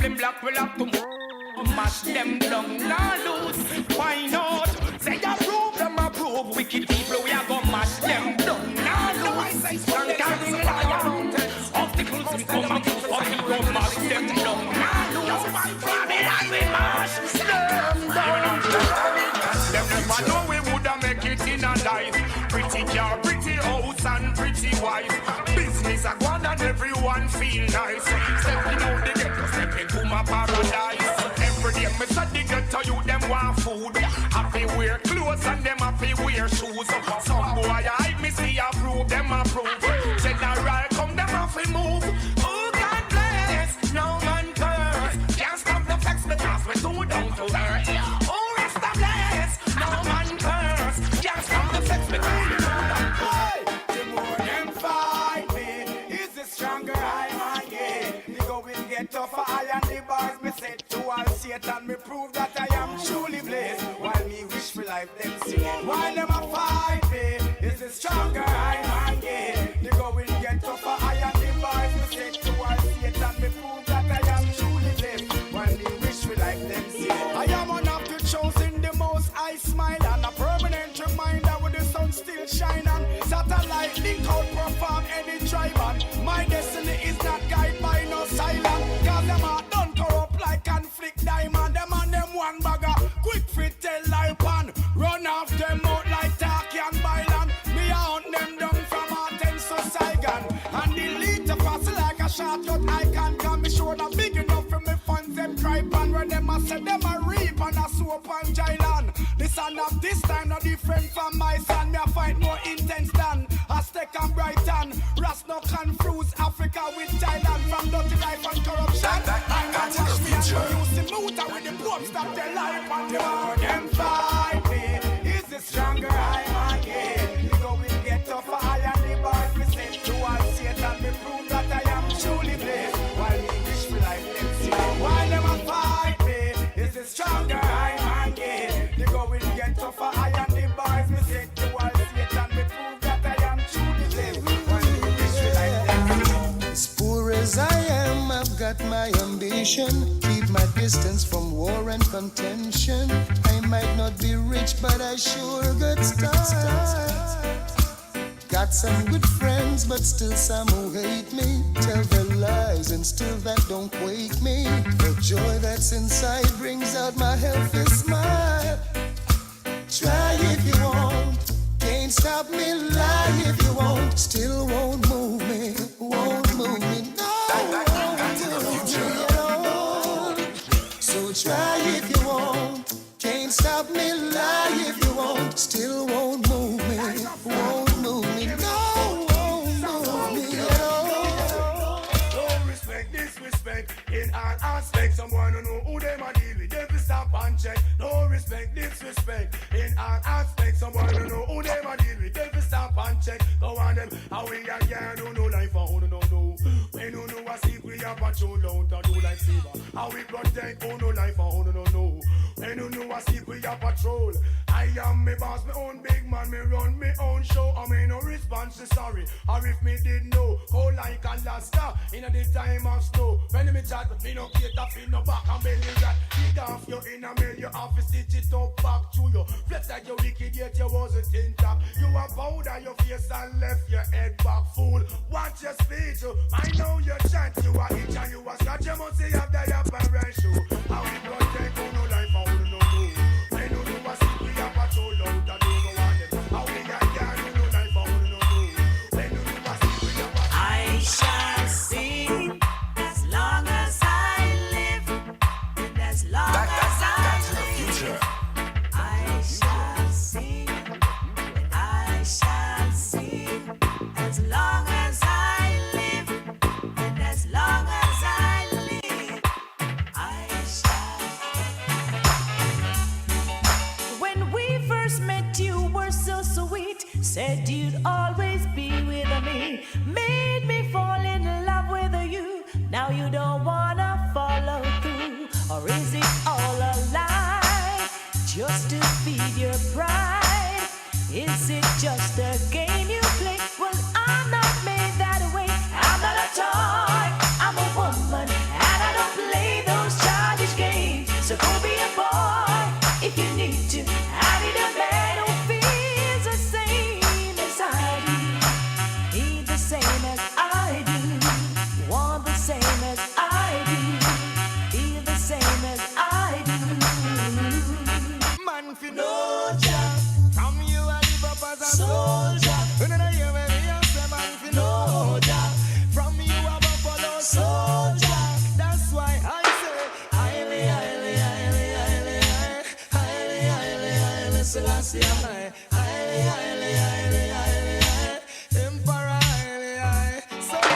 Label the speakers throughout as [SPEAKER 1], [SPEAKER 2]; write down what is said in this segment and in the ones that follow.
[SPEAKER 1] them black will have to mash them down, now lose. Why not? Say approve, wicked people, we are gonna mash them down, now lose. Conquering lion, obstacles we come and put for we gonna mash them down, now lose. Babylon we mash them down. Them never know we woulda make it in a life. Pretty car, pretty house and pretty wife. Business a gone and everyone feel nice. Stepping out the ghetto, stepping to my paradise. Every day me say the ghetto you them want food. Happy wear clothes and them happy wear shoes. Some boy I me see approve, them approve. General come them happy move. Oh God bless, no man curse. Can't stop the flex because we too down to earth. Oh Rasta bless, no man curse. Can't stop the flex because we too down to earth.
[SPEAKER 2] The more them fight me, is the stronger I get. The going get tougher, I and the bars me set to all Satan. Me prove that I am truly blessed. While me wish for life, them sing it. While them a fight me, is the stronger I get. The going get tougher, I and the bars me set to all Satan. Me prove that I am truly blessed. While me wish for life, them sing it. I am one of the chosen, the most I smile, and a permanent reminder when the sun still shine on. Satellite link out, perform any tribe on. My destiny is not guided by no silence. Cause them are done corrupt like conflict diamond. Them and them one bagger, quick fit tell life on. Run off them out like Taki and Byland. Me hunt them down from Athens to Saigon. And delete the fast like a shortcut icon. Cause me sure not big enough for me funds them tribe on. When them a say them a reap and a soap and Jailan. The son of this time not different from my son. Me a fight more intense than Aztec and Brighton. Ras no confuse Africa with Thailand. From dirty life and corruption. I got watch me and use the motor with the boats that they life on the more them fight me. Is the stronger I get. You go will get tougher. I and the bars me send to all Satan. Me prove that I am truly blessed. While me wish for life them see. While them a fight me. Is the stronger I get. You go will get tougher. I and the bars me send to all Satan. Me prove that I am truly blessed. While me wish for life them see.
[SPEAKER 3] As poor as I am, I've got my ambition. Keep my distance from war and contention. I might not be rich, but I sure got stars. Got some good friends, but still some who hate me. Tell their lies and still that don't wake me. The joy that's inside brings out my healthy smile. Try if you want, can't stop me. Lie if you want, still won't move me. Won't move me, no. So try if you want, can't stop me. Lie if you want, still won't move me. Won't move me, no. Won't move me at all.
[SPEAKER 2] No respect, disrespect in all aspects. Someone who know who them a deal with, them stop and check. No respect, disrespect in all aspects. Someone who know who them a deal with, them stop and check. Go on them, how we a girl who know life and who don't know. When who know a secret, we a patrol out and do like saver. How we protect who know life and who don't know. When who know a secret, we a patrol. I am me boss, me own big man, me run me own show. I mean no response to sorry, or if me did know. Cold like Alaska, in the time of snow. When me chat, me no cater, feel no back and belly rat. Dig off you in a mill, you have to stitch it up back to you. Flex like you wicked, yet you wasn't in top. You a powder your face and left your head back, fool. Watch your speech, I know your chant. You a itch and you a scratch, you must say have the apparent shoe. How we protect who no life and who no know. When who know a secret, we a patrol out and don't go on them. How we a girl who no life and who no know. When who know a secret, we a patrol.
[SPEAKER 4] I shall sing as long as I live, and as long as I live. I shall sing, I shall sing as long as I live, and as long as I live, I shall. When we first met, you were so sweet. Said you'd always be with me. Made me fall in love with you. Now you don't wanna follow through. Or is it all a lie? Just to feed your pride? Is it just a game you play? Well, I'm not made that way. I'm not a toy. I'm a woman, and I don't play those soldier.
[SPEAKER 2] When I hear when me a say man fi know Jah, from you a buffalo soldier. That's why I say highly, highly, highly, highly, highly, highly, highly, Selassie I. Highly, highly, highly, highly, highly, Emperor highly, high.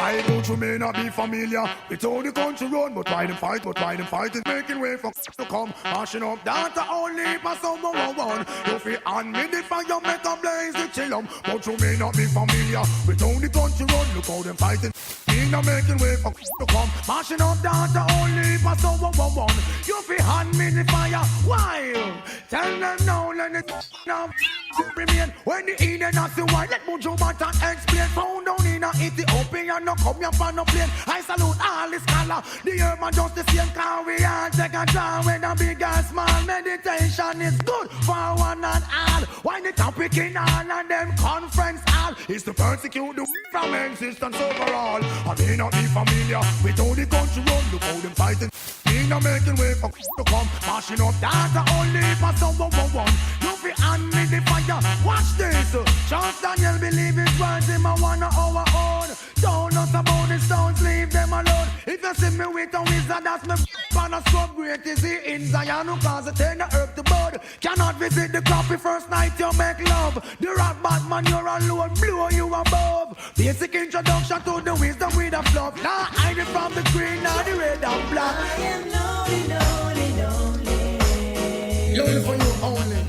[SPEAKER 5] I know you may not be familiar with how the country run, but why them fight is making way for to come. Mashing up data only for someone one. You feel on me the fire, make a blaze the chillum. But you may not be familiar with how the country run. Look how them fighting. Me not making way for to come. Mashing up data only for someone one. You feel on me the fire. Why? Tell them now, let it now remain. When the Eden not the one, let Mojo Matan explain. Found down in a Ethiopia, no come here for no plane. I salute all the scholar. The earth man just the same car. We all take a draw when a big and small. Meditation is good for one and all. Why the topic in all and them conference all is to persecute the from existence overall. I may not be familiar with how the country run. Look how them fighting. Me not making way for to come. Mashing up data only for someone one. You fi hand me the fire. Watch this. Charles Daniel believe his words him a one of our own. Don't know about the stones, leave them alone. If you see me with a wizard, that's me fan of scrub. Great is he in Zion who cause it turn the earth to bud. Cannot visit the coffee first night you make love. The rock Batman you're alone, blow you above. Basic introduction to the wisdom with a fluff. Now hide it from the green, now the red and black.
[SPEAKER 4] I am lonely, lonely, lonely.
[SPEAKER 5] Lonely for you only.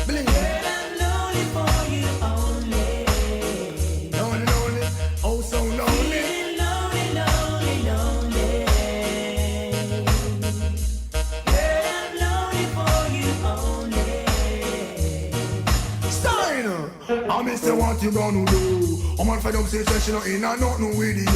[SPEAKER 5] Believe me.
[SPEAKER 4] Girl, I'm lonely for you only.
[SPEAKER 5] Lonely, lonely, oh so lonely.
[SPEAKER 4] Feeling lonely, lonely, lonely. Girl, I'm lonely for you only.
[SPEAKER 5] Steiner, I miss what you gonna do. I'm on fed up session in and not no video.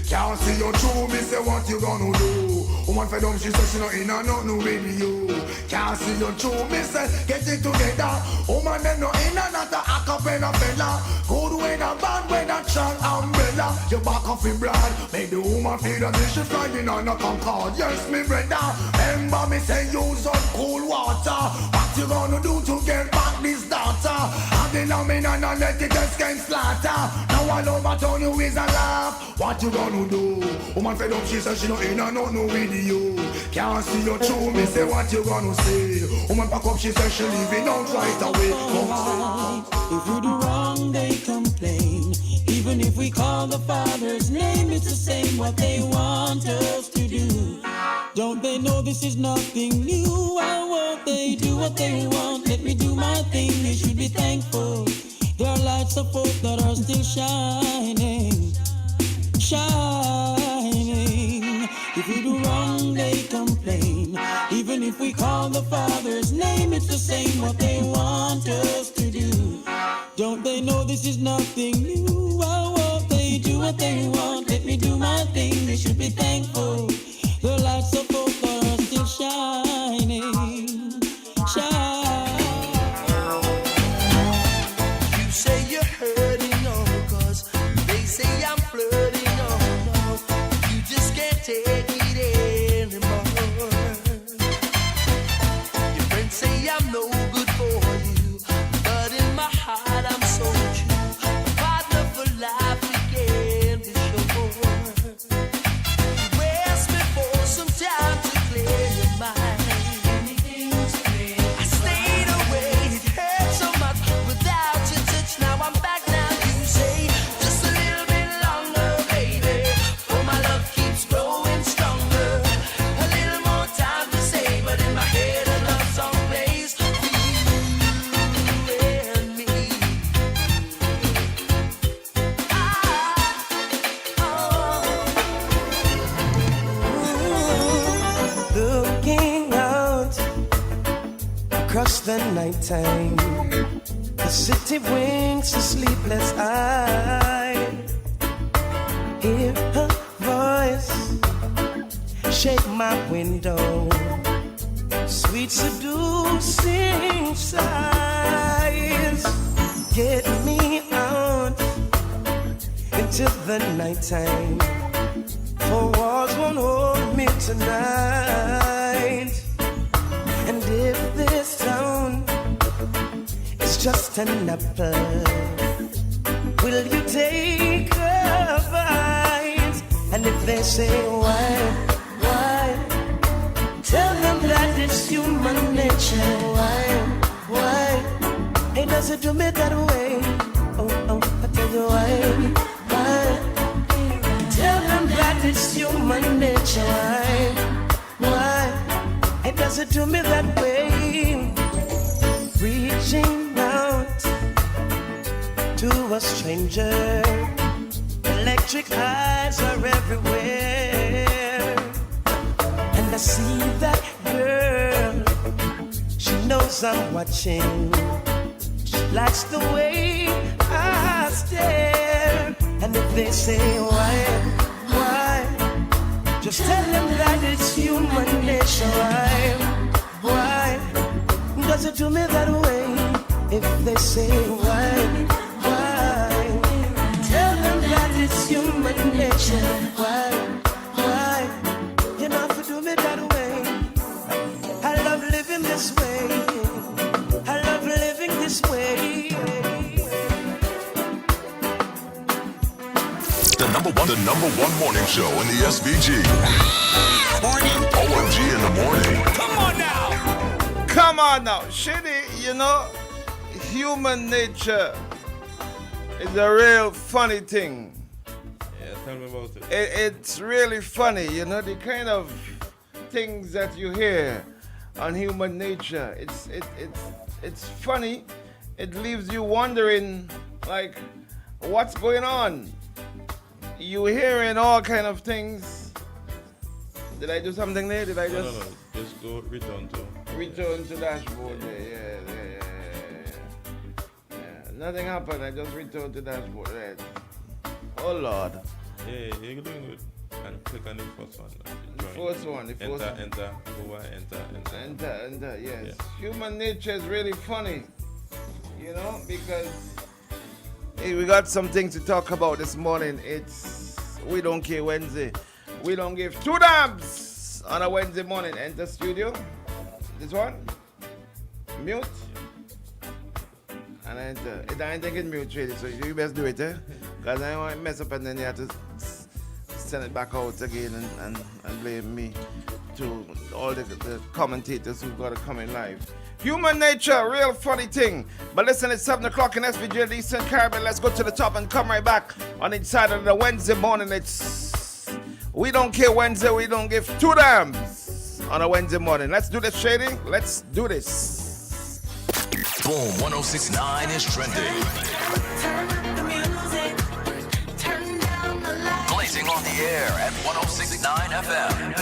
[SPEAKER 5] Can't see your true, me say what you gonna do. I'm on fed up session in and not no video. Can't see your true, me say get it together. Man them no in and not a acapella fella. Good when a bad when a strong umbrella. You back off in blood, make the woman feel that she flying on a Concorde. Yes, me brother, remember me say use up cool water. What you gonna do to get back this daughter? I'm the nominal and let it escape slaughter. Now all over town you is a laugh. What you gonna do? Woman fed up, she said she no in and not no video. Can't see your true, me say what you gonna say. Woman pack up, she said she leaving out right away.
[SPEAKER 6] If we do wrong, they complain. Even if we call the Father's name, it's the same what they want us to do. Don't they know this is nothing new? Why won't they do what they want? Let me do my thing, they should be thankful. There are lights of hope that are still shining, shining. If we do wrong, they complain. Even if we call the Father's name, it's the same what they want us to do. Don't they know this is nothing new? Why won't they do what they want? Let me do my thing, they should be thankful. The lights of hope that are still shining, shining.
[SPEAKER 7] You say you're hurting, oh, cause they say I'm flirting, oh, no. You just can't take it anymore. Your friends say I'm no good for you, but in my heart I'm so true. A partner for life, we can be sure. You asked me for some time to clear your mind. I stayed away, it hurt so much without your touch. Now I'm back, now you say just a little bit longer, baby. For my love keeps growing stronger. A little more time to say, but in my head a love song plays for you and me.
[SPEAKER 6] Looking out across the nighttime, the city winks a sleepless eye. Hear her voice shake my window, sweet seducing sighs. Get me out into the nighttime, for walls won't hold me tonight. And if this town is
[SPEAKER 8] just an apple. Will you take a bite? And if they say why, tell them that it's human nature. Why? It doesn't do me that way. Oh, I tell you why? Tell them that it's human nature. Why? It doesn't do me that way. Reaching out to a stranger. Electric eyes are everywhere. And I see that girl. She knows I'm watching. She likes the way I stare. And if they say why, just tell them that it's human nature. Why does it do me that way? If they say why, tell them that it's human nature. Why, you know if you do me that way. I love living this way. I love living this way.
[SPEAKER 9] The number one morning show in the SVG.
[SPEAKER 1] Morning.
[SPEAKER 9] OMG in the morning.
[SPEAKER 10] Come on now. Shitty, you know, human nature is a real funny thing.
[SPEAKER 11] Yeah, tell me about it.
[SPEAKER 10] It's really funny, you know, the kind of things that you hear on human nature. It's funny. It leaves you wondering, like, what's going on? You hearing all kind of things. Did I do something there? Did I just...
[SPEAKER 11] No. Just go return to
[SPEAKER 10] dashboard. Yeah. Nothing happened. I just returned to dashboard. Right. Oh Lord.
[SPEAKER 11] Yeah, you're doing good. And click on the first one.
[SPEAKER 10] The first one.
[SPEAKER 11] Enter. Go
[SPEAKER 10] Enter. Yes. Yeah. Human nature is really funny. You know, because we got something to talk about this morning. It's We Don't Care Wednesday. We don't give two damns on a Wednesday morning. Enter studio. This one. Mute. And enter. I ain't thinking mute really, so you best do it, Because I don't want to mess up and then you have to send it back out again and blame me to all the commentators who've got to come in live. Human nature, real funny thing. But listen, it's 7 o'clock in SVG, the Eastern Caribbean. Let's go to the top and come right back on inside of the Wednesday morning. It's We Don't Care Wednesday. We don't give two damns on a Wednesday morning. Let's do this, Shady. Let's do this.
[SPEAKER 9] Boom 1069 is trending. Blazing on the air at 1069 FM.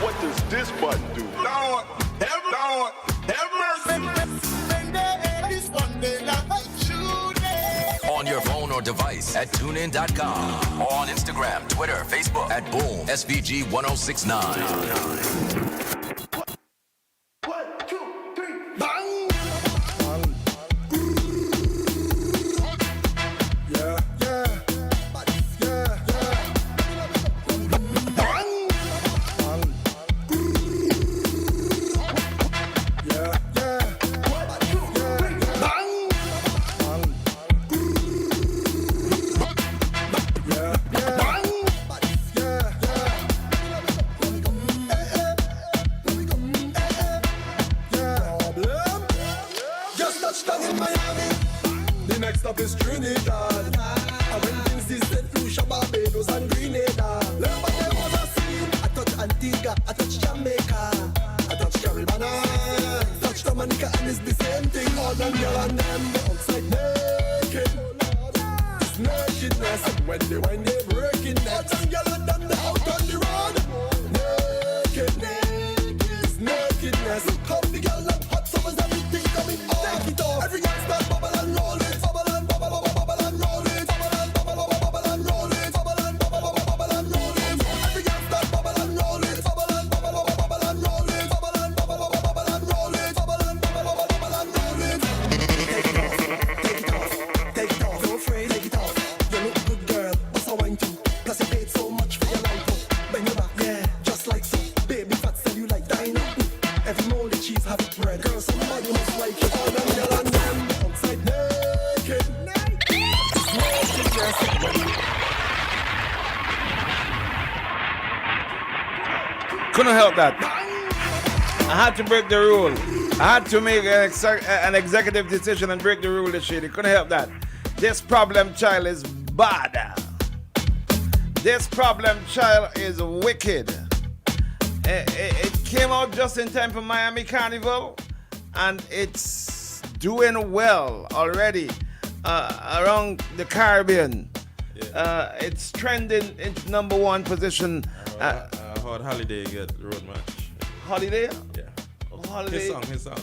[SPEAKER 12] What does this button do? Lord, have mercy.
[SPEAKER 9] On your phone or device at tunein.com or on Instagram, Twitter, Facebook at Boom SVG 1069.
[SPEAKER 12] 1, 2, 3, bang! Yeah. Next up is Trinidad. I went things this set Lucia, Barbados and Grenada. Learn what there was a scene. I touch Antigua, I touch Jamaica, I touch Caribbean, touch Dominica, and it's the same thing. All them girl and them, they outside naked. It's nakedness, and when they wind, they breaking necks. All them girl and them, they out on the road. Naked, it's nakedness. Come the girl and hot summers, everything coming on. Take it off. Every girl start bubble and roll it. Bend your back, yeah, just like so. Baby fat, said you like dino.
[SPEAKER 10] Couldn't help that. I had to break the rule. I had to make an executive decision and break the rule this year. Couldn't help that. This problem child is bad. This problem child is wicked. It came out just in time for Miami Carnival, and it's doing well already around the Caribbean. Yeah. It's trending into number one position.
[SPEAKER 11] I heard Holiday get road match.
[SPEAKER 10] Holiday?
[SPEAKER 11] Yeah.
[SPEAKER 10] Holiday.
[SPEAKER 11] His song.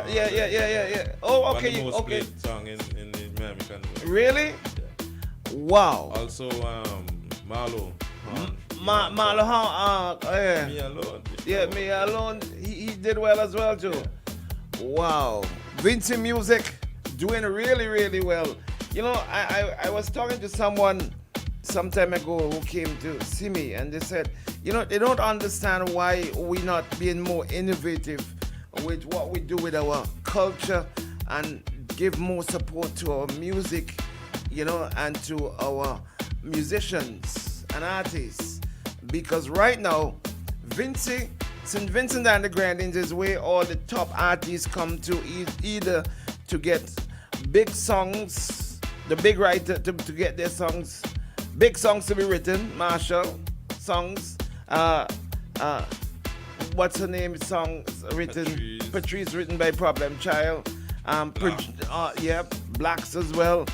[SPEAKER 10] Yeah. Oh, okay.
[SPEAKER 11] One of the most
[SPEAKER 10] okay.
[SPEAKER 11] played song in the Miami Carnival.
[SPEAKER 10] Really?
[SPEAKER 11] Yeah.
[SPEAKER 10] Wow.
[SPEAKER 11] Also, Marlo.
[SPEAKER 10] Marlo, yeah.
[SPEAKER 11] Me Alone.
[SPEAKER 10] Yeah, Me Alone. He did well as well too. Yeah. Wow. Vincy Music doing really, really well. You know, I was talking to someone some time ago who came to see me, and they said, you know, they don't understand why we're not being more innovative with what we do with our culture and give more support to our music, you know, and to our musicians and artists. Because right now, St. Vincent and the Grenadines is where all the top artists come to either to get big songs, the big writer to get their songs, big songs to be written, Marshall songs, what's her name? Songs written, Patrice written by Problem Child, Blacks as well,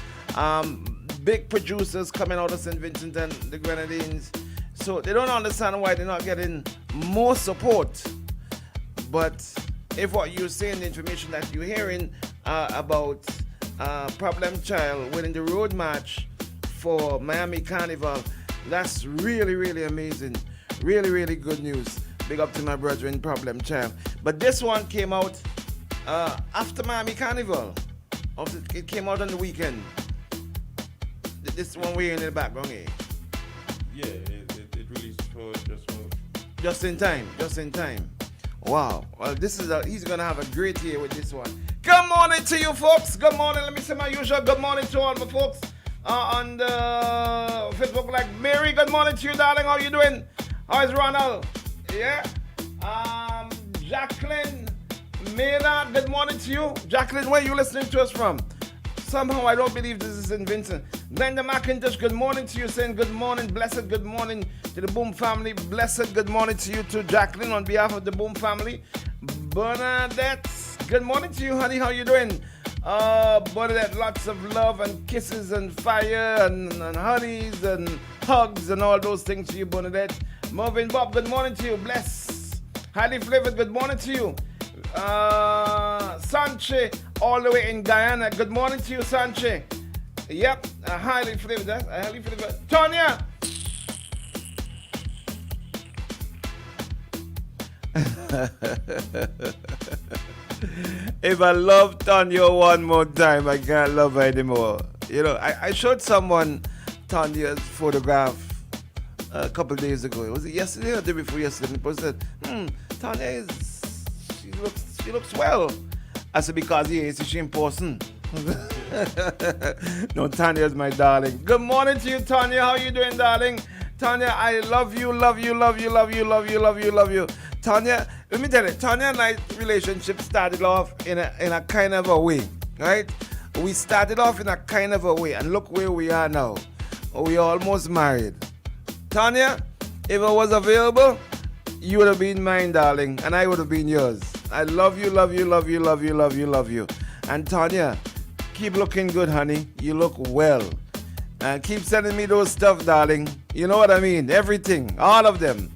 [SPEAKER 10] big producers coming out of St. Vincent and the Grenadines. So they don't understand why they're not getting more support. But if what you're saying, the information that you're hearing about Problem Child winning the road match for Miami Carnival, that's really, really amazing. Really, really good news. Big up to my brethren, Problem Child. But this one came out after Miami Carnival. It came out on the weekend. This one we're in the background here.
[SPEAKER 11] Yeah, it released for
[SPEAKER 10] just in time. Wow. Well, he's gonna have a great year with this one. Good morning to you folks. Good morning. Let me say my usual good morning to all my folks on the Facebook, like Mary. Good morning to you, darling. How you doing? How is Ronald? Yeah. Jacqueline Maynard, good morning to you. Jacqueline, where are you listening to us from? Somehow I don't believe this is St. Vincent. Glenda McIntosh, good morning to you, saying good morning, blessed good morning to the Boom family. Blessed good morning to you too, Jacqueline, on behalf of the Boom family. Bernadette, good morning to you, honey. How you doing? Bernadette, lots of love and kisses and fire and honeys and hugs and all those things to you, Bernadette. Marvin Bob, good morning to you. Bless. Highly flavored, good morning to you. Sanche, all the way in Guyana. Good morning to you, Sanche. Yep, highly flavored. Tonya. If I love Tonya one more time, I can't love her anymore. You know, I showed someone Tonya's photograph a couple of days ago. Was it yesterday or the day before yesterday? And the person said, Tonya she looks well. I said, because she in person. No, Tanya's my darling. Good morning to you, Tanya. How you doing, darling? Tanya, I love you. Tanya, let me tell you, Tanya and I relationship started off in a kind of a way, right? We started off in a kind of a way, and look where we are now. We almost married. Tanya, if I was available, you would have been mine, darling, and I would have been yours. I love you. And Tanya, keep looking good, honey. You look well. And keep sending me those stuff, darling. You know what I mean? Everything, all of them.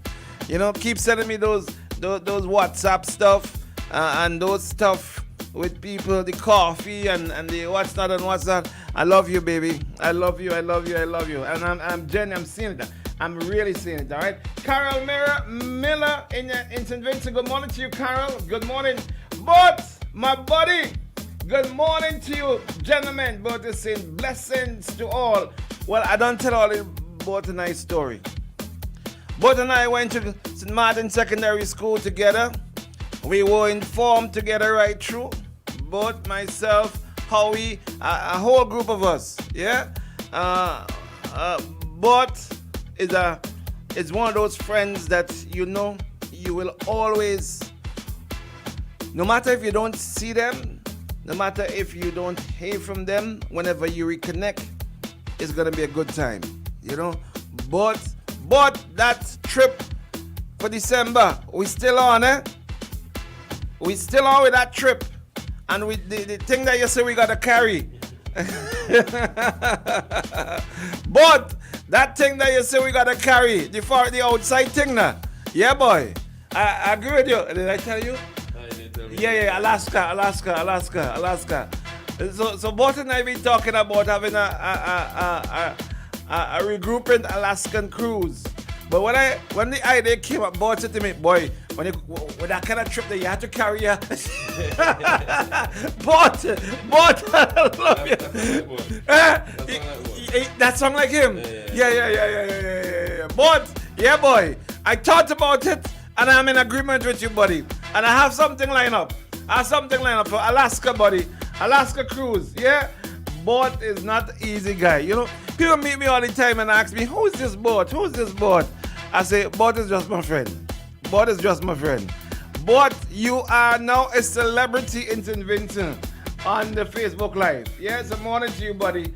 [SPEAKER 10] You know, keep sending me those WhatsApp stuff and those stuff with people, the coffee and the what's not and what's not. I love you, baby. I love you. And I'm seeing it. I'm really seeing it, all right? Carol Miller in St. Vincent. Good morning to you, Carol. Good morning. But, my buddy, good morning to you, gentlemen. But it's saying blessings to all. Well, I don't tell all about a nice story. Both and I went to St. Martin Secondary School together. We were informed together right through. Both, myself, Howie, a whole group of us, yeah? But is one of those friends that you you will always, no matter if you don't see them, no matter if you don't hear from them, whenever you reconnect, it's gonna be a good time, you know. But that trip for December, we still on, eh? We still on with that trip, and with the thing that you say we gotta carry. But that thing that you say we gotta carry, the outside thing now. Yeah, boy. I agree with you. Did I tell you? Yeah, Alaska. So Bart and I been talking about having a regrouping Alaskan cruise. But when the idea came up, Bart said to me, boy, with that kind of trip that you have to carry her. Bart, I love you. That song like him? Yeah. But, yeah, boy, I thought about it, and I'm in agreement with you, buddy. And I have something lined up. For Alaska, buddy. Alaska cruise, yeah? Bart is not easy guy. You know, people meet me all the time and ask me, who is this Bart? I say, Bart is just my friend. But you are now a celebrity in St. Vincent on the Facebook Live. Yes, good morning to you, buddy.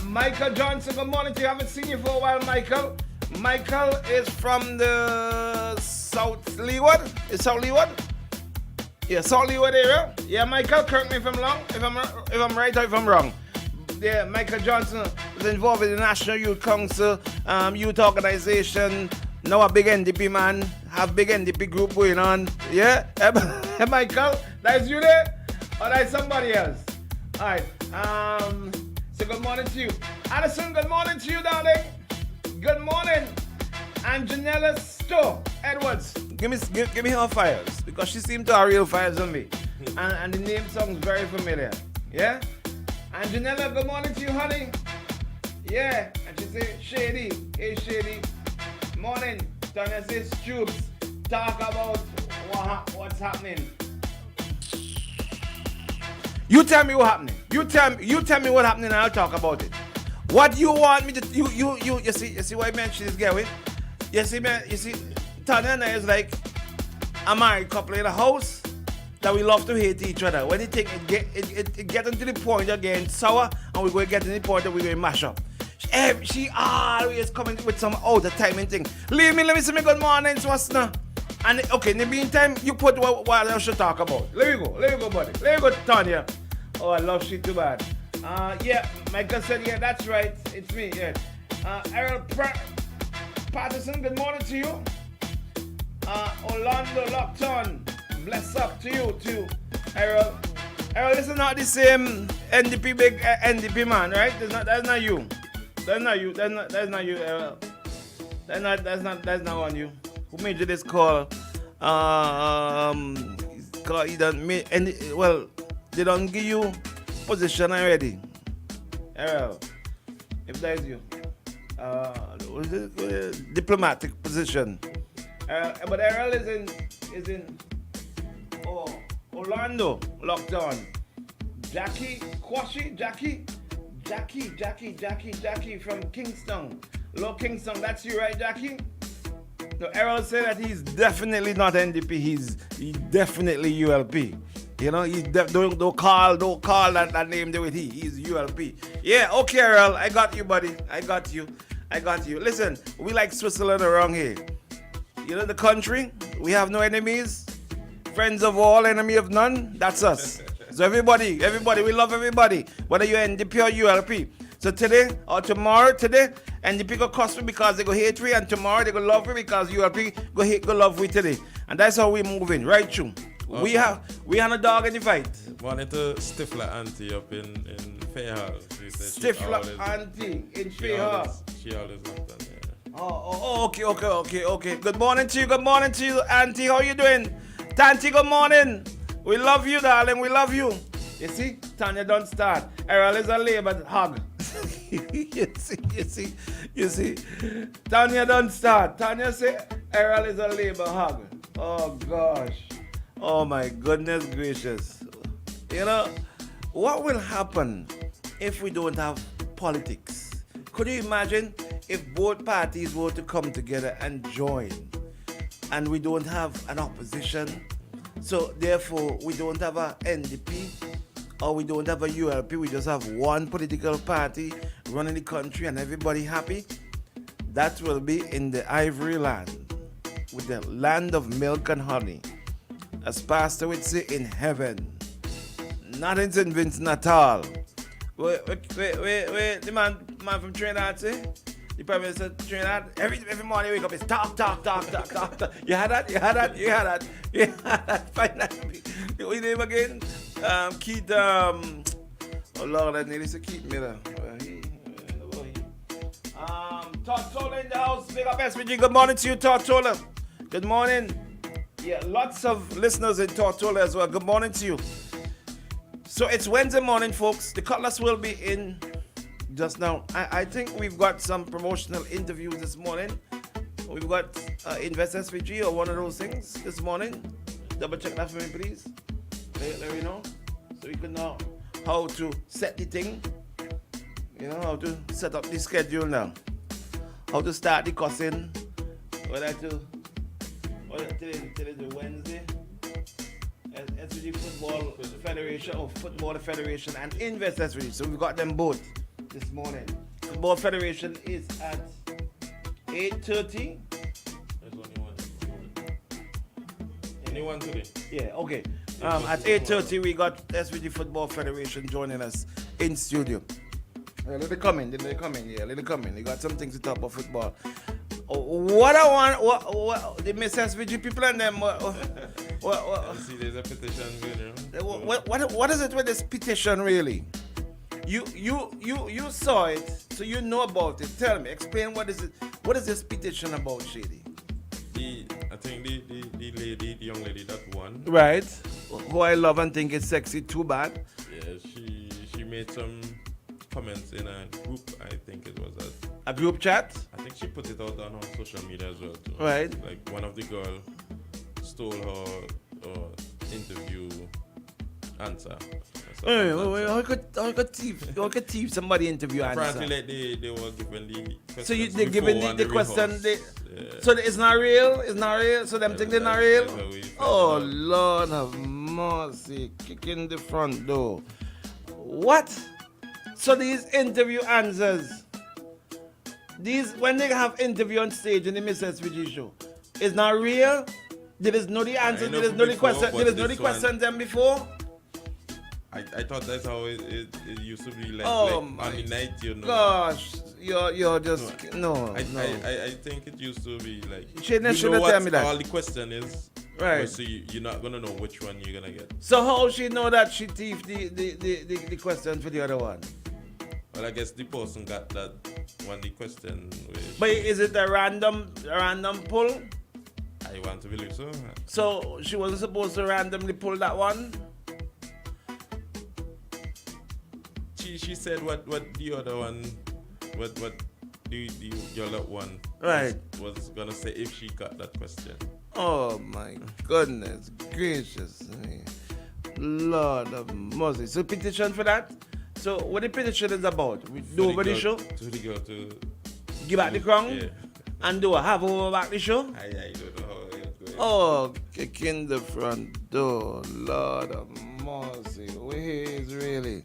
[SPEAKER 10] Michael Johnson, good morning to you. I haven't seen you for a while, Michael. Michael is from the South Leeward. Is South Leeward? Yeah, South Leeward area. Yeah, Michael, correct me if I'm wrong. If I'm right or if I'm wrong. Yeah, Michael Johnson is involved in the National Youth Council, youth organization. Now a big NDP man, have big NDP group going on. Yeah? Michael, that's you there? Or that's somebody else? Alright. So good morning to you. Addison, good morning to you, darling. Good morning. And Janella Stowe Edwards. Give me her files, because she seemed to have real files on me. And the name sounds very familiar. Yeah? And Janella, good morning to you, honey. Yeah. And she said, Shady. Hey, Shady. Morning. Tanya says, Stoops. Talk about what's happening. You tell me what happening. You tell me what happening, and I'll talk about it. What you want me to you see what I mentioned this girl with? You see, Tanya and I is like a married couple in a house that we love to hate each other. When it get into the point of getting sour, and we're going to get to the point that we're going to mash up. She always coming with some timing thing. Leave me, let me say me good morning, what's now? And okay, in the meantime, you put what I should talk about. Let me go, buddy. Let me go, Tanya. Oh, I love she too bad. Yeah, Michael said, yeah, that's right. It's me, yeah. Errol Patterson, good morning to you. Orlando Lockton, bless up to you too. Errol, this is not the same NDP big NDP man, right? That's not you. That's not you, Errol. That's not on you. Who made you this call? He don't make any, well, they don't give you position already. Errol, if that is you. What is it? Diplomatic position. But Errol is in Orlando, locked on. Jackie from Kingston. Low Kingston, that's you, right, Jackie? No, Errol said that he's definitely not NDP. He's definitely ULP. You know, don't call that name there with he. He's ULP. Yeah, okay, Errol, I got you, buddy. I got you. Listen, we like Switzerland around here. You know the country, we have no enemies. Friends of all, enemy of none. That's us. So everybody, we love everybody. Whether you're NDP or ULP. So today or tomorrow, NDP go cost me because they go hate me, and tomorrow they go love me because ULP go love me today. And that's how we moving, right through. Okay. We have a dog in the fight.
[SPEAKER 11] Wanted to Stifler auntie up in Fairhall.
[SPEAKER 10] Stifler auntie in Fairhall.
[SPEAKER 11] She always looked on there.
[SPEAKER 10] Oh, okay. Good morning to you, auntie. How you doing? Tanti, good morning. We love you, darling. We love you. You see, Tanya don't start. Errol is a labor hug. You see. Tanya don't start. Tanya say Errol is a labor hug. Oh gosh. Oh my goodness gracious. You know, what will happen if we don't have politics? Could you imagine if both parties were to come together and join? and we don't have an opposition. So therefore, we don't have a NDP or we don't have a ULP. We just have one political party running the country and everybody happy. That will be in the Ivory Land, with the land of milk and honey. As Pastor would say, in heaven. Not in St. Vincent at all. Wait, the man from Trinidad say? The Prime Minister of Trinidad, every morning you wake up, it's talk. You had that? Finally. What's name again? Keith, oh Lord, I nearly said Keith Miller. Todd Toller in the house, big up SVG. Good morning to you, Todd Toller. Good morning. Yeah, lots of listeners in Todd Toller as well. Good morning to you. So it's Wednesday morning, folks. The Cutlass will be in just now. I think we've got some promotional interviews this morning. We've got Invest SVG or one of those things this morning. Double check that for me, please. Let me know. So we can know how to set the thing. You know, how to set up the schedule now. How to start the cussing. Today is Wednesday. SVG Football Federation and Invest SVG. So we've got them both this morning. Football Federation is at 8:30.
[SPEAKER 11] There's only one today.
[SPEAKER 10] Yeah, okay. At 8:30 we got SVG Football Federation joining us in studio. Let it come in. They got some things to talk about football. What I want, the Miss SVG people and them.
[SPEAKER 11] See, there's a petition going on.
[SPEAKER 10] What is it with this petition really? You saw it, so you know about it. Tell me, explain what is it? What is this petition about, Shady?
[SPEAKER 11] I think the young lady that won.
[SPEAKER 10] Right. Who I love and think is sexy too bad.
[SPEAKER 11] Yeah, she made some comments in a group. I think it was
[SPEAKER 10] a group chat.
[SPEAKER 11] I think she put it out on her social media as well too.
[SPEAKER 10] Right.
[SPEAKER 11] Like one of the girl stole her interview answer.
[SPEAKER 10] Wait, how could thief somebody interview answer?
[SPEAKER 11] Apparently, like they were given the question.
[SPEAKER 10] So they given the question. So it's not real. It's not real. So them think they're not real. Oh Lord have mercy! Kicking the front door. What? So these interview answers. These when they have interview on stage in the Miss SVG show, it's not real. Did it know the answer? Did it know the question? Did it know the question them before?
[SPEAKER 11] I thought that's how it used to be like,
[SPEAKER 10] on
[SPEAKER 11] the night, you know.
[SPEAKER 10] Gosh, you're just no.
[SPEAKER 11] I think it used to be like
[SPEAKER 10] She should have tell me that.
[SPEAKER 11] All the question is
[SPEAKER 10] right.
[SPEAKER 11] So you're not gonna know which one you're gonna get.
[SPEAKER 10] So how she know that she thieved the question for the other one?
[SPEAKER 11] Well, I guess the person got that one the question.
[SPEAKER 10] But is it a random pull?
[SPEAKER 11] I want to believe so.
[SPEAKER 10] So she wasn't supposed to randomly pull that one?
[SPEAKER 11] She said what the other one, what the other one was gonna say if she got that question.
[SPEAKER 10] Oh my goodness gracious me. Lord of mercy. So petition for that? So what the petition is about? We do over the show?
[SPEAKER 11] To the girl to
[SPEAKER 10] give back the crown?
[SPEAKER 11] Yeah.
[SPEAKER 10] And do a have over back the show?
[SPEAKER 11] I don't know how it's going.
[SPEAKER 10] Oh, kick in the front door. Lord of mercy. Where is really?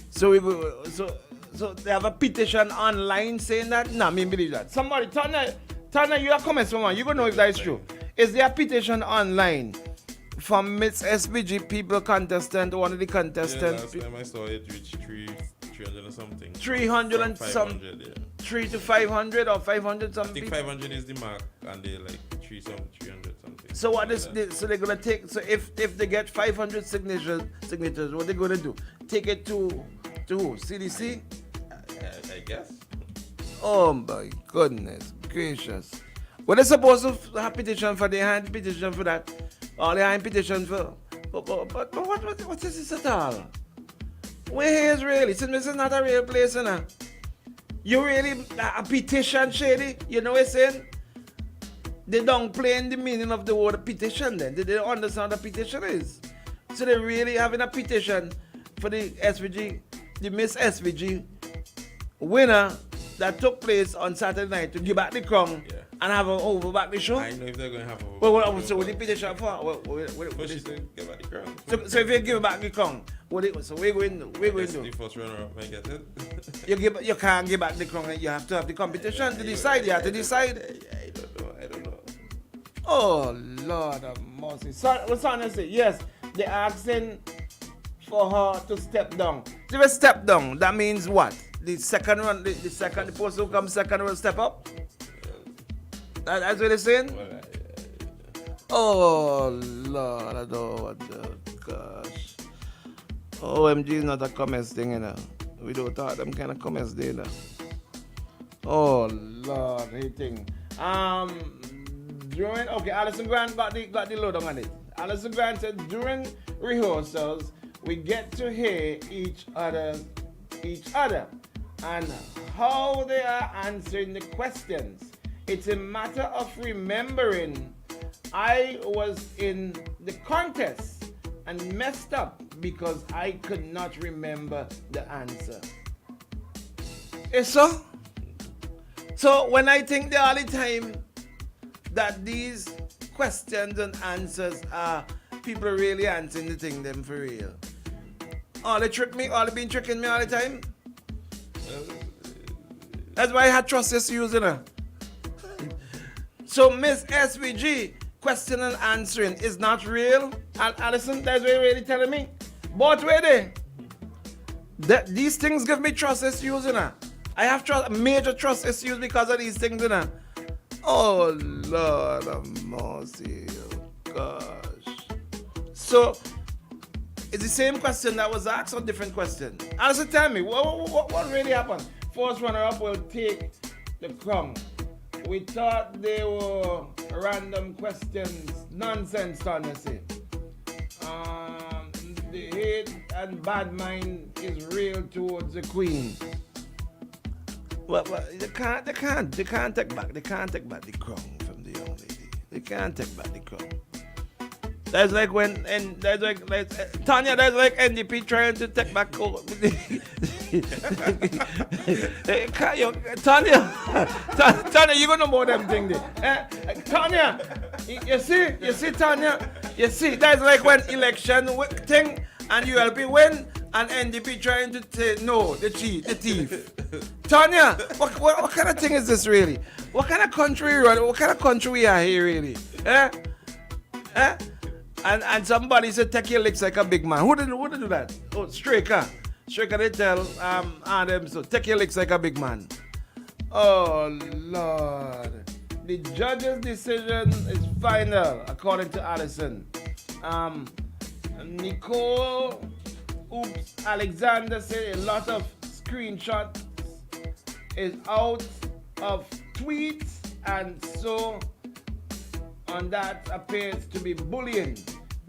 [SPEAKER 10] So they have a petition online saying that? Nah, me believe that. Somebody, Tanya, you are coming someone. You gonna know if that is true. Is there a petition online from Miss SVG people contestant, one of the contestants?
[SPEAKER 11] Yeah, last time I saw it reached 300 or something.
[SPEAKER 10] 300 and some.
[SPEAKER 11] Yeah.
[SPEAKER 10] 3 to 500 or 500 something.
[SPEAKER 11] I think 500 is the mark, and they like 300 something.
[SPEAKER 10] So what is so they're gonna take? So if they get 500 signatures, what they gonna do? Take it to who? CDC?
[SPEAKER 11] I guess.
[SPEAKER 10] Oh my goodness gracious! Well, they're supposed to have petition for the hand petition for that. All they have petition for. But what is this at all? Where is really? Since this is not a real place, you know. You really a petition, Shady? You know what I'm saying? They don't play in the meaning of the word petition then. They don't understand what a petition is. So they're really having a petition for the SVG, the Miss SVG winner that took place on Saturday night to give back the crown and have an over back the show?
[SPEAKER 11] I know if they're going to have a...
[SPEAKER 10] So will the petition for?
[SPEAKER 11] But she said, give back the crown.
[SPEAKER 10] So if you give back the crown, so we're going to do?
[SPEAKER 11] The first runner-up may get it.
[SPEAKER 10] You can't give back the crown. You have to have the competition to decide. You have to decide.
[SPEAKER 11] I don't know.
[SPEAKER 10] Oh, Lord of mercy. What Sonia say? Yes, they're asking for her to step down. So if you step down, that means what? The second one, the person who comes second will step up? That's what they're saying? Oh, Lord, I don't want to. Gosh. OMG is not a comments thing, you know. We don't talk them kind of comments there, you know. Oh, Lord, he think. Alison Grant got the load on it. Alison Grant said during rehearsals we get to hear each other and how they are answering the questions. It's a matter of remembering. I was in the contest and messed up because I could not remember the answer. So when I think the only time that these questions and answers are people really answering the thing them for real. All they been tricking me all the time. That's why I had trust issues, you know. So Miss SVG, question and answering is not real. Alison, that's what you're really telling me. But where these things give me trust issues, you know. I have major trust issues because of these things, you know. Oh, Lord of mercy. Oh, gosh. So, it's the same question that was asked or different question? Alison, tell me, what really happened? First runner-up will take the crown. We thought they were random questions, nonsense, honestly. The hate and bad mind is real towards the queen. Well, they can't take back the crown from the young lady. They can't take back the crown. That's like Tanya, that's like NDP trying to take back Tanya, you gonna know more them thing there. Tanya, you see Tanya, that's like when election thing and ULP win and NDP trying to say no, the thief. Tanya, what kind of thing is this really? What kind of country we are here really? And somebody said take your licks like a big man. Who did do that? Oh, Straker. Straker, they tell Adam, so take your licks like a big man. Oh, Lord. The judge's decision is final, according to Alison. Nicole Alexander said a lot of screenshots is out of tweets, and so on that appears to be bullying.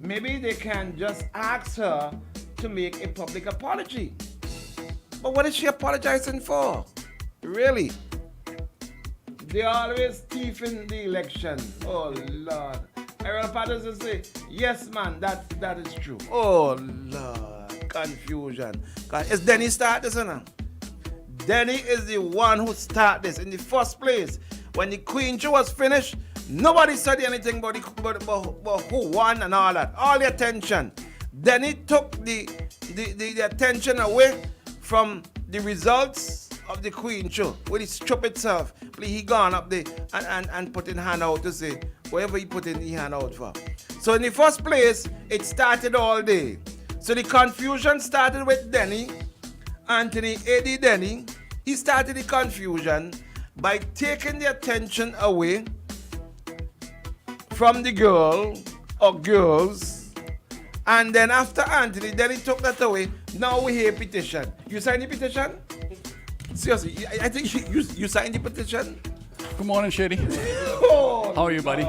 [SPEAKER 10] Maybe they can just ask her to make a public apology. But what is she apologizing for? Really? They always thief in the election. Oh, Lord. Errol Patterson say, yes, man, that is true. Oh, Lord. Confusion. It's Denny start this, isn't it? Denny is the one who started this in the first place. When the Queen show was finished, nobody said anything about who won and all that. All the attention. Denny took the attention away from the results of the Queen show. With his stupid self. He gone up there and put in hand out to say whatever he put in the hand out for. So in the first place, it started all day. So the confusion started with Denny. Anthony Eddie Denny. He started the confusion by taking the attention away from the girl or girls, and then after Anthony, then he took that away. Now we hear petition. You signed the petition? Seriously, I think you signed the petition.
[SPEAKER 13] Good morning, Shady.
[SPEAKER 10] Oh,
[SPEAKER 13] how are you, buddy?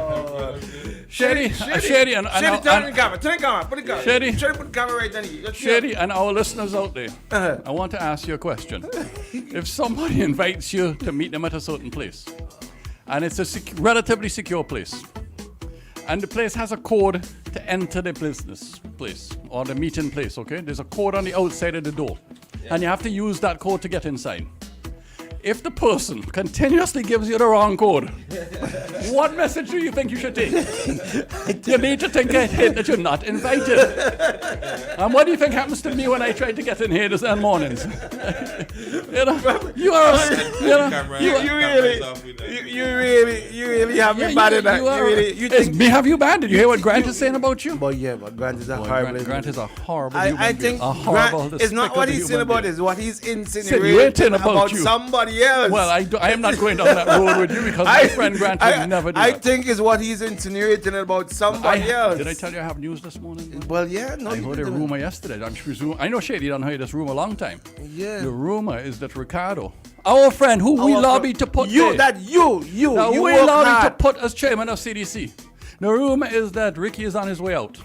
[SPEAKER 10] Shady,
[SPEAKER 13] turn the camera. Put the camera. Shady,
[SPEAKER 10] put the camera right there.
[SPEAKER 13] Shady, and our listeners out there, I want to ask you a question. If somebody invites you to meet them at a certain place, and it's a relatively secure place, and the place has a code to enter the business place or the meeting place, okay? There's a code on the outside of the door, and you have to use that code to get inside. if the person continuously gives you the wrong code, what message do you think you should take? You need to think ahead that you're not invited. And what do you think happens to me when I try to get in here this mornings? You are,
[SPEAKER 10] you really have me bad in that. You think
[SPEAKER 13] me have you bad? Did you hear what Grant is saying about you?
[SPEAKER 10] But yeah, but Grant is a horrible.
[SPEAKER 13] Grant is a horrible.
[SPEAKER 10] I think
[SPEAKER 13] a horrible.
[SPEAKER 10] Grant, it's not what he's saying about it's what he's insinuating
[SPEAKER 13] about you.
[SPEAKER 10] Somebody else.
[SPEAKER 13] Well, I am not going down that road with you because my friend Grant would never do
[SPEAKER 10] I
[SPEAKER 13] that.
[SPEAKER 10] think it's what he's insinuating about somebody else.
[SPEAKER 13] Did I tell you I have news this morning?
[SPEAKER 10] Well, yeah, no.
[SPEAKER 13] I heard a rumor yesterday. I know Shady done heard this rumor a long time.
[SPEAKER 10] Yeah.
[SPEAKER 13] The rumor is that Ricardo, our friend who we lobbied to put
[SPEAKER 10] you
[SPEAKER 13] there,
[SPEAKER 10] we
[SPEAKER 13] lobbied to put as chairman of CDC. The rumor is that Ricky is on his way out.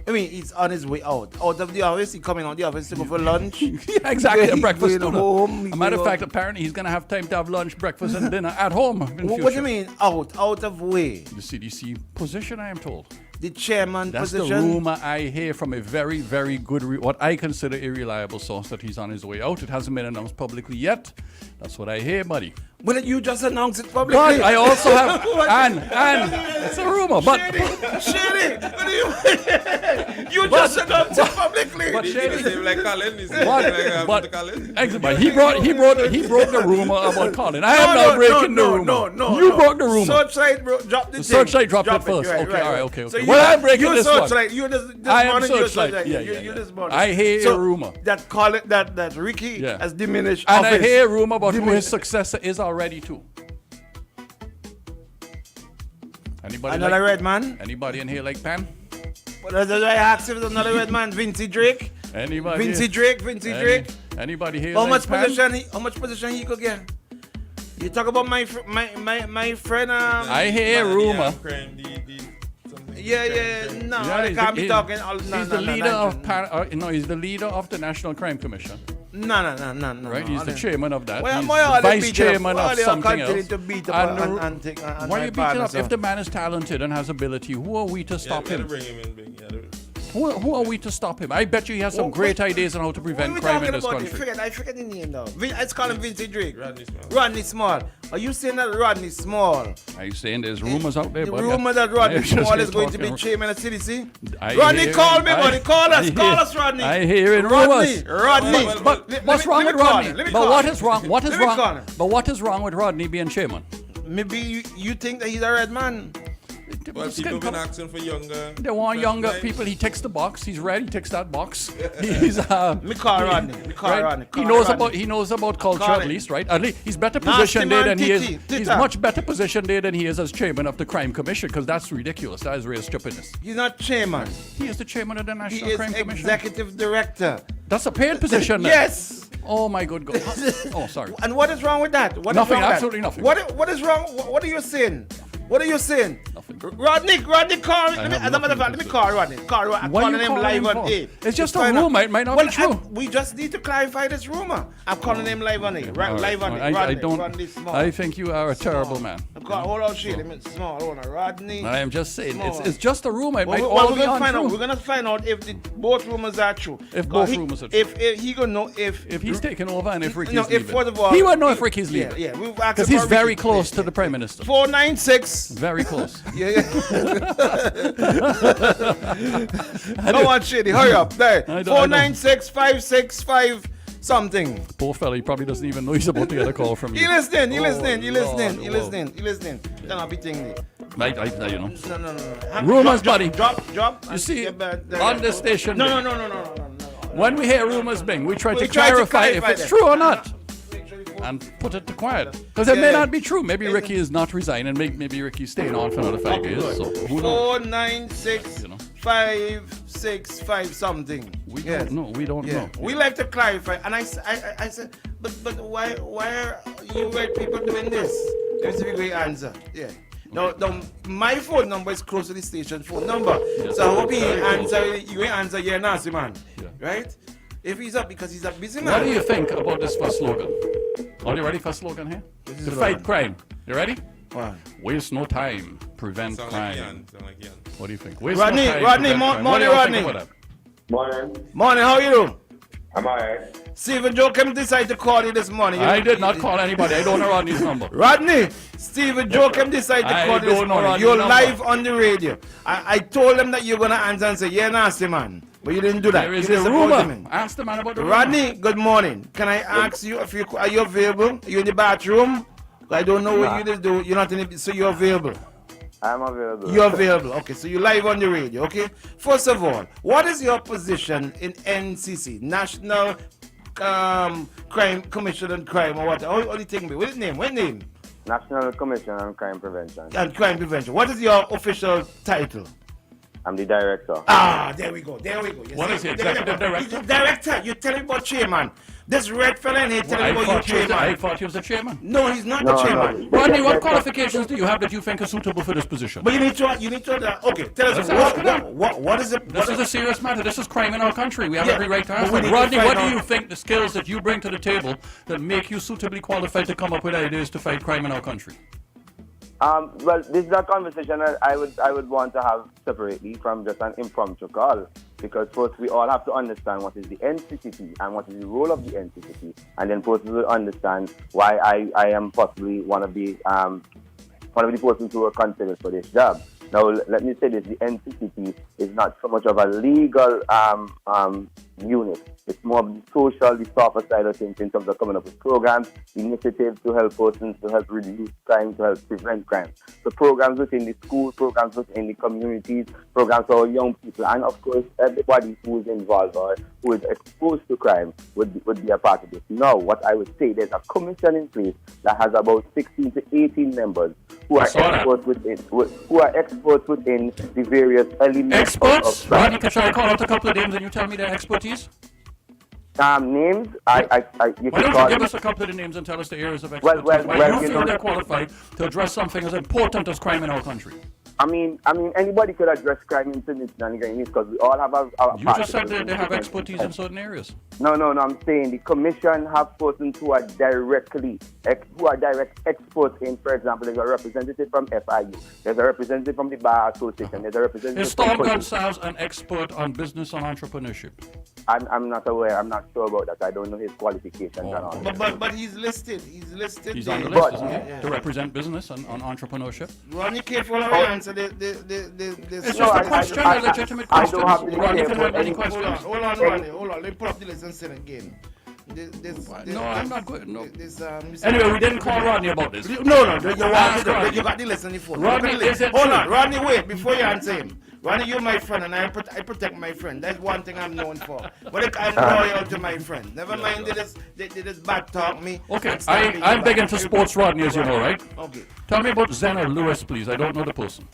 [SPEAKER 10] I mean, he's on his way out of the office. He's coming out the office to go for lunch.
[SPEAKER 13] Yeah, exactly, a breakfast dinner.
[SPEAKER 10] Home,
[SPEAKER 13] a matter of fact, apparently he's going to have time to have lunch, breakfast, and dinner at home.
[SPEAKER 10] What do you mean out of way?
[SPEAKER 13] The CDC position, I am told.
[SPEAKER 10] The chairman
[SPEAKER 13] That's
[SPEAKER 10] position.
[SPEAKER 13] That's the rumor I hear from a very, very good, what I consider a reliable source that he's on his way out. It hasn't been announced publicly yet. That's what I hear, buddy.
[SPEAKER 10] Well, you just announced it publicly.
[SPEAKER 13] God, I also have, and it's a rumor, but
[SPEAKER 10] Shady, what do you just announced it publicly.
[SPEAKER 13] But Shady,
[SPEAKER 11] like Colin,
[SPEAKER 13] but he broke the rumor about Colin. I am not breaking the rumor.
[SPEAKER 10] No.
[SPEAKER 13] You broke the rumor.
[SPEAKER 10] Searchlight dropped the
[SPEAKER 13] Searchlight dropped it first.
[SPEAKER 10] Right,
[SPEAKER 13] okay, all right, okay.
[SPEAKER 10] So
[SPEAKER 13] well, I'm breaking this one.
[SPEAKER 10] You this
[SPEAKER 13] I am
[SPEAKER 10] morning,
[SPEAKER 13] Searchlight.
[SPEAKER 10] You this morning.
[SPEAKER 13] I hear a rumor
[SPEAKER 10] that Colin, that Ricky has diminished.
[SPEAKER 13] And
[SPEAKER 10] office.
[SPEAKER 13] I hear a rumor about who his successor is already too. Anybody
[SPEAKER 10] another red man?
[SPEAKER 13] Anybody in here like Pan?
[SPEAKER 10] Well, I asked if there's another red man. Vincy Drake.
[SPEAKER 13] Anybody?
[SPEAKER 10] Vincy Drake. Anybody here? How
[SPEAKER 13] like
[SPEAKER 10] much
[SPEAKER 13] Pan?
[SPEAKER 10] position he could get? You talk about my friend.
[SPEAKER 13] I hear a rumor.
[SPEAKER 10] No, they can't be talking.
[SPEAKER 13] He's the leader of the National Crime Commission.
[SPEAKER 10] No.
[SPEAKER 13] Right, he's the chairman of that.
[SPEAKER 10] Well,
[SPEAKER 13] he's the vice chairman of something else.
[SPEAKER 10] To beat up
[SPEAKER 13] Why are you beating up? If the man is talented and has ability, who are we to stop him? Who are we to stop him? I bet you he has some great ideas on how to prevent crime in this country.
[SPEAKER 10] I forget the name now. Let's call him Vincy Drake. Rodney Small. Are you saying that Rodney Small?
[SPEAKER 13] Are you saying there's rumors out there?
[SPEAKER 10] The rumor that Rodney Small is going to be chairman of CDC? Rodney, call me, buddy. Call us, Rodney.
[SPEAKER 13] I hear it rumors.
[SPEAKER 10] Rodney.
[SPEAKER 13] But what's wrong with Rodney? But what is wrong? What is wrong? But what is wrong with Rodney being chairman?
[SPEAKER 10] Maybe you think that he's a red man.
[SPEAKER 11] Well, people been asking for younger.
[SPEAKER 13] They want younger people. He ticks the box. He's ready. He ticks that box. He's
[SPEAKER 10] me call Rodney.
[SPEAKER 13] He knows about culture at least, right? At least he's better positioned there than he is. He's much better positioned there than he is as chairman of the Crime Commission, because that's ridiculous. That is real stupidness.
[SPEAKER 10] He's not chairman.
[SPEAKER 13] He is the chairman of the National Crime Commission.
[SPEAKER 10] He is executive director.
[SPEAKER 13] That's a paid position.
[SPEAKER 10] Yes.
[SPEAKER 13] Oh my good God. Oh, sorry.
[SPEAKER 10] And what is wrong with that?
[SPEAKER 13] Nothing. Absolutely nothing.
[SPEAKER 10] What is wrong? What are you saying? What are you saying?
[SPEAKER 13] Nothing.
[SPEAKER 10] Rodney, call me. As a matter of fact, let me call Rodney. I'm calling him live on air.
[SPEAKER 13] It's just a rumor. It might not be true.
[SPEAKER 10] We just need to clarify this rumor. I'm calling him live on air. Live on air. Rodney Small.
[SPEAKER 13] I think you are a terrible man.
[SPEAKER 10] Hold on, shit. Small. Hold on, Rodney.
[SPEAKER 13] I am just saying, it's just a rumor. It might
[SPEAKER 10] we're gonna find out if both rumors are true.
[SPEAKER 13] If both rumors are true.
[SPEAKER 10] If he gonna know if
[SPEAKER 13] he's taking over and if Ricky's leaving.
[SPEAKER 10] First of all,
[SPEAKER 13] he won't know if Ricky's leaving.
[SPEAKER 10] Yeah.
[SPEAKER 13] Because he's very close to the Prime Minister.
[SPEAKER 10] 496.
[SPEAKER 13] Very close.
[SPEAKER 10] Yeah. Come on, Shady, hurry up. There. 496-565 something.
[SPEAKER 13] Poor fella, he probably doesn't even know he's about to get a call from you.
[SPEAKER 10] He listening. Then I'll be thinking.
[SPEAKER 13] You know.
[SPEAKER 10] No.
[SPEAKER 13] Rumors, buddy.
[SPEAKER 10] Drop.
[SPEAKER 13] You see, on this station.
[SPEAKER 10] No.
[SPEAKER 13] When we hear rumors, Bing, we try to clarify if it's true or not. And put it to quiet. Because it may not be true. Maybe Ricky is not resigning. Maybe Ricky's staying on for another 5 years. So who knows?
[SPEAKER 10] 496-565 something.
[SPEAKER 13] We don't know.
[SPEAKER 10] We like to clarify. And I said, but why are you red people doing this? There's a great answer. Yeah. Now, my phone number is close to the station phone number. Yes. So I hope you answer your nasty man. Yeah. Right? If he's up, because he's a busy man.
[SPEAKER 13] What do you think about this first slogan? Are you ready for a slogan here? To fight crime. You ready?
[SPEAKER 10] What?
[SPEAKER 13] Waste no time, prevent crime. What do you think? Waste
[SPEAKER 10] Rodney,
[SPEAKER 13] no time,
[SPEAKER 10] morning, Rodney.
[SPEAKER 14] Morning.
[SPEAKER 10] Morning, how are you doing?
[SPEAKER 14] I'm alright.
[SPEAKER 10] Stephen Joachim decided to call you this morning.
[SPEAKER 13] I did not call anybody. I don't know Rodney's number.
[SPEAKER 10] Rodney, Stephen Joachim decided to call you this morning. You're live on the radio. I told him that you're going to answer and say, yeah, nasty man. But you didn't do that.
[SPEAKER 13] There is
[SPEAKER 10] You
[SPEAKER 13] a
[SPEAKER 10] disappointed
[SPEAKER 13] rumor.
[SPEAKER 10] me.
[SPEAKER 13] Ask the man about the
[SPEAKER 10] Rodney,
[SPEAKER 13] rumor.
[SPEAKER 10] good morning. Can I ask you if are you available? Are you in the bathroom? I don't know what you do. You're not in it, so you're available.
[SPEAKER 14] I'm available.
[SPEAKER 10] You're available. Okay, so you're live on the radio. Okay. First of all, what is your position in NCC, National Crime Commission on Crime, or what? How do you think? What's the name? What name?
[SPEAKER 14] National Commission on Crime Prevention.
[SPEAKER 10] And Crime Prevention. What is your official title?
[SPEAKER 14] I'm the director.
[SPEAKER 10] Ah, there we go. There we go. You
[SPEAKER 13] What
[SPEAKER 10] see?
[SPEAKER 13] is he, executive director?
[SPEAKER 10] He's the director. You're telling about chairman. This red fella in here telling about you chairman.
[SPEAKER 13] I thought he was the chairman.
[SPEAKER 10] No, he's not the chairman.
[SPEAKER 13] Rodney, what qualifications do you have that you think are suitable for this position?
[SPEAKER 10] But you need to okay, tell us what is it?
[SPEAKER 13] This is a serious matter. This is crime in our country. We have
[SPEAKER 10] Yeah,
[SPEAKER 13] every right to
[SPEAKER 10] but
[SPEAKER 13] ask
[SPEAKER 10] we
[SPEAKER 13] that.
[SPEAKER 10] need to
[SPEAKER 13] Rodney,
[SPEAKER 10] find
[SPEAKER 13] what do
[SPEAKER 10] out-
[SPEAKER 13] you think the skills that you bring to the table that make you suitably qualified to come up with ideas to fight crime in our country?
[SPEAKER 14] Well, this is a conversation that I would want to have separately from just an impromptu call, because first we all have to understand what is the NCCP and what is the role of the NCCP, and then first we will understand why I am possibly one of the persons who are considered for this job. Now, let me say this: the NCCP is not so much of a legal unit. It's more of the social, the softer side of things in terms of coming up with programs, initiatives to help persons, to help reduce crime, to help prevent crime. So programs within the school, programs within the communities, programs for young people, and of course everybody who is involved or who is exposed to crime would be a part of this. Now, what I would say, there's a commission in place that has about 16 to 18 members who are experts within the various elements.
[SPEAKER 13] Experts? Rodney, can I call out a couple of names and you tell me their expertise?
[SPEAKER 14] Names, you
[SPEAKER 13] Why
[SPEAKER 14] can
[SPEAKER 13] don't
[SPEAKER 14] call
[SPEAKER 13] you give
[SPEAKER 14] them.
[SPEAKER 13] us a couple of the names and tell us the areas of expertise?
[SPEAKER 14] Well,
[SPEAKER 13] Why you
[SPEAKER 14] you
[SPEAKER 13] feel
[SPEAKER 14] know-
[SPEAKER 13] they're qualified to address something as important as crime in our country?
[SPEAKER 14] I mean, anybody could address crime in Trinidad because we all have a
[SPEAKER 13] You
[SPEAKER 14] part
[SPEAKER 13] just
[SPEAKER 14] of
[SPEAKER 13] said
[SPEAKER 14] it.
[SPEAKER 13] they have expertise in certain areas.
[SPEAKER 14] No, I'm saying the commission have persons who are direct experts in, for example, there's a representative from FIU, there's a representative from the Bar Association, there's a representative
[SPEAKER 13] Is
[SPEAKER 14] from
[SPEAKER 13] Storm
[SPEAKER 14] police.
[SPEAKER 13] Gonsalves an expert on business and entrepreneurship?
[SPEAKER 14] I'm not aware, I'm not sure about that. I don't know his qualifications and all.
[SPEAKER 10] But he's listed. He's listed.
[SPEAKER 13] He's on the
[SPEAKER 10] there.
[SPEAKER 13] list, isn't he? To represent business and on entrepreneurship.
[SPEAKER 10] Ronnie, careful how you answer this.
[SPEAKER 13] It's just a question, a legitimate question. Ronnie can have any questions.
[SPEAKER 10] Hold on, Ronnie. Hold on. Let me put up the list and say it again.
[SPEAKER 13] No, I'm not good. No.
[SPEAKER 10] Mr.
[SPEAKER 13] Anyway, we didn't call Rodney about this.
[SPEAKER 10] No, you
[SPEAKER 13] Ask Rodney.
[SPEAKER 10] got the list on the phone.
[SPEAKER 13] Rodney,
[SPEAKER 10] Look at the
[SPEAKER 13] is it
[SPEAKER 10] list. Hold
[SPEAKER 13] true?
[SPEAKER 10] on, Rodney, wait before you answer him. Ronnie, you're my friend, and I protect my friend. That's one thing I'm known for. But I'm loyal to my friend. Never mind they just back talk me.
[SPEAKER 13] Okay, I'm big into sports, Rodney, as you know, right?
[SPEAKER 10] Okay.
[SPEAKER 13] Tell me about Zena Lewis, please. I don't know the person.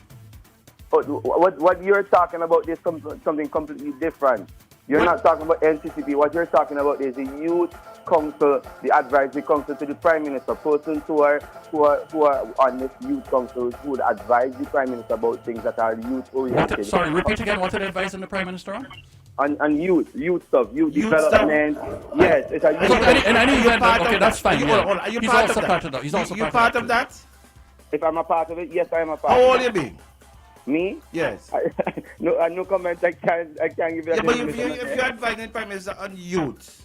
[SPEAKER 14] What you're talking about is something completely different. You're not talking about NCCP. What you're talking about is the youth council, the advisory council to the prime minister. Persons who are on this youth council who would advise the prime minister about things that are youth oriented.
[SPEAKER 13] Sorry, repeat again. What did they advise the prime minister on?
[SPEAKER 14] On youth stuff, youth development. Yes, it's a youth.
[SPEAKER 13] So any event, okay, that's fine.
[SPEAKER 10] Hold on, are you
[SPEAKER 13] He's
[SPEAKER 10] part
[SPEAKER 13] also
[SPEAKER 10] of that?
[SPEAKER 13] part of that. He's also
[SPEAKER 10] You part of that?
[SPEAKER 14] If I'm a part of it, yes, I am a part.
[SPEAKER 10] How
[SPEAKER 14] of
[SPEAKER 10] old
[SPEAKER 14] it.
[SPEAKER 10] you be?
[SPEAKER 14] Me?
[SPEAKER 10] Yes.
[SPEAKER 14] No comment. I can't give you.
[SPEAKER 10] Yeah, but if you're advising prime minister on youth.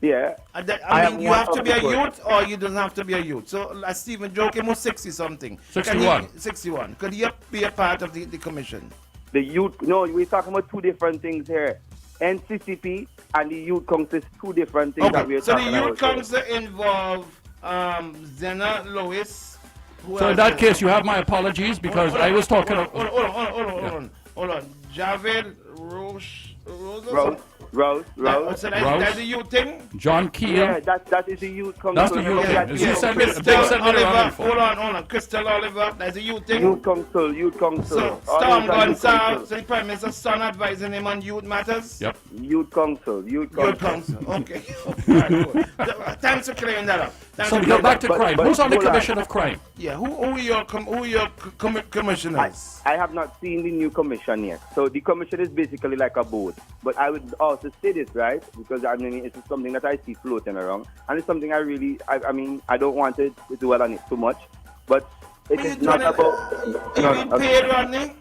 [SPEAKER 14] Yeah.
[SPEAKER 10] I mean, you have to be a youth or you don't have to be a youth. So, Stephen Joachim was 60-something.
[SPEAKER 13] 61.
[SPEAKER 10] 61. Could he be a part of the commission?
[SPEAKER 14] The youth, no, we're talking about two different things here. NCCP and the youth council is two different things that we're
[SPEAKER 10] So the
[SPEAKER 14] talking about.
[SPEAKER 10] youth council involve Zena Lewis.
[SPEAKER 13] So in that case, you have my apologies because I was talking.
[SPEAKER 10] Hold on. Javed
[SPEAKER 14] Rose.
[SPEAKER 10] So that's the youth thing?
[SPEAKER 13] John Keel.
[SPEAKER 14] Yeah, that is the youth council.
[SPEAKER 13] That's the youth thing.
[SPEAKER 10] Yeah.
[SPEAKER 13] You said me,
[SPEAKER 10] Crystal
[SPEAKER 13] Big said me the wrong
[SPEAKER 10] Oliver.
[SPEAKER 13] info.
[SPEAKER 10] Hold on. Crystal Oliver. That's the youth thing?
[SPEAKER 14] Youth council.
[SPEAKER 10] So
[SPEAKER 14] All
[SPEAKER 10] Storm
[SPEAKER 14] those are youth
[SPEAKER 10] Gonsalves,
[SPEAKER 14] council.
[SPEAKER 10] so the Prime Minister's son advising him on youth matters?
[SPEAKER 13] Yep.
[SPEAKER 14] Youth council.
[SPEAKER 10] Okay. Alright, cool. Thanks for clearing that up.
[SPEAKER 13] So we go back to crime. Who's on the commission of crime?
[SPEAKER 10] Yeah, who are your commissioners?
[SPEAKER 14] I have not seen the new commission yet. So the commission is basically like a board. But I would also say this, right? Because I mean, it's something that I see floating around. And it's something I don't want to dwell on it too much. But it is not about...
[SPEAKER 10] You being paid, Rodney?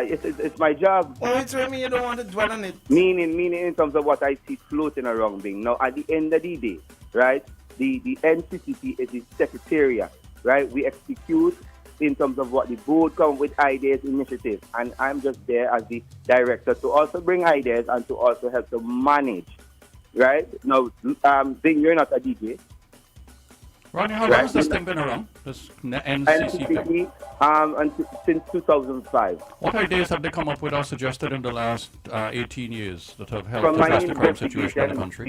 [SPEAKER 14] It's my job.
[SPEAKER 10] Oh, it's me. You don't want to dwell on it.
[SPEAKER 14] Meaning in terms of what I see floating around being. Now, at the end of the day, right, the NCCP is the secretariat, right? We execute in terms of what the board come with ideas, initiatives, and I'm just there as the director to also bring ideas and to also help to manage, right? Now, Bing, you're not a DJ.
[SPEAKER 13] Ronnie, how long has this thing been around? This NCCP?
[SPEAKER 14] Since 2005.
[SPEAKER 13] What ideas have they come up with or suggested in the last 18 years that have helped
[SPEAKER 14] From my
[SPEAKER 13] address the crime situation in the country?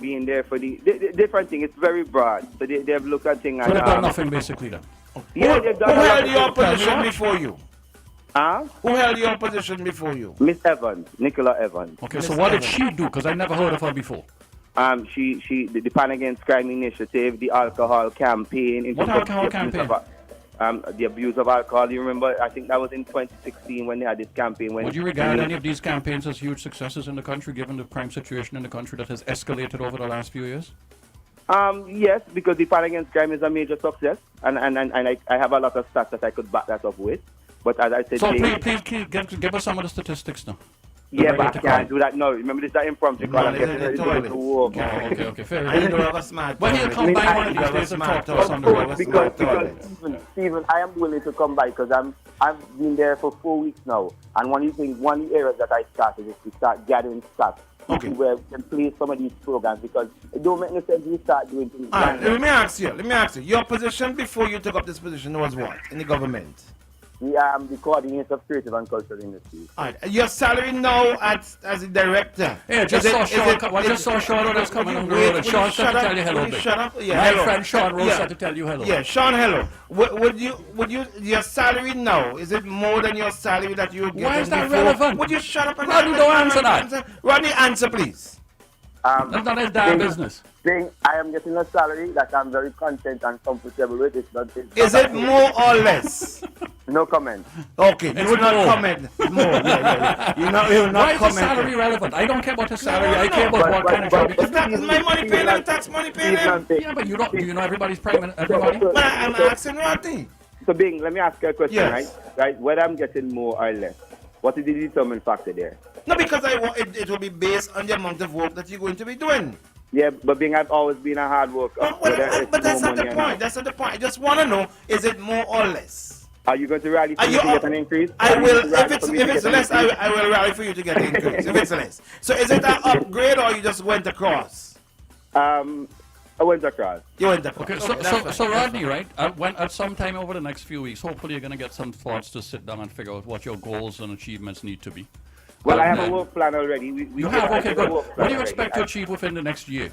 [SPEAKER 14] Being there for the different thing. It's very broad. So they've looked at things.
[SPEAKER 13] So they've done nothing basically then?
[SPEAKER 14] Yeah, they've done
[SPEAKER 10] Who
[SPEAKER 14] a lot
[SPEAKER 10] held
[SPEAKER 14] of
[SPEAKER 10] your
[SPEAKER 14] things.
[SPEAKER 10] position before you?
[SPEAKER 14] Huh?
[SPEAKER 10] Who held your position before you?
[SPEAKER 14] Miss Evans, Nicola Evans.
[SPEAKER 13] Okay, so what did she do? Because I never heard of her before.
[SPEAKER 14] The Pan Against Crime Initiative, the alcohol campaign.
[SPEAKER 13] What alcohol campaign?
[SPEAKER 14] The abuse of alcohol. You remember? I think that was in 2016 when they had this campaign.
[SPEAKER 13] Would you regard any of these campaigns as huge successes in the country, given the crime situation in the country that has escalated over the last few years?
[SPEAKER 14] Yes, because the Pan Against Crime is a major success, and I have a lot of stats that I could back that up with. But as I said,
[SPEAKER 13] so please give us some of the statistics now.
[SPEAKER 14] Yeah, but I can't do that now. Remember, this is an impromptu call. I'm getting ready to go to work.
[SPEAKER 13] Okay, fair
[SPEAKER 10] I don't have a smart
[SPEAKER 13] Well, he'll come by one of these days and talk to us on the road.
[SPEAKER 14] Because Stephen, I am willing to come by because I've been there for 4 weeks now. And one of the areas that I started is to start gathering stats.
[SPEAKER 10] Okay.
[SPEAKER 14] Where we can play some of these programs because it don't make no sense we start doing things.
[SPEAKER 10] All right, let me ask you. Your position before you took up this position was what in the government?
[SPEAKER 14] The coordinator of creative and cultural industry.
[SPEAKER 10] All right. Your salary now as a director.
[SPEAKER 13] Yeah, just saw Sean Rhodes coming on the road. And Sean said to tell you hello.
[SPEAKER 10] Shut up. Yeah,
[SPEAKER 13] my
[SPEAKER 10] hello.
[SPEAKER 13] friend Sean Rhodes said to tell you hello.
[SPEAKER 10] Yeah, Sean, hello. Would you your salary now, is it more than your salary that you were getting
[SPEAKER 13] Why is that
[SPEAKER 10] before?
[SPEAKER 13] relevant?
[SPEAKER 10] Would you shut up and
[SPEAKER 13] Rodney, don't answer that.
[SPEAKER 10] Rodney, answer please.
[SPEAKER 13] That's not his damn business.
[SPEAKER 14] I am getting a salary that I'm very content and comfortable with.
[SPEAKER 10] Is it more or less?
[SPEAKER 14] No comment.
[SPEAKER 10] Okay, you will not comment. More. Yeah. You will not
[SPEAKER 13] Why is the
[SPEAKER 10] comment.
[SPEAKER 13] salary relevant? I don't care about his salary. I care about what kind of job.
[SPEAKER 10] Is that my money paying and tax money paying him?
[SPEAKER 13] Yeah, but do you know everybody's paying everybody?
[SPEAKER 10] But I'm asking Rodney.
[SPEAKER 14] So Bing, let me ask you a question,
[SPEAKER 10] Yes.
[SPEAKER 14] right? Whether I'm getting more or less, what is the determining factor there?
[SPEAKER 10] No, because it will be based on the amount of work that you're going to be doing.
[SPEAKER 14] Yeah, but Bing, I've always been a hard worker.
[SPEAKER 10] But that's not the point. That's not the point. I just want to know, is it more or less?
[SPEAKER 14] Are you going to rally for me to get an increase?
[SPEAKER 10] I will. If it's less, I will rally for you to get an increase. If it's less. So is it an upgrade or you just went across?
[SPEAKER 14] I went across.
[SPEAKER 10] You went across.
[SPEAKER 13] Okay, so Rodney, right? At some time over the next few weeks, hopefully you're going to get some thoughts to sit down and figure out what your goals and achievements need to be.
[SPEAKER 14] Well, I have a work plan already.
[SPEAKER 13] You have? Okay, good. What do you expect to achieve within the next year?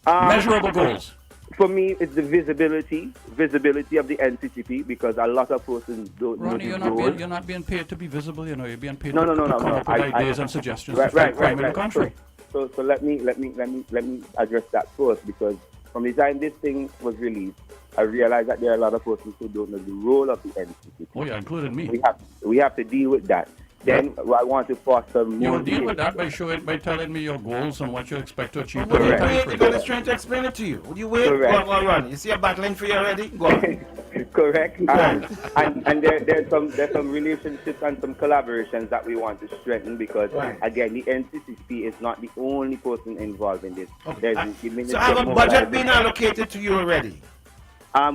[SPEAKER 13] Measurable goals.
[SPEAKER 14] For me, it's the visibility of the NCCP because a lot of persons don't know
[SPEAKER 13] Ronnie, you're not being paid to be visible. You know, you're being paid to come up with ideas and suggestions to fight crime in the country.
[SPEAKER 14] So let me address that first because from the time this thing was released, I realized that there are a lot of persons who don't know the role of the NCCP.
[SPEAKER 13] Oh yeah, including me.
[SPEAKER 14] We have to deal with that. Then I want to foster more.
[SPEAKER 13] You'll deal with that by telling me your goals and what you expect to achieve.
[SPEAKER 10] You're trying to explain it to you. Would you wait? Go on, run. You see a battling for you already? Go on.
[SPEAKER 14] Correct. And there's some relationships and some collaborations that we want to strengthen because again the NCCP is not the only person involved in this.
[SPEAKER 10] Okay. So have a budget been allocated to you already?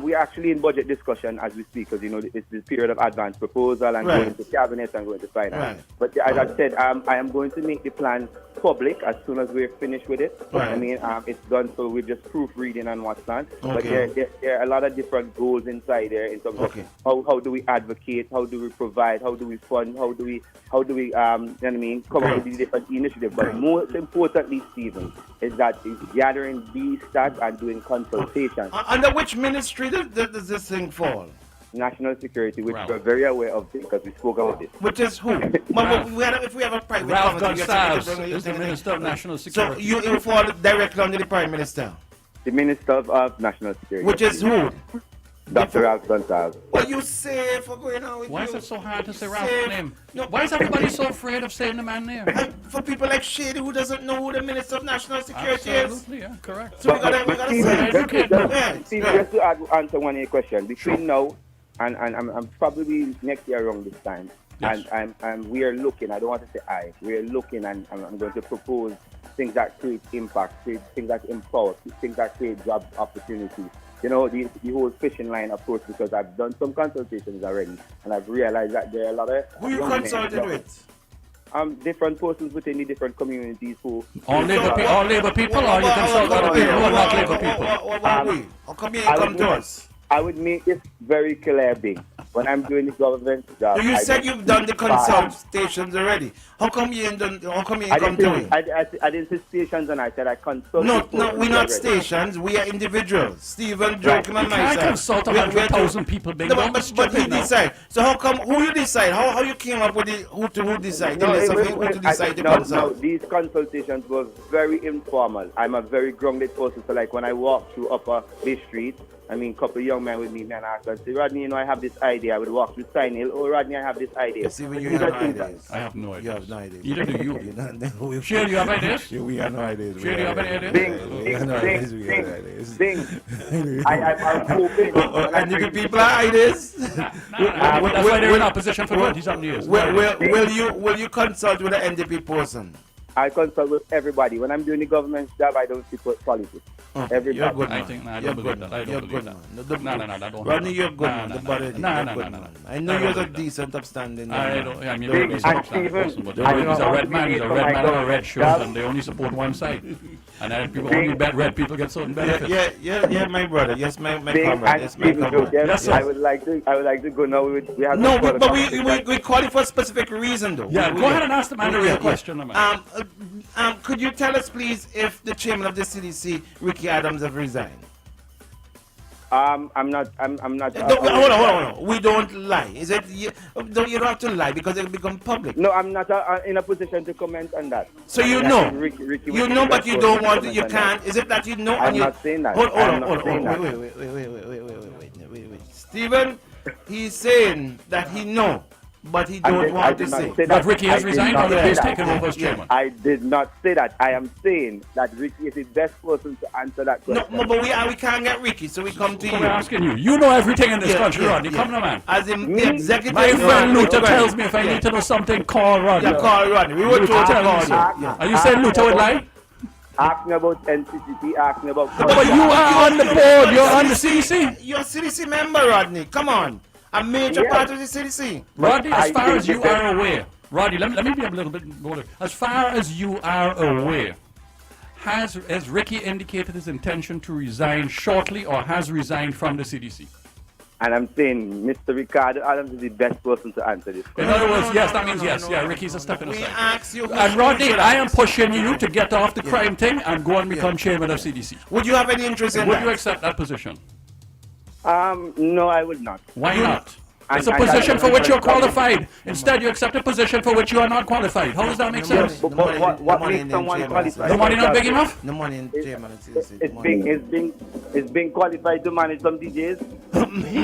[SPEAKER 14] We're actually in budget discussion as we speak because, you know, it's the period of advanced proposal and going to cabinet and going to finance. But as I said, I am going to make the plan public as soon as we're finished with it. I mean, it's done, so we're just proofreading and what's not. But there are a lot of different goals inside there in terms of how do we advocate, how do we provide, how do we fund, how do we you know what I mean, come up with these different initiatives. But most importantly, Stephen, is that it's gathering these stats and doing consultation.
[SPEAKER 10] Under which ministry does this thing fall?
[SPEAKER 14] National Security, which we're very aware of because we spoke about it.
[SPEAKER 10] Which is who? If we have a private
[SPEAKER 13] Ralph Gonsalves is the Minister of National Security.
[SPEAKER 10] So you fall directly under the Prime Minister?
[SPEAKER 14] The Minister of National Security.
[SPEAKER 10] Which is who?
[SPEAKER 14] Dr. Ralph Gonsalves.
[SPEAKER 10] What you say for going on with
[SPEAKER 13] Why is it so hard to say Ralph's name? Why is everybody so afraid of saying the man's name?
[SPEAKER 10] For people like Shady who doesn't know who the Minister of National Security is.
[SPEAKER 13] Absolutely, yeah, correct.
[SPEAKER 10] So we gotta say
[SPEAKER 14] Steve, just to answer one of your questions, between now and I'm probably next year around this time,
[SPEAKER 13] Yes.
[SPEAKER 14] And we are looking. I don't want to say I. We are looking, and I'm going to propose things that create impact, things that empower, things that create job opportunities. You know, the whole fishing line approach, because I've done some consultations already, and I've realized that there are a lot of...
[SPEAKER 10] Who you consulted with?
[SPEAKER 14] Different persons within the different communities who...
[SPEAKER 13] All Labour people, or you consult other people who are not Labour people?
[SPEAKER 10] How come you ain't come to us?
[SPEAKER 14] I would make this very clear, Bing. When I'm doing the government job...
[SPEAKER 10] So you said you've done the consultations already. How come you ain't come to it?
[SPEAKER 14] I didn't say stations, and I said I consulted...
[SPEAKER 10] No, we're not stations. We are individuals. Stephen, Joachim, and myself.
[SPEAKER 13] I consult 100,000 people, Bing.
[SPEAKER 10] But he decide. So how come, who you decide? How you came up with who decide? Who to decide to consult?
[SPEAKER 14] No, these consultations were very informal. I'm a very grounded person, so like when I walk through Upper Bay Street, I mean, a couple of young men with me, and I say, Rodney, you know, I have this idea. I would walk through Sign Hill. Oh, Rodney, I have this idea.
[SPEAKER 10] Yes, even you have no ideas.
[SPEAKER 13] I have no ideas.
[SPEAKER 10] You have no ideas.
[SPEAKER 13] Either do you. Sure, you have ideas?
[SPEAKER 10] We have no ideas.
[SPEAKER 13] Sure, you have any ideas?
[SPEAKER 14] Bing. I'm hoping.
[SPEAKER 10] And the people are ideas?
[SPEAKER 13] That's why they're in opposition for 20-something years.
[SPEAKER 10] Will you consult with an NDP person?
[SPEAKER 14] I consult with everybody. When I'm doing the government job, I don't support politics. Everybody.
[SPEAKER 10] You're a good man.
[SPEAKER 13] I think, I don't believe that. I don't believe that. No.
[SPEAKER 10] Rodney, you're a good man.
[SPEAKER 13] No.
[SPEAKER 10] I know you're a decent, upstanding
[SPEAKER 13] I don't. I mean, he's an upstanding person, but he's a red man. He's a red man on a red shirt, and they only support one side. And then people only red people get certain benefits.
[SPEAKER 10] Yeah, my brother. Yes, my comrade. Yes, my comrade.
[SPEAKER 14] Yes, sir. I would like to go now.
[SPEAKER 10] But we call it for a specific reason, though.
[SPEAKER 13] Yeah, go ahead and ask the man a real question, man.
[SPEAKER 10] Could you tell us, please, if the chairman of the CDC, Ricky Adams, have resigned?
[SPEAKER 14] I'm not.
[SPEAKER 10] Hold on. We don't lie. Is it? You don't have to lie because it'll become public.
[SPEAKER 14] No, I'm not in a position to comment on that.
[SPEAKER 10] So you know, you know, but you don't want to. You can't. Is it that you know?
[SPEAKER 14] I'm not saying that.
[SPEAKER 10] Hold on. Wait. Stephen, he's saying that he know, but he don't want to say.
[SPEAKER 13] That Ricky has resigned or that he's taken over as chairman?
[SPEAKER 14] I did not say that. I am saying that Ricky is the best person to answer that question.
[SPEAKER 10] No, but we can't get Ricky, so we come to you.
[SPEAKER 13] We're asking you. You know everything in this country, Rodney. Come on, man.
[SPEAKER 10] As in the executive.
[SPEAKER 13] My friend Luther tells me if I need to know something, call Rodney.
[SPEAKER 10] Yeah, call Rodney. We were told to call you.
[SPEAKER 13] Are you saying Luther would lie?
[SPEAKER 14] Ask me about NCCP, ask me about...
[SPEAKER 13] But you are on the board. You're on the CDC.
[SPEAKER 10] You're a CDC member, Rodney. Come on. A major part of the CDC.
[SPEAKER 13] Rodney, as far as you are aware, Rodney, let me be a little bit more. As far as you are aware, has Ricky indicated his intention to resign shortly or has resigned from the CDC?
[SPEAKER 14] And I'm saying Mr. Ricardo Adams is the best person to answer this question.
[SPEAKER 13] In other words, yes, that means yes. Yeah, Ricky's a step in the side.
[SPEAKER 10] Ask you
[SPEAKER 13] And Rodney, I am pushing you to get off the crime thing and go and become chairman of CDC.
[SPEAKER 10] Would you have any interest in that?
[SPEAKER 13] Would you accept that position?
[SPEAKER 14] No, I would not.
[SPEAKER 13] Why not? It's a position for which you're qualified. Instead, you accept a position for which you are not qualified. How does that make sense?
[SPEAKER 14] What makes someone qualified?
[SPEAKER 13] The money not big enough?
[SPEAKER 10] The money in chairman.
[SPEAKER 14] It's being qualified to manage some DJs?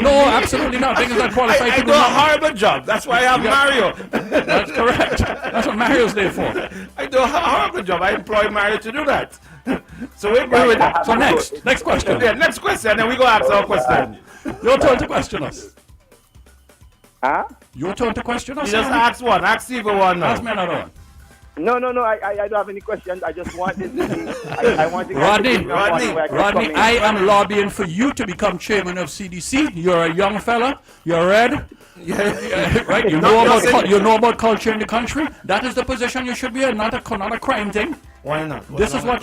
[SPEAKER 13] No, absolutely not. Bing is not qualified
[SPEAKER 10] I
[SPEAKER 13] to
[SPEAKER 10] do
[SPEAKER 13] do
[SPEAKER 10] a
[SPEAKER 13] nothing.
[SPEAKER 10] horrible job. That's why I have Mario.
[SPEAKER 13] That's correct. That's what Mario's there for.
[SPEAKER 10] I do a horrible job. I employ Mario to do that. So we agree with that.
[SPEAKER 13] So next question.
[SPEAKER 10] Yeah, next question, and we go ask our question.
[SPEAKER 13] Your turn to question us.
[SPEAKER 14] Huh?
[SPEAKER 13] Your turn to question us.
[SPEAKER 10] You just ask one. Ask Steve one now.
[SPEAKER 13] Ask me another one.
[SPEAKER 14] No. I don't have any questions. I just want this to be... I want to
[SPEAKER 13] Rodney, I am lobbying for you to become chairman of CDC. You're a young fella. You're red. Yeah, right? You know about culture in the country. That is the position you should be in, not a crime thing.
[SPEAKER 10] Why not?
[SPEAKER 13] This is what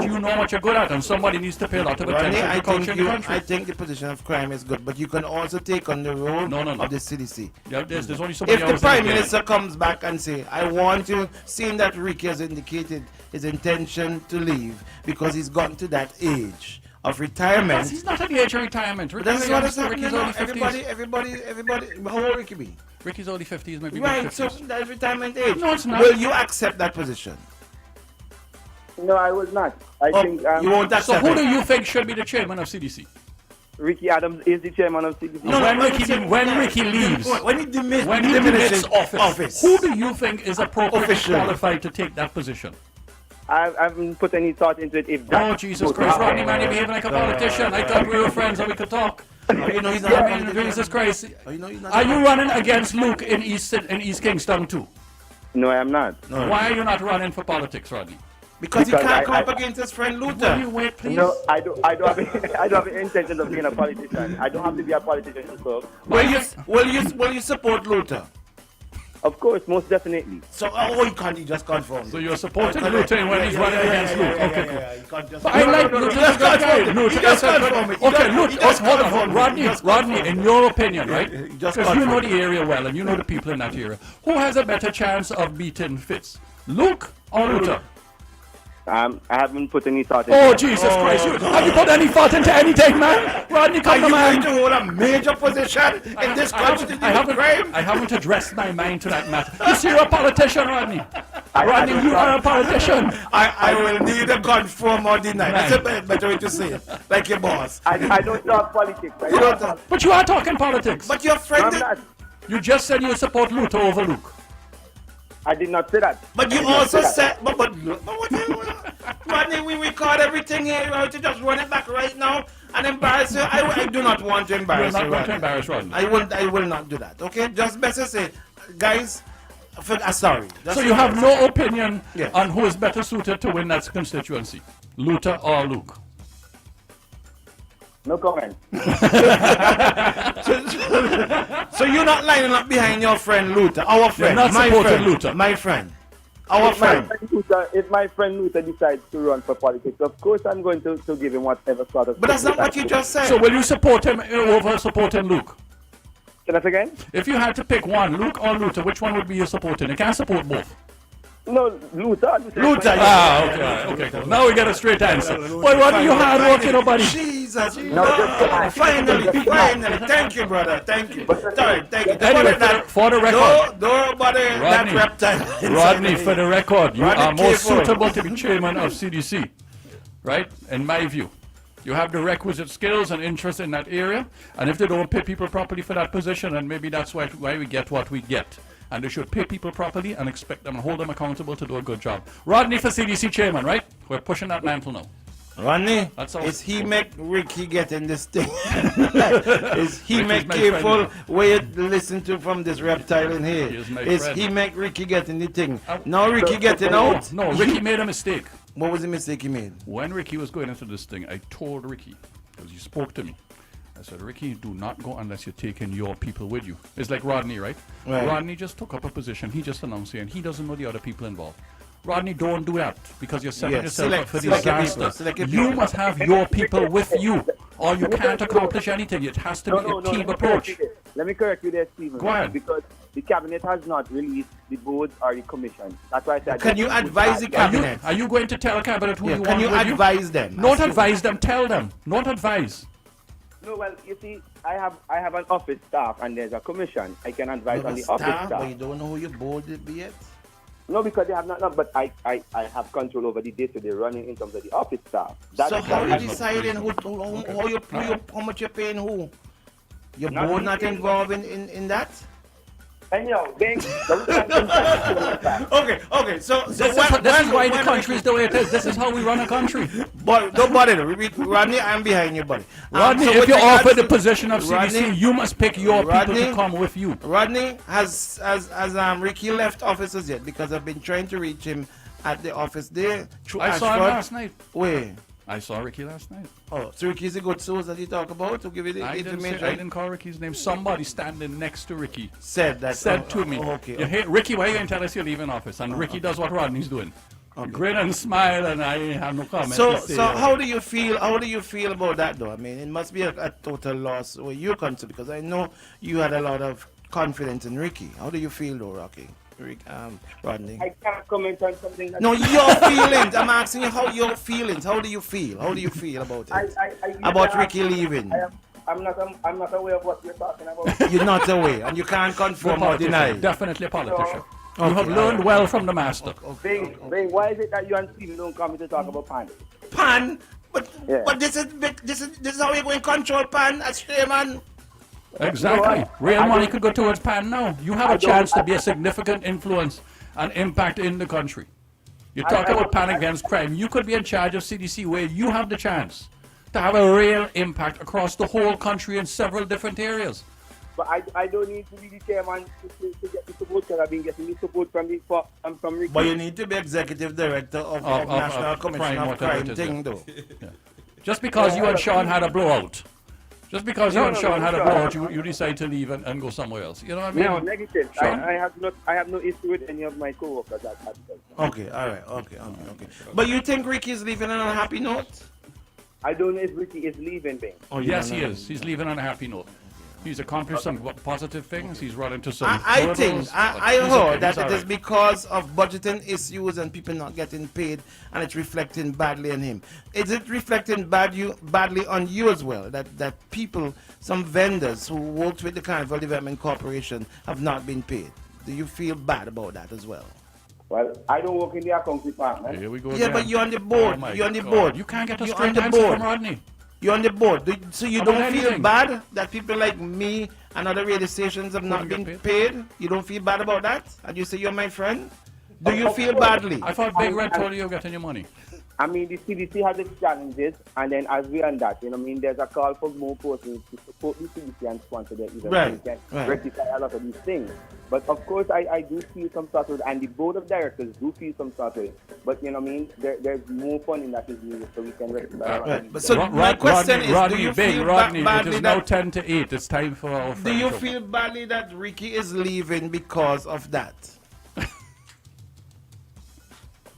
[SPEAKER 13] you know what you're good at, and somebody needs to pay a lot of attention to culture in the country.
[SPEAKER 10] I think the position of crime is good, but you can also take on the role of the CDC.
[SPEAKER 13] Yeah, there's only so many
[SPEAKER 10] if the Prime Minister comes back and say, I want to, seeing that Ricky has indicated his intention to leave because he's gotten to that age of retirement.
[SPEAKER 13] He's not at the age of retirement.
[SPEAKER 10] That's what is happening now. Everybody, how old Ricky be?
[SPEAKER 13] Ricky's only 50s, maybe
[SPEAKER 10] right,
[SPEAKER 13] 50s.
[SPEAKER 10] So that's retirement age.
[SPEAKER 13] No, it's not.
[SPEAKER 10] Will you accept that position?
[SPEAKER 14] No, I would not. I think...
[SPEAKER 10] you won't accept
[SPEAKER 13] So who do you think should be the chairman of CDC?
[SPEAKER 14] Ricky Adams is the chairman of CDC.
[SPEAKER 13] When Ricky leaves,
[SPEAKER 10] when he
[SPEAKER 13] diminishes office, who do you think is appropriately
[SPEAKER 10] Officially.
[SPEAKER 13] qualified to take that position?
[SPEAKER 14] I haven't put any thought into it. If that
[SPEAKER 13] Jesus Christ, Rodney, man, you're behaving like a politician. I thought we were friends and we could talk.
[SPEAKER 10] You know he's not
[SPEAKER 13] I mean, Jesus Christ.
[SPEAKER 10] You know he's not
[SPEAKER 13] Are you running against Luke in East Kingston too?
[SPEAKER 14] No, I am not.
[SPEAKER 13] Why are you not running for politics, Rodney?
[SPEAKER 10] Because he can't come up against his friend Luther.
[SPEAKER 13] Will you wait, please?
[SPEAKER 14] No, I don't have I don't have intention of being a politician. I don't have to be a politician to serve.
[SPEAKER 10] Will you support Luther?
[SPEAKER 14] Of course, most definitely.
[SPEAKER 10] So, he just confirmed.
[SPEAKER 13] So you're supporting Luther when he's running against Luke? Okay, cool.
[SPEAKER 10] You can't just
[SPEAKER 13] But I like Luther. He's a good guy. Luther,
[SPEAKER 10] just confirm it.
[SPEAKER 13] Okay, Luther, hold on. Rodney, in your opinion, right?
[SPEAKER 10] just
[SPEAKER 13] Because you know
[SPEAKER 10] confirm
[SPEAKER 13] the area well and you know the people in that area. Who has a better chance of beating Fitz? Luke or Luther?
[SPEAKER 14] I haven't put any thought into
[SPEAKER 13] Oh,
[SPEAKER 14] it.
[SPEAKER 13] Jesus Christ. Have you put any thought into anything, man? Rodney,
[SPEAKER 10] Are
[SPEAKER 13] come
[SPEAKER 10] you
[SPEAKER 13] on,
[SPEAKER 10] going
[SPEAKER 13] man.
[SPEAKER 10] to hold a major position in this country?
[SPEAKER 13] I haven't addressed my mind to that matter. You see, you're a politician, Rodney. Rodney, you are a politician.
[SPEAKER 10] I will neither confirm or deny. That's a better way to say it. Like your boss.
[SPEAKER 14] I don't talk politics.
[SPEAKER 13] But you are talking politics.
[SPEAKER 10] But your friend...
[SPEAKER 14] I'm not.
[SPEAKER 13] You just said you support Luther over Luke.
[SPEAKER 14] I did not say that.
[SPEAKER 10] But you also said... But Rodney, we record everything here. You have to just run it back right now and embarrass you. I do not want to embarrass you.
[SPEAKER 13] You're not going to embarrass Rodney.
[SPEAKER 10] I will not do that. Okay? Just best to say, guys... sorry.
[SPEAKER 13] So you have no opinion on who is better suited to win that constituency, Luther or Luke?
[SPEAKER 14] No comment.
[SPEAKER 10] So you're not lining up behind your friend Luther, our friend,
[SPEAKER 13] You're not
[SPEAKER 10] my
[SPEAKER 13] supporting
[SPEAKER 10] friend,
[SPEAKER 13] Luther.
[SPEAKER 10] my friend, our friend.
[SPEAKER 14] If my friend Luther decides to run for politics, of course I'm going to give him whatever sort of...
[SPEAKER 10] But that's not what you just said.
[SPEAKER 13] So will you support him over supporting Luke?
[SPEAKER 14] Say that again?
[SPEAKER 13] If you had to pick one, Luke or Luther, which one would be you supporting? You can't support both.
[SPEAKER 14] No, Luther.
[SPEAKER 10] Luther.
[SPEAKER 13] Okay, cool. Now we get a straight answer. Boy, what are you hard working, buddy?
[SPEAKER 10] Jesus.
[SPEAKER 14] No,
[SPEAKER 10] Finally. Thank you, brother. Thank you. Sorry, thank you.
[SPEAKER 13] Anyway, for the record,
[SPEAKER 10] Don't bother that reptile.
[SPEAKER 13] Rodney, for the record, you
[SPEAKER 10] Rodney,
[SPEAKER 13] are more
[SPEAKER 10] careful.
[SPEAKER 13] suitable to be chairman of CDC, right? In my view. You have the requisite skills and interest in that area, and if they don't pay people properly for that position, then maybe that's why we get what we get. And they should pay people properly and expect them and hold them accountable to do a good job. Rodney for CDC chairman, right? We're pushing that mantle now.
[SPEAKER 10] Rodney,
[SPEAKER 13] That's all.
[SPEAKER 10] is he make Ricky get in this thing? Is he
[SPEAKER 13] Ricky's
[SPEAKER 10] make
[SPEAKER 13] my
[SPEAKER 10] careful
[SPEAKER 13] friend
[SPEAKER 10] where you listen to from this reptile in here?
[SPEAKER 13] He is my
[SPEAKER 10] Is
[SPEAKER 13] friend.
[SPEAKER 10] he make Ricky get in the thing? Now Ricky getting out?
[SPEAKER 13] No, Ricky made a mistake.
[SPEAKER 10] What was the mistake he made?
[SPEAKER 13] When Ricky was going into this thing, I told Ricky, because he spoke to me, I said, Ricky, do not go unless you're taking your people with you. It's like Rodney, right? Rodney just took up a position. He just announced it, and he doesn't know the other people involved. Rodney, don't do that, because you're setting yourself up for disaster. You must have your people with you, or you can't accomplish anything. It has to be a team approach.
[SPEAKER 14] Let me correct you there, Stephen.
[SPEAKER 13] Go ahead.
[SPEAKER 14] Because the cabinet has not released the board or the commission. That's why I said...
[SPEAKER 10] Can you advise the cabinet?
[SPEAKER 13] Are you going to tell cabinet who you want
[SPEAKER 10] Can you
[SPEAKER 13] with
[SPEAKER 10] advise them?
[SPEAKER 13] Not advise them, tell them. Not advise.
[SPEAKER 14] No, well, you see, I have an office staff and there's a commission. I can advise on the office staff.
[SPEAKER 10] But you don't know who your board will be yet?
[SPEAKER 14] No, because they have not, but I have control over the day-to-day running in terms of the office staff.
[SPEAKER 10] So how you deciding how much you're paying who? Your board not involved in that?
[SPEAKER 14] Anyhow,
[SPEAKER 10] Okay. So
[SPEAKER 13] This is why the country is the way it is. This is how we run a country.
[SPEAKER 10] But don't bother. Rodney, I'm behind you, buddy.
[SPEAKER 13] Rodney,
[SPEAKER 10] So
[SPEAKER 13] if
[SPEAKER 10] with
[SPEAKER 13] you're
[SPEAKER 10] regards
[SPEAKER 13] offered the
[SPEAKER 10] to-
[SPEAKER 13] position of CDC,
[SPEAKER 10] Rodney,
[SPEAKER 13] you must pick your people to come with you.
[SPEAKER 10] Rodney has Ricky left offices yet? Because I've been trying to reach him at the office there.
[SPEAKER 13] I saw him last night.
[SPEAKER 10] Where?
[SPEAKER 13] I saw Ricky last night.
[SPEAKER 10] Oh, so Ricky's a good source that you talk about to give you the
[SPEAKER 13] I
[SPEAKER 10] information.
[SPEAKER 13] didn't call Ricky's name. Somebody standing next to Ricky
[SPEAKER 10] said
[SPEAKER 13] to me.
[SPEAKER 10] Okay.
[SPEAKER 13] You hate Ricky, why you ain't tell us you're leaving office? And Ricky does what Rodney's doing. Grin and smile, and I have no comment.
[SPEAKER 10] So
[SPEAKER 13] to say.
[SPEAKER 10] how do you feel? How do you feel about that, though? I mean, it must be a total loss where you're concerned, because I know you had a lot of confidence in Ricky. How do you feel, though, Rocky? Rodney.
[SPEAKER 14] I can't comment on something that...
[SPEAKER 10] No, your feelings. I'm asking you how your feelings. How do you feel? How do you feel about it? About Ricky leaving?
[SPEAKER 14] I'm not aware of what you're talking about.
[SPEAKER 10] You're not aware, and you can't confirm or deny.
[SPEAKER 13] Definitely a politician.
[SPEAKER 14] No.
[SPEAKER 13] You have learned well from the master.
[SPEAKER 14] Bing, why is it that you and Stephen don't come to talk about pan?
[SPEAKER 10] Pan? But this is how you're going to control pan as chairman.
[SPEAKER 13] Exactly. Real money could go towards PAN now. You have a chance to be a significant influence and impact in the country. You talk about PAN against crime. You could be in charge of CDC where you have the chance to have a real impact across the whole country in several different areas.
[SPEAKER 14] But I don't need to be the chairman to get the support, because I've been getting the support from Ricky.
[SPEAKER 10] But you need to be executive director of National Commission of Crime thing, though.
[SPEAKER 13] Yeah. Just because you and Sean had a blowout. Just because you and Sean had a blowout, you decide to leave and go somewhere else. You know what I mean?
[SPEAKER 14] No, negative. I have no issue with any of my co-workers.
[SPEAKER 10] Okay, all right, okay. But you think Ricky's leaving on a happy note?
[SPEAKER 14] I don't know if Ricky is leaving, Ben.
[SPEAKER 13] Yes, he is. He's leaving on a happy note. He's accomplished some positive things. He's run into some.
[SPEAKER 10] I think I heard that it is because of budgeting issues and people not getting paid, and it's reflecting badly on him. Is it reflecting badly on you as well? That people, some vendors who worked with the Carnival Development Corporation, have not been paid. Do you feel bad about that as well?
[SPEAKER 14] Well, I don't work in the accounts department.
[SPEAKER 13] Here we go.
[SPEAKER 10] Yeah, but you're on the board. You're on the board.
[SPEAKER 13] You can't get a
[SPEAKER 10] You're
[SPEAKER 13] straight
[SPEAKER 10] on the
[SPEAKER 13] answer
[SPEAKER 10] board.
[SPEAKER 13] from Rodney.
[SPEAKER 10] You're on the board. So you
[SPEAKER 13] About
[SPEAKER 10] don't feel
[SPEAKER 13] anything.
[SPEAKER 10] bad that people like me and other radio stations have not been paid? You don't feel bad about that? And you say you're my friend? Do you feel badly?
[SPEAKER 13] I thought Big Red told you you're getting your money.
[SPEAKER 14] I mean, the CDC has its challenges, and then as we on that, there's a call for more persons to support the CDC and sponsor their events.
[SPEAKER 10] Right,
[SPEAKER 14] So we can
[SPEAKER 10] right.
[SPEAKER 14] rectify a lot of these things. But of course, I do feel some sort of, and the board of directors do feel some sort of, but there's more funding that is needed so we can rectify a lot of these
[SPEAKER 10] But so
[SPEAKER 14] things.
[SPEAKER 10] my question is,
[SPEAKER 13] Rodney,
[SPEAKER 10] do you
[SPEAKER 13] Big
[SPEAKER 10] feel
[SPEAKER 13] Rodney,
[SPEAKER 10] badly
[SPEAKER 13] it is now
[SPEAKER 10] that
[SPEAKER 13] 10 to 8. It's time for our
[SPEAKER 10] do
[SPEAKER 13] friend
[SPEAKER 10] you
[SPEAKER 13] show.
[SPEAKER 10] feel badly that Ricky is leaving because of that?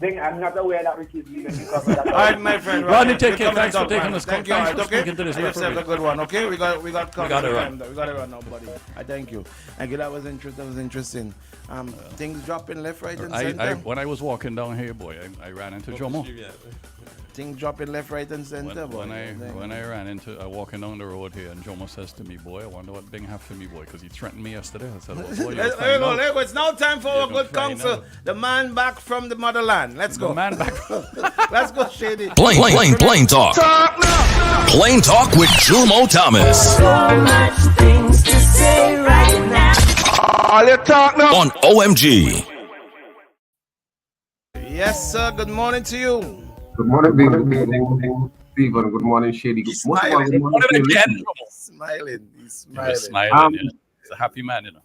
[SPEAKER 14] Then I'm not aware that Ricky is leaving because of that.
[SPEAKER 10] All right, my friend.
[SPEAKER 13] Rodney, take
[SPEAKER 10] you
[SPEAKER 13] care.
[SPEAKER 10] come
[SPEAKER 13] Thanks
[SPEAKER 10] and
[SPEAKER 13] for
[SPEAKER 10] talk,
[SPEAKER 13] taking
[SPEAKER 10] man.
[SPEAKER 13] this.
[SPEAKER 10] Thank you.
[SPEAKER 13] Thanks
[SPEAKER 10] All
[SPEAKER 13] for
[SPEAKER 10] right, okay.
[SPEAKER 13] speaking to this
[SPEAKER 10] I just have a
[SPEAKER 13] referee.
[SPEAKER 10] good one. Okay, we got
[SPEAKER 13] We gotta run.
[SPEAKER 10] We got to run now, buddy. I thank you. Thank you. That was interesting. Things dropping left, right, and center.
[SPEAKER 13] When I was walking down here, boy, I ran into Jomo.
[SPEAKER 10] Things dropping left, right, and center, boy.
[SPEAKER 13] When I ran into walking down the road here, and Jomo says to me, "Boy, I wonder what Bing have for me, boy," because he threatened me yesterday. I said, "Well, boy, you'll
[SPEAKER 10] There
[SPEAKER 13] find
[SPEAKER 10] you go,
[SPEAKER 13] out."
[SPEAKER 10] there you go. It's now time for our
[SPEAKER 13] You're
[SPEAKER 10] good
[SPEAKER 13] gonna find
[SPEAKER 10] counsel.
[SPEAKER 13] out.
[SPEAKER 10] The man back from the motherland. Let's go.
[SPEAKER 13] The man back.
[SPEAKER 10] Let's go, Shady.
[SPEAKER 9] Plain talk. Plain talk with Jumo Thomas.
[SPEAKER 4] So much things to say right now.
[SPEAKER 10] All you talk now.
[SPEAKER 9] On OMG.
[SPEAKER 10] Yes, sir. Good morning to you.
[SPEAKER 15] Good morning, Big. Good morning, Stephen. Good morning, Shady. Good morning,
[SPEAKER 10] Smiling.
[SPEAKER 15] Shady.
[SPEAKER 10] Smiling. He's
[SPEAKER 13] You're
[SPEAKER 10] smiling.
[SPEAKER 13] smiling. Yeah. It's a happy man, you know.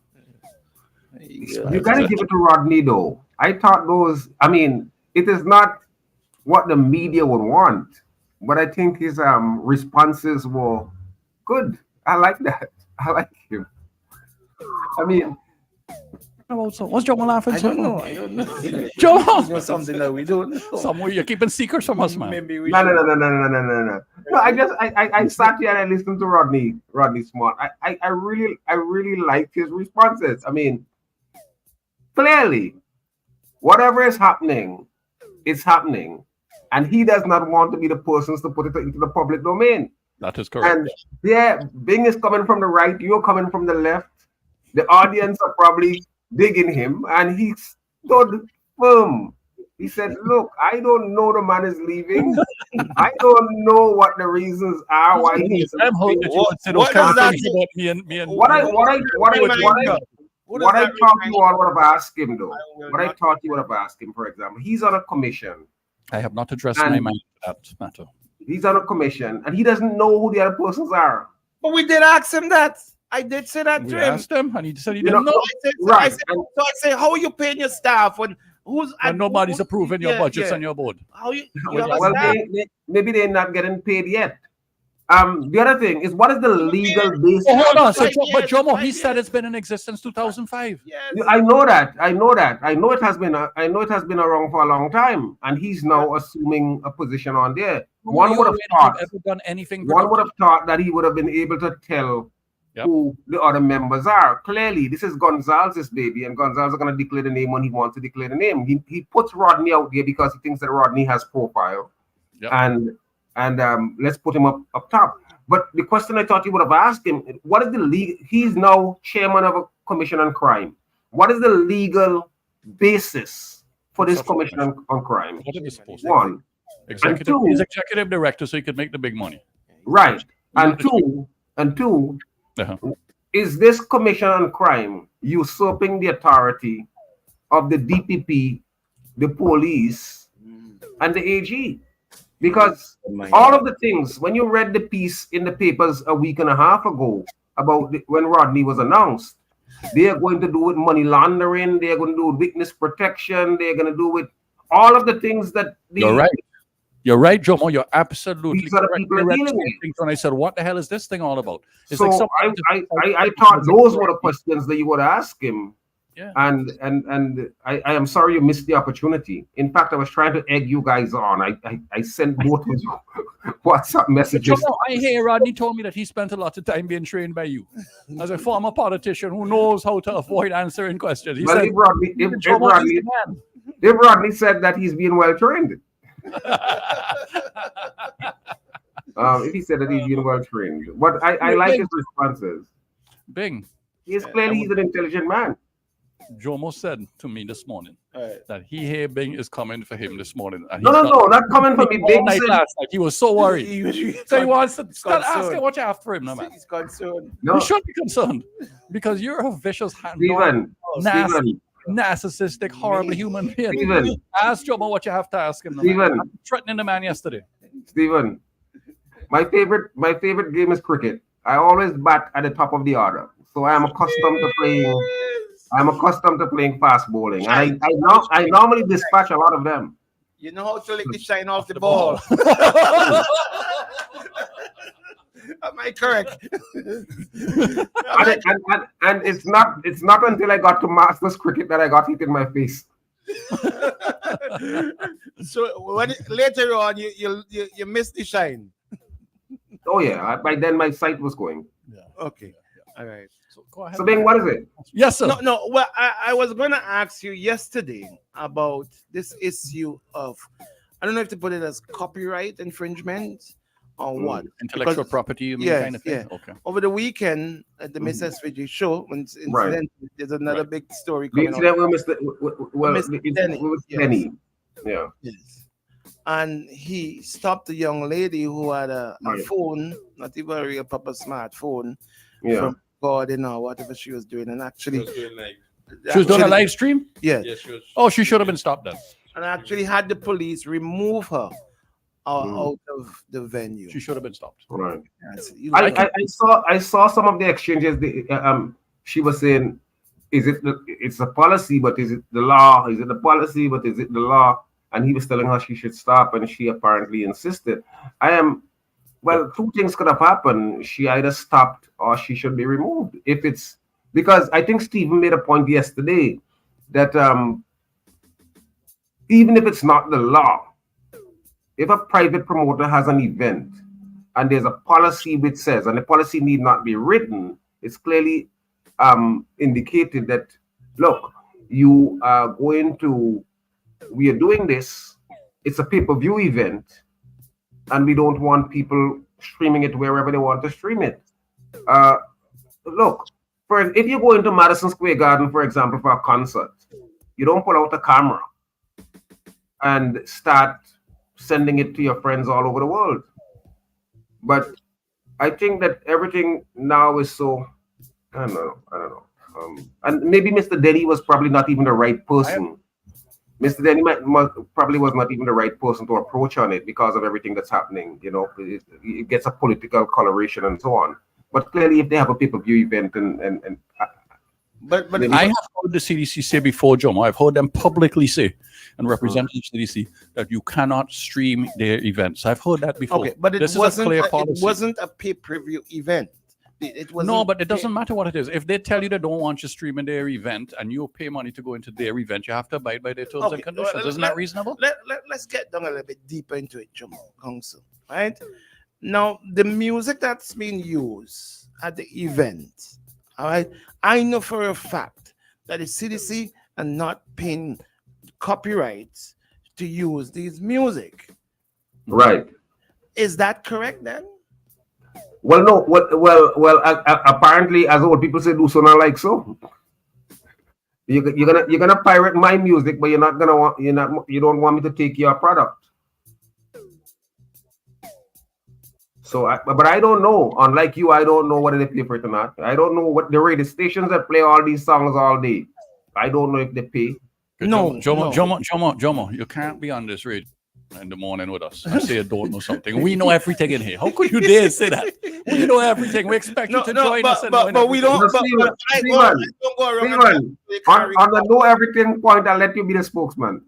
[SPEAKER 15] You gotta give it to Rodney, though. I thought it is not what the media would want, but I think his responses were good. I like that. I like him. I mean,
[SPEAKER 13] What's Jomo laughing?
[SPEAKER 10] I don't know.
[SPEAKER 13] Jomo!
[SPEAKER 10] It's something that we don't know.
[SPEAKER 13] Somewhere you're keeping secrets from us, man.
[SPEAKER 10] Maybe we
[SPEAKER 15] no.
[SPEAKER 10] should-
[SPEAKER 15] No, I sat here and I listened to Rodney Smart. I really liked his responses. I mean, clearly, whatever is happening, it's happening. And he does not want to be the persons to put it into the public domain.
[SPEAKER 13] That is correct.
[SPEAKER 15] And yeah, Bing is coming from the right, you're coming from the left. The audience are probably digging him, and he stood firm. He said, "Look, I don't know the man is leaving. I don't know what the reasons are why he's
[SPEAKER 13] I'm hoping that you would say those
[SPEAKER 10] what
[SPEAKER 13] kind of
[SPEAKER 10] does
[SPEAKER 13] things
[SPEAKER 10] that
[SPEAKER 13] about me and
[SPEAKER 15] what I thought you all would have asked him though. What I thought you would have asked him, for example, he's on a commission.
[SPEAKER 13] I have not addressed my mind to that matter.
[SPEAKER 15] He's on a commission and he doesn't know who the other persons are.
[SPEAKER 10] But we did ask him that. I did say that
[SPEAKER 13] We
[SPEAKER 10] to him.
[SPEAKER 13] asked him, and he said he
[SPEAKER 15] You
[SPEAKER 13] didn't
[SPEAKER 15] know,
[SPEAKER 13] know.
[SPEAKER 10] I said, how are you paying your staff when
[SPEAKER 13] And nobody's approving your budgets
[SPEAKER 10] yeah.
[SPEAKER 13] and your board.
[SPEAKER 10] How you
[SPEAKER 15] Well,
[SPEAKER 10] understand?
[SPEAKER 15] maybe they're not getting paid yet. The other thing is, what is the legal basis?
[SPEAKER 13] Oh, hold on. But Jomo, he said it's been in existence 2005.
[SPEAKER 15] I know that. I know it has been. I know it has been around for a long time, and he's now assuming a position on there. One would have thought.
[SPEAKER 13] Ever done anything?
[SPEAKER 15] One would have thought that he would have been able to tell who the other members are. Clearly, this is Gonzalez's baby, and Gonzalez is going to declare the name when he wants to declare the name. He puts Rodney out there because he thinks that Rodney has profile, and let's put him up top. But the question I thought you would have asked him: what is the legal? He's now chairman of a commission on crime. What is the legal basis for this commission on crime?
[SPEAKER 13] What are they supposed to do?
[SPEAKER 15] One, and two,
[SPEAKER 13] he's executive director, so he could make the big money.
[SPEAKER 15] right? And two. Is this commission on crime usurping the authority of the DPP, the police, and the AG? Because all of the things, when you read the piece in the papers a week and a half ago about when Rodney was announced, they are going to do with money laundering, they are going to do with witness protection, they are going to do with all of the things that
[SPEAKER 13] You're right. You're right, Jomo. You're absolutely
[SPEAKER 15] these are the
[SPEAKER 13] correct.
[SPEAKER 15] people are dealing with.
[SPEAKER 13] When I said, what the hell is this thing all about? It's
[SPEAKER 15] So
[SPEAKER 13] like
[SPEAKER 15] I thought those were the questions that you would ask him.
[SPEAKER 13] Yeah.
[SPEAKER 15] And I am sorry you missed the opportunity. In fact, I was trying to egg you guys on. I sent both of you WhatsApp messages.
[SPEAKER 13] Jomo, I hear Rodney told me that he spent a lot of time being trained by you. As a former politician who knows how to avoid answering questions. He said,
[SPEAKER 15] if Rodney said that he's being well trained. If he said that he's being well trained. But I like his responses.
[SPEAKER 13] Bing.
[SPEAKER 15] He's clearly an intelligent man.
[SPEAKER 13] Jomo said to me this morning that he hear Bing is coming for him this morning. And
[SPEAKER 15] No, not coming for me. Bing said,
[SPEAKER 13] last night. He was so worried. So he wants to start asking what you have for him, no man.
[SPEAKER 2] He's concerned.
[SPEAKER 13] You should be concerned because you're a vicious,
[SPEAKER 15] Stephen.
[SPEAKER 13] narcissistic, horrible human being.
[SPEAKER 15] Stephen.
[SPEAKER 13] Ask Jomo what you have to ask him.
[SPEAKER 15] Stephen.
[SPEAKER 13] I'm threatening the man yesterday.
[SPEAKER 15] Stephen, my favorite game is cricket. I always bat at the top of the order, so I am accustomed to playing. I'm accustomed to playing fast bowling, and I normally dispatch a lot of them.
[SPEAKER 2] You know how to lick the shine off the ball. Am I correct?
[SPEAKER 15] and it's not until I got to Masters cricket that I got hit in my face.
[SPEAKER 2] So when later on you missed the shine.
[SPEAKER 15] Oh yeah, by then my sight was going.
[SPEAKER 2] Yeah. Okay. All right.
[SPEAKER 13] So go ahead.
[SPEAKER 15] So Bing, what is it?
[SPEAKER 13] Yes, sir.
[SPEAKER 2] No. Well, I was going to ask you yesterday about this issue of, I don't know if to put it as copyright infringement or what.
[SPEAKER 13] Intellectual property, you mean, kind of thing?
[SPEAKER 2] Yeah.
[SPEAKER 13] Okay.
[SPEAKER 2] Over the weekend at the Miss SVG show, when there's another big story
[SPEAKER 15] The
[SPEAKER 2] coming
[SPEAKER 15] incident
[SPEAKER 2] out.
[SPEAKER 15] with Denny. Yeah.
[SPEAKER 2] Yes. And he stopped a young lady who had a phone, not even a real proper smartphone, from recording or whatever she was doing. And actually,
[SPEAKER 13] she was doing a live stream?
[SPEAKER 2] Yeah.
[SPEAKER 13] Oh, she should have been stopped then.
[SPEAKER 2] And actually had the police remove her out of the venue.
[SPEAKER 13] She should have been stopped.
[SPEAKER 15] Right.
[SPEAKER 2] Yes.
[SPEAKER 15] I saw some of the exchanges. She was saying, it's a policy, but is it the law? Is it the policy, but is it the law? And he was telling her she should stop, and she apparently insisted. Two things could have happened. She either stopped or she should be removed. Because I think Stephen made a point yesterday that even if it's not the law, if a private promoter has an event and there's a policy which says, and the policy need not be written, it's clearly indicated that, look, we are doing this, it's a pay-per-view event, and we don't want people streaming it wherever they want to stream it. Look, if you go into Madison Square Garden, for example, for a concert, you don't pull out a camera and start sending it to your friends all over the world. But I think that everything now is so, I don't know. And maybe Mr. Denny was probably not even the right person. Mr. Denny probably was not even the right person to approach on it because of everything that's happening. You know, it gets a political coloration and so on. But clearly, if they have a pay-per-view event
[SPEAKER 13] But I have heard the CDC say before, Jomo, I've heard them publicly say, and representatives CDC, that you cannot stream their events. I've heard that before.
[SPEAKER 2] Okay, but it wasn't a pay-per-view event. It wasn't.
[SPEAKER 13] No, but it doesn't matter what it is. If they tell you they don't want you streaming their event and you pay money to go into their event, you have to abide by their terms and conditions. Isn't that reasonable?
[SPEAKER 2] Let's get down a little bit deeper into it, Jomo, Council. Right? Now, the music that's being used at the event, all right, I know for a fact that the CDC are not paying copyrights to use these music.
[SPEAKER 15] Right.
[SPEAKER 2] Is that correct then?
[SPEAKER 15] Well, no. Apparently, as old people say, do so not like so. You're gonna pirate my music, but you don't want me to take your product. So, but I don't know. Unlike you, I don't know whether they pay for it or not. I don't know what the radio stations that play all these songs all day. I don't know if they pay.
[SPEAKER 13] No, Jomo, you can't be on this radio. in the morning with us and say you don't know something. We know everything in here. How could you dare say that? We know everything. We expect you to join us.
[SPEAKER 15] But we don't. Stephen, on the know everything point, I'll let you be the spokesman.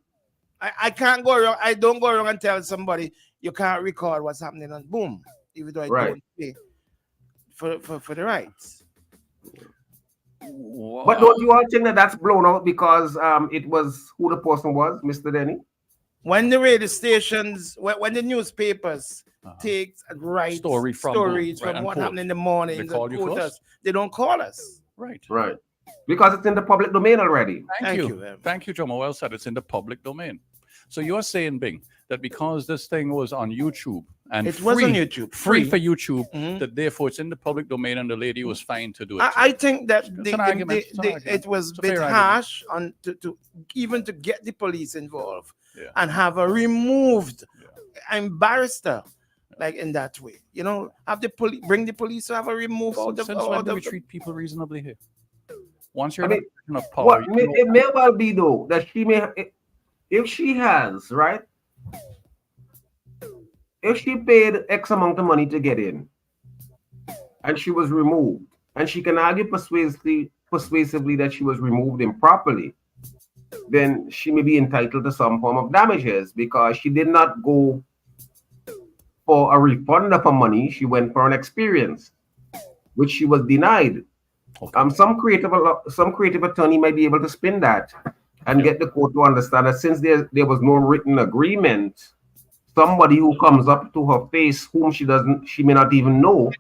[SPEAKER 10] I can't go wrong. I don't go wrong and tell somebody you can't record what's happening, and boom, even though I don't pay for the rights.
[SPEAKER 13] Wow.
[SPEAKER 15] But don't you all think that that's blown out because it was who the person was, Mr. Denny?
[SPEAKER 10] When the radio stations, when the newspapers take and write stories from what happened in the morning, they don't call us.
[SPEAKER 13] Right.
[SPEAKER 15] Because it's in the public domain already.
[SPEAKER 13] Thank you. Thank you, Jomo. Well said. It's in the public domain. So you're saying, Bing, that because this thing was on YouTube and
[SPEAKER 10] it was on YouTube,
[SPEAKER 13] free for YouTube, that therefore it's in the public domain and the lady was fine to do it.
[SPEAKER 10] I think that it was a bit harsh to even to get the police involved and have her removed. Embarrassed her. Like in that way, have the bring the police to have a remove out of.
[SPEAKER 13] Since when do we treat people reasonably here? Once you're in a position of power,
[SPEAKER 15] it may well be though that she may, if she has if she paid X amount of money to get in, and she was removed, and she can argue persuasively that she was removed improperly, then she may be entitled to some form of damages because she did not go for a refund of her money. She went for an experience, which she was denied. Some creative attorney might be able to spin that and get the court to understand that since there was no written agreement, somebody who comes up to her face whom she may not even know,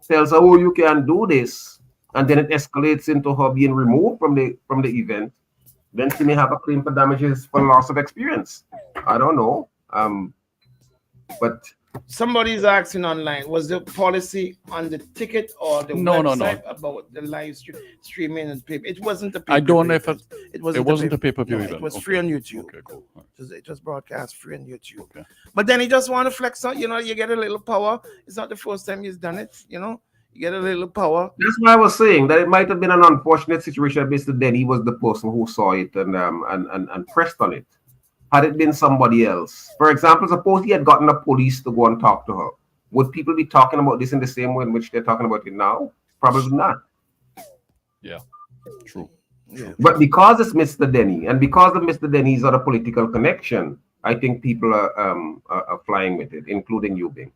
[SPEAKER 15] tells her, "Oh, you can't do this," and then it escalates into her being removed from the event, then she may have a claim for damages for loss of experience. I don't know. But
[SPEAKER 10] somebody's asking online, was the policy on the ticket or the website about the live streaming and paper? It wasn't a pay-per-view.
[SPEAKER 13] I don't know if
[SPEAKER 10] it
[SPEAKER 13] wasn't a pay-per-view.
[SPEAKER 10] It was free on YouTube.
[SPEAKER 13] Okay, cool.
[SPEAKER 10] It was broadcast free on YouTube. Okay. But then he just want to flex on, you get a little power. It's not the first time he's done it, you get a little power.
[SPEAKER 15] That's why I was saying that it might have been an unfortunate situation. Mr. Denny was the person who saw it and pressed on it. Had it been somebody else, for example, suppose he had gotten the police to go and talk to her, would people be talking about this in the same way in which they're talking about it now? Probably not.
[SPEAKER 13] Yeah, true.
[SPEAKER 10] Yeah.
[SPEAKER 15] But because it's Mr. Denny, and because of Mr. Denny's other political connection, I think people are flying with it, including you, Bing.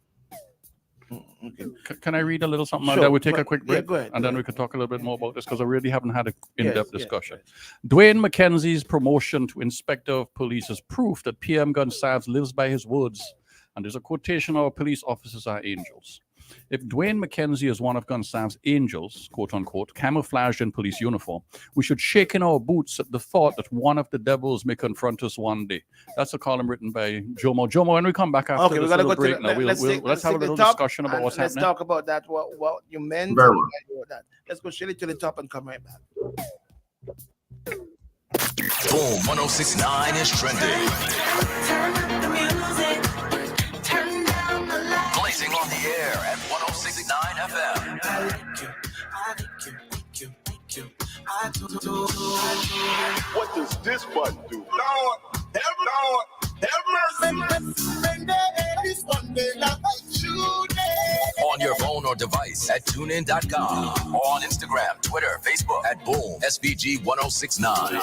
[SPEAKER 13] Okay. Can I read a little something?
[SPEAKER 10] Sure,
[SPEAKER 13] And then we take a quick break,
[SPEAKER 10] go ahead,
[SPEAKER 13] and then we can talk a little bit more about this because I really haven't had an in-depth discussion. Dwayne McKenzie's promotion to Inspector of Police is proof that PM Gonsalves lives by his words, and there's a quotation: "Our police officers are angels." If Dwayne McKenzie is one of Gonsalves' angels, quote unquote, camouflaged in police uniform, we should shake in our boots at the thought that one of the devils may confront us one day. That's a column written by Jomo. Jomo, when we come back after this little break now, let's have a little discussion about what's happening.
[SPEAKER 10] Let's talk about that, what you meant.
[SPEAKER 15] Very well.
[SPEAKER 10] Let's go straight to the top and come right back.
[SPEAKER 9] Boom 1069 is trending.
[SPEAKER 7] Turn up the music. Turn down the lights.
[SPEAKER 9] Blazing on the air at 1069 FM.
[SPEAKER 16] What does this button do? Lord, have mercy.
[SPEAKER 9] On your phone or device at tunein.com or on Instagram, Twitter, Facebook at Boom SVG 1069.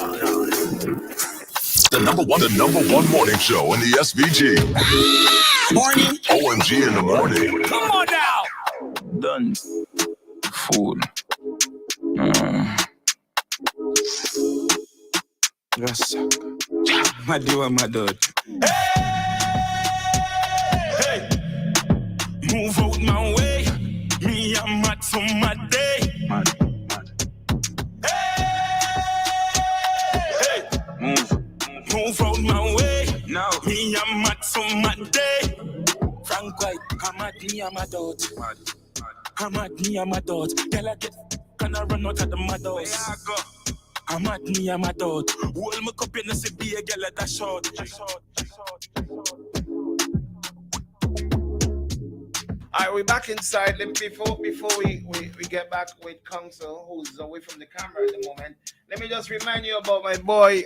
[SPEAKER 16] The number one morning show in the SVG. Morning. OMG in the morning.
[SPEAKER 1] Come on now.
[SPEAKER 17] Done. Food. Yes. My dear, my dad.
[SPEAKER 1] Hey. Move out my way. Me, I'm mad for my day. Hey. Move out my way.
[SPEAKER 17] Now.
[SPEAKER 1] Me, I'm mad for my day.
[SPEAKER 17] Frank White, I'm at me, I'm a dot. I'm at me, I'm a dot. Tell I get, can I run out of the mad house? I'm at me, I'm a dot. Hold my cup in the CB, a girl at a shot.
[SPEAKER 10] All right, we're back inside. Before we get back with Council, who's away from the camera at the moment, let me just remind you about my boy.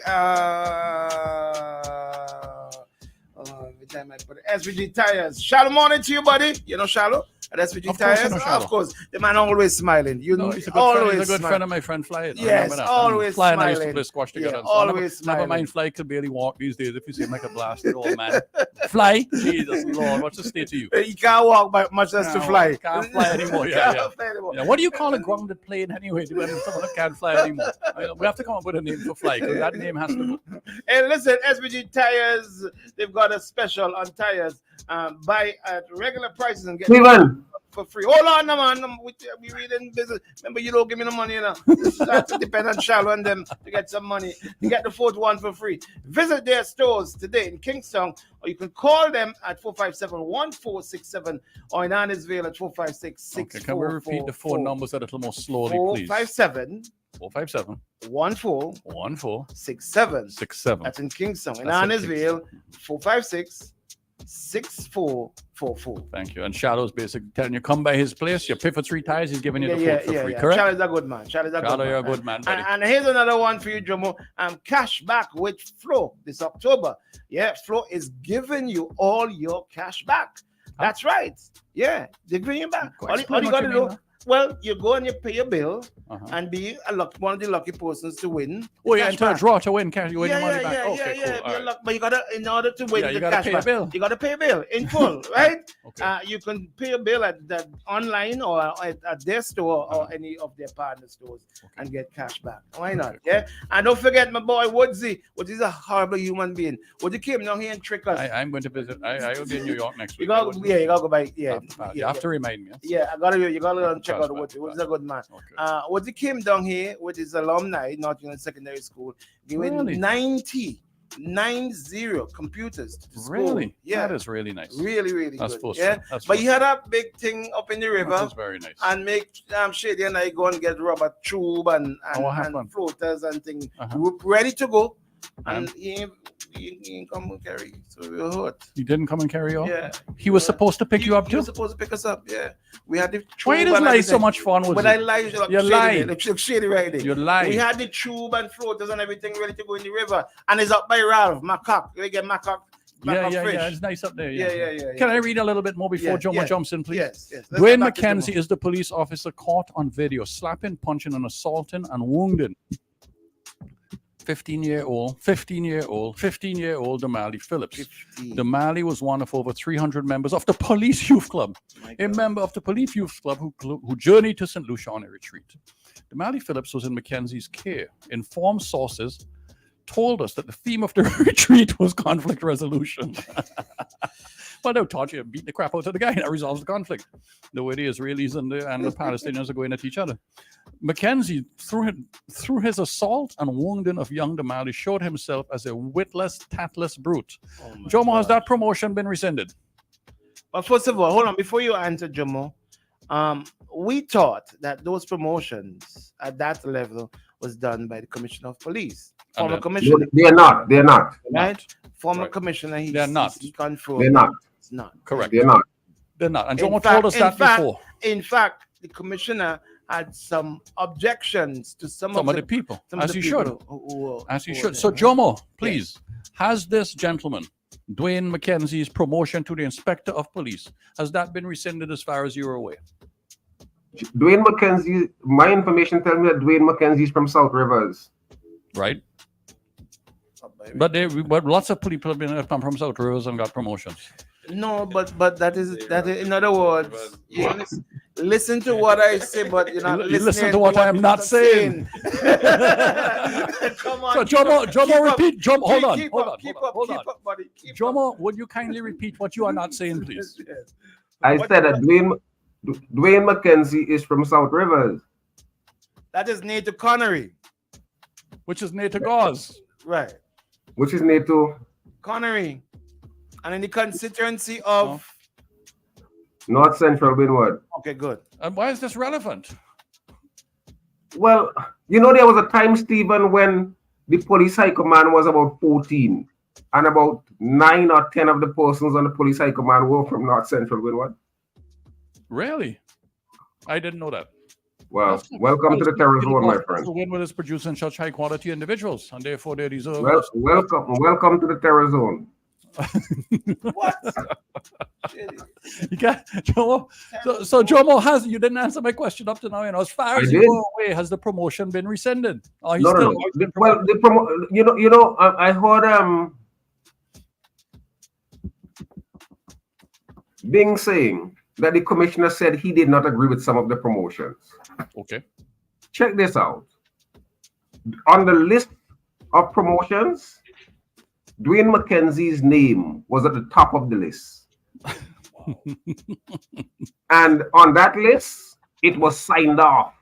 [SPEAKER 10] Every time I put SVG Tires. Shallow morning to you, buddy. You know Shallow at SVG
[SPEAKER 13] Of course
[SPEAKER 10] Tires?
[SPEAKER 13] I know Shallow.
[SPEAKER 10] Of course. The man always smiling. You know,
[SPEAKER 13] He's a good friend of my friend Fly.
[SPEAKER 10] Yes, always
[SPEAKER 13] Fly and I
[SPEAKER 10] smiling.
[SPEAKER 13] used to play squash together.
[SPEAKER 10] Yeah,
[SPEAKER 13] So
[SPEAKER 10] always
[SPEAKER 13] never
[SPEAKER 10] smiling.
[SPEAKER 13] mind, Fly could barely walk these days. If you see him like a blasted old man. Fly, Jesus Lord, what's the state to you?
[SPEAKER 10] He can't walk by much as to fly.
[SPEAKER 13] Can't fly anymore. Yeah,
[SPEAKER 10] Can't fly anymore.
[SPEAKER 13] yeah. What do you call a grounded plane anyway? When someone that can't fly anymore? We have to come up with a name for Fly because that name has to.
[SPEAKER 10] Hey, listen, SVG Tires, they've got a special on tires. Buy at regular prices and get
[SPEAKER 15] Steven.
[SPEAKER 10] for free. Hold on, now, man. We reading business. Remember, you don't give me the money, you know. This has to depend on Shallow and them to get some money. You get the fourth one for free. Visit their stores today in Kingston, or you can call them at 457-1467 or in Annisville at 456-6444.
[SPEAKER 13] Okay, can we repeat the phone numbers a little more slowly, please? 457
[SPEAKER 10] 14 67. That's in Kingston. In
[SPEAKER 13] That's in
[SPEAKER 10] Annisville, 456-6444.
[SPEAKER 13] Thank you. And Shadow's basically telling you, come by his place, you pay for 3 tires, he's giving you the food for free, correct?
[SPEAKER 10] Shadow's a good man. Shadow's a
[SPEAKER 13] Shadow,
[SPEAKER 10] good man.
[SPEAKER 13] you're a good man, buddy.
[SPEAKER 10] And here's another one for you, Jomo. Cash back with Flo this October. Yeah, Flo is giving you all your cash back. That's right. Yeah, they're giving you back. All you got to do, well, you go and you pay your bill and be one of the lucky persons to win.
[SPEAKER 13] Oh, yeah,
[SPEAKER 10] cash
[SPEAKER 13] into a
[SPEAKER 10] back.
[SPEAKER 13] draw to win cash, you win your money back.
[SPEAKER 10] Yeah,
[SPEAKER 13] Okay, cool. All right.
[SPEAKER 10] But you gotta, in order to win
[SPEAKER 13] Yeah,
[SPEAKER 10] the
[SPEAKER 13] you gotta
[SPEAKER 10] cash
[SPEAKER 13] pay a
[SPEAKER 10] back,
[SPEAKER 13] bill.
[SPEAKER 10] you gotta pay a bill in full, right? You can pay a bill at the online or at their store or any of their partner stores and get cash back. Why not? Yeah. And don't forget my boy Woodsy. Woodsy a horrible human being. Woodsy came down here and trick us.
[SPEAKER 13] I'm going to visit. I will be in New York next week.
[SPEAKER 10] You gotta go by. Yeah.
[SPEAKER 13] You have to remind me.
[SPEAKER 10] Yeah, you gotta go and check out Woodsy. Woody's a good man. Woodsy came down here with his alumni, Nottingham Secondary School, giving
[SPEAKER 13] Really?
[SPEAKER 10] 90 computers to the school.
[SPEAKER 13] Really?
[SPEAKER 10] Yeah.
[SPEAKER 13] That is really nice.
[SPEAKER 10] Really, really
[SPEAKER 13] That's
[SPEAKER 10] good.
[SPEAKER 13] forceful.
[SPEAKER 10] Yeah.
[SPEAKER 13] That's
[SPEAKER 10] But you had a big thing up in the river.
[SPEAKER 13] That is very nice.
[SPEAKER 10] And make Shady and I go and get rubber tube and
[SPEAKER 13] what happened?
[SPEAKER 10] floaters and things ready to go. And he come and carry. So we were hurt.
[SPEAKER 13] He didn't come and carry on?
[SPEAKER 10] Yeah.
[SPEAKER 13] He was supposed to pick you up
[SPEAKER 10] He
[SPEAKER 13] too?
[SPEAKER 10] was supposed to pick us up, yeah. We had the tube.
[SPEAKER 13] Why does
[SPEAKER 10] and
[SPEAKER 13] lie
[SPEAKER 10] everything.
[SPEAKER 13] so much fun with
[SPEAKER 10] But
[SPEAKER 13] you?
[SPEAKER 10] I lie.
[SPEAKER 13] You lie.
[SPEAKER 10] Look shady right there.
[SPEAKER 13] You lie.
[SPEAKER 10] We had the tube and floaters and everything ready to go in the river. And it's up by Ralph, Macaque. We get Macaque.
[SPEAKER 13] Yeah,
[SPEAKER 10] Macaque fish.
[SPEAKER 13] it's nice up there.
[SPEAKER 10] Yeah.
[SPEAKER 13] Can I read a little bit more before
[SPEAKER 10] Yeah,
[SPEAKER 13] Jomo
[SPEAKER 10] yeah.
[SPEAKER 13] jumps in, please?
[SPEAKER 10] Yes. Let's
[SPEAKER 13] Dwayne
[SPEAKER 10] get back to
[SPEAKER 13] McKenzie
[SPEAKER 10] Jomo.
[SPEAKER 13] is the police officer caught on video slapping, punching, and assaulting and wounding 15-year-old Damali Phillips. Damali was one of over 300 members of the Police Youth Club, a member of the Police Youth Club who journeyed to St. Lucia on a retreat. Damali Phillips was in Mackenzie's care. Informed sources told us that the theme of the retreat was conflict resolution. Well, they taught you to beat the crap out of the guy that resolves the conflict. The way the Israelis and the Palestinians are going at each other. Mackenzie, through his assault and wounding of young Damali, showed himself as a witless, tactless brute. Jomo, has that promotion been rescinded?
[SPEAKER 10] But first of all, hold on. Before you answer, Jomo, we thought that those promotions at that level was done by the Commissioner of Police. Former Commissioner.
[SPEAKER 15] They are not. They are not.
[SPEAKER 10] Right? Former Commissioner.
[SPEAKER 13] They are not.
[SPEAKER 10] He confirmed.
[SPEAKER 15] They're not.
[SPEAKER 10] It's not.
[SPEAKER 13] Correct.
[SPEAKER 15] They're not.
[SPEAKER 13] They're not. And Jomo told us that before.
[SPEAKER 10] In fact, the Commissioner had some objections to some of
[SPEAKER 13] the people, as you should. As you should.
[SPEAKER 10] there.
[SPEAKER 13] So, Jomo, please, has this gentleman, Dwayne McKenzie's promotion to the Inspector of Police, has that been rescinded as far as you're aware?
[SPEAKER 15] Dwayne McKenzie, my information tells me that Dwayne McKenzie is from South Rivers.
[SPEAKER 13] Right. But lots of people have come from South Rivers and got promotions.
[SPEAKER 10] No, but that is in other words, you listen to what I say, but you're not listening
[SPEAKER 13] listen to what I am not saying.
[SPEAKER 10] Come on.
[SPEAKER 13] So Jomo, repeat. Jomo, hold on.
[SPEAKER 10] Keep up, buddy.
[SPEAKER 13] Jomo, would you kindly repeat what you are not saying, please?
[SPEAKER 15] I said that Dwayne McKenzie is from South Rivers.
[SPEAKER 10] That is near to Connery.
[SPEAKER 13] Which is near to Gauze.
[SPEAKER 10] Right.
[SPEAKER 15] Which is near to
[SPEAKER 10] Connery. And in the constituency of
[SPEAKER 15] North Central Windward.
[SPEAKER 10] Okay, good.
[SPEAKER 13] And why is this relevant?
[SPEAKER 15] Well, you know, there was a time, Stephen, when the police high command was about 14, and about 9 or 10 of the persons on the police high command were from North Central Windward.
[SPEAKER 13] Really? I didn't know that.
[SPEAKER 15] Well, welcome to the terror zone, my friend.
[SPEAKER 13] Windward is producing such high quality individuals, and therefore they deserve.
[SPEAKER 15] Welcome to the terror zone.
[SPEAKER 10] What?
[SPEAKER 13] You got Jomo. So Jomo you didn't answer my question up to now. As far as
[SPEAKER 15] I
[SPEAKER 13] you
[SPEAKER 15] did.
[SPEAKER 13] go away, has the promotion been rescinded? Or
[SPEAKER 15] No. Well, I heard Bing saying that the commissioner said he did not agree with some of the promotions.
[SPEAKER 13] Okay.
[SPEAKER 15] Check this out. On the list of promotions, Dwayne McKenzie's name was at the top of the list. And on that list, it was signed off.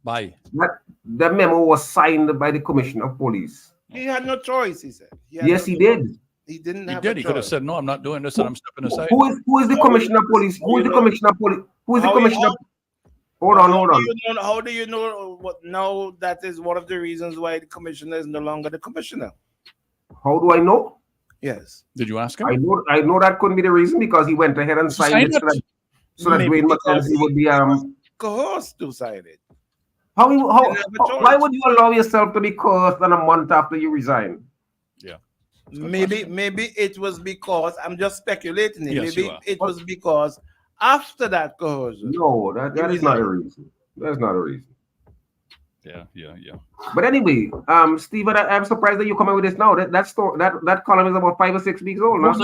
[SPEAKER 13] By?
[SPEAKER 15] The memo was signed by the commissioner of police.
[SPEAKER 10] He had no choice, he said.
[SPEAKER 15] Yes, he did.
[SPEAKER 10] He didn't
[SPEAKER 13] He
[SPEAKER 10] have
[SPEAKER 13] did.
[SPEAKER 10] a
[SPEAKER 13] He could have
[SPEAKER 10] choice.
[SPEAKER 13] said, "No, I'm not doing this, and I'm stepping aside."
[SPEAKER 15] Who is the commissioner of police? Who is the commissioner of police? Who is the commissioner? Hold on.
[SPEAKER 10] How do you know what now that is one of the reasons why the commissioner is no longer the commissioner?
[SPEAKER 15] How do I know?
[SPEAKER 10] Yes.
[SPEAKER 13] Did you ask him?
[SPEAKER 15] I know that couldn't be the reason because he went ahead and signed it so that
[SPEAKER 10] Maybe
[SPEAKER 15] Dwayne
[SPEAKER 10] because
[SPEAKER 15] McKenzie would be
[SPEAKER 10] coerced to sign it.
[SPEAKER 15] Why would you allow yourself to be coerced on a month after you resign?
[SPEAKER 13] Yeah.
[SPEAKER 10] Maybe it was because I'm just speculating.
[SPEAKER 13] Yes,
[SPEAKER 10] Maybe it was because after that coercion.
[SPEAKER 15] No, that is not a reason. That's not a reason.
[SPEAKER 13] Yeah.
[SPEAKER 15] But anyway, Stephen, I'm surprised that you're coming with this now. That column is about 5 or 6 weeks old.
[SPEAKER 13] Let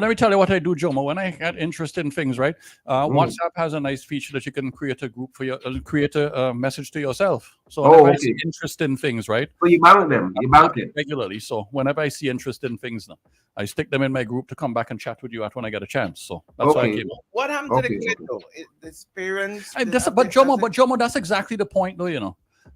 [SPEAKER 13] me tell you what I do, Jomo. When I get interested in things, right? WhatsApp has a nice feature that you can create a group for your, create a message to yourself. So whenever I see interest in things, right?
[SPEAKER 15] So you bank them. You bank it
[SPEAKER 13] regularly. So whenever I see interest in things, now I stick them in my group to come back and chat with you at when I get a chance. So that's why I came up.
[SPEAKER 10] What happened to the kid though? His parents.
[SPEAKER 13] But Jomo, that's exactly the point, though.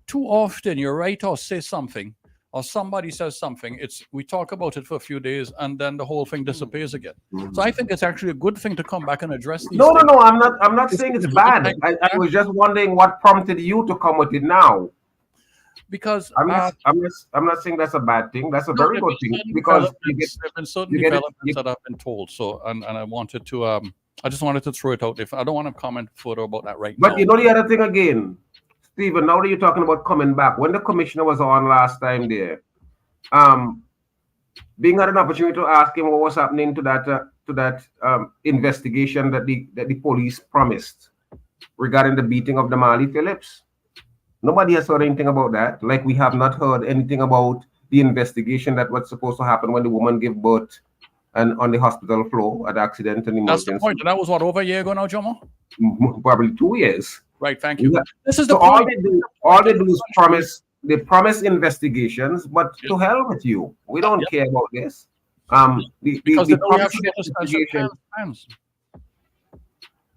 [SPEAKER 13] Too often you write or say something, or somebody says something. We talk about it for a few days, and then the whole thing disappears again. So I think it's actually a good thing to come back and address these.
[SPEAKER 15] No. I'm not saying it's bad. I was just wondering what prompted you to come with it now.
[SPEAKER 13] Because
[SPEAKER 15] I'm not saying that's a bad thing. That's a very good thing because
[SPEAKER 13] there have been certain developments that I've been told. So and I wanted to I just wanted to throw it out. If I don't want to comment further about that right now.
[SPEAKER 15] But you know the other thing again, Stephen, now that you're talking about coming back, when the commissioner was on last time there, Bing had an opportunity to ask him what was happening to that investigation that the police promised regarding the beating of Damali Phillips. Nobody has heard anything about that. Like we have not heard anything about the investigation that was supposed to happen when the woman gave birth and on the hospital floor at accident and emergency.
[SPEAKER 13] That's the point. And that was what, over a year ago now, Jomo?
[SPEAKER 15] Probably 2 years.
[SPEAKER 13] Right, thank you.
[SPEAKER 15] Yeah.
[SPEAKER 13] This is
[SPEAKER 15] so
[SPEAKER 13] the
[SPEAKER 15] all
[SPEAKER 13] point.
[SPEAKER 15] they do is promise. They promise investigations, but to hell with you. We don't care about this.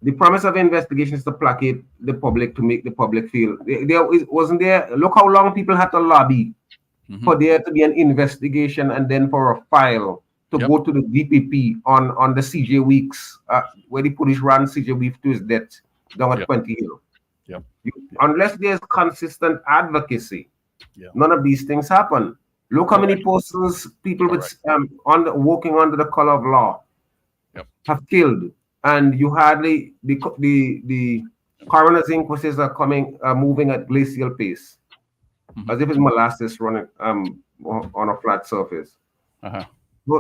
[SPEAKER 15] The promise of investigation is to placate the public, to make the public feel. Wasn't there? Look how long people had to lobby for there to be an investigation and then for a file to go to the DPP on the CJ Weeks, where the police ran CJ Weeks to his death down at 20 Hill. Unless there's consistent advocacy, none of these things happen. Look how many persons people with working under the color of law have killed, and you hardly the coroner's inquisitions are moving at glacial pace, as if it's molasses running on a flat surface.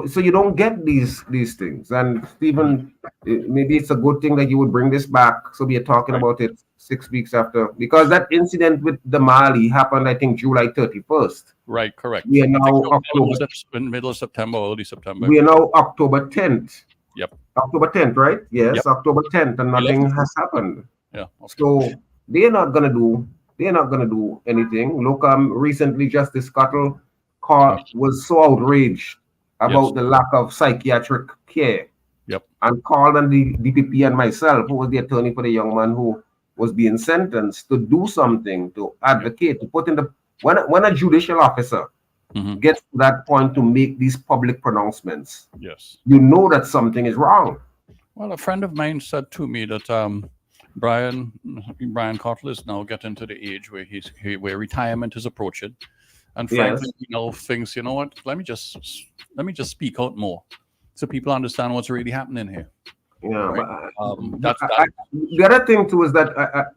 [SPEAKER 15] So you don't get these things. And Stephen, maybe it's a good thing that you would bring this back, so we are talking about it 6 weeks after, because that incident with Damali happened, I think, July 31st.
[SPEAKER 13] Right, correct.
[SPEAKER 15] We are now October.
[SPEAKER 13] In middle of September, early September.
[SPEAKER 15] We are now October 10th.
[SPEAKER 13] Yep.
[SPEAKER 15] October 10th, right? Yes, October 10th, and nothing has happened.
[SPEAKER 13] Yeah.
[SPEAKER 15] So they're not gonna do anything. Look, recently Justice Scuttle was so outraged about the lack of psychiatric care. And called on the DPP and myself, who was the attorney for the young man who was being sentenced, to do something, to advocate, to put in the when a judicial officer gets to that point to make these public pronouncements, you know that something is wrong.
[SPEAKER 13] Well, a friend of mine said to me that Brian Cottle is now getting to the age where where retirement is approaching, and frankly, he now thinks, you know what? Let me just speak out more, so people understand what's really happening here.
[SPEAKER 15] Yeah,
[SPEAKER 13] right?
[SPEAKER 15] The other thing too is that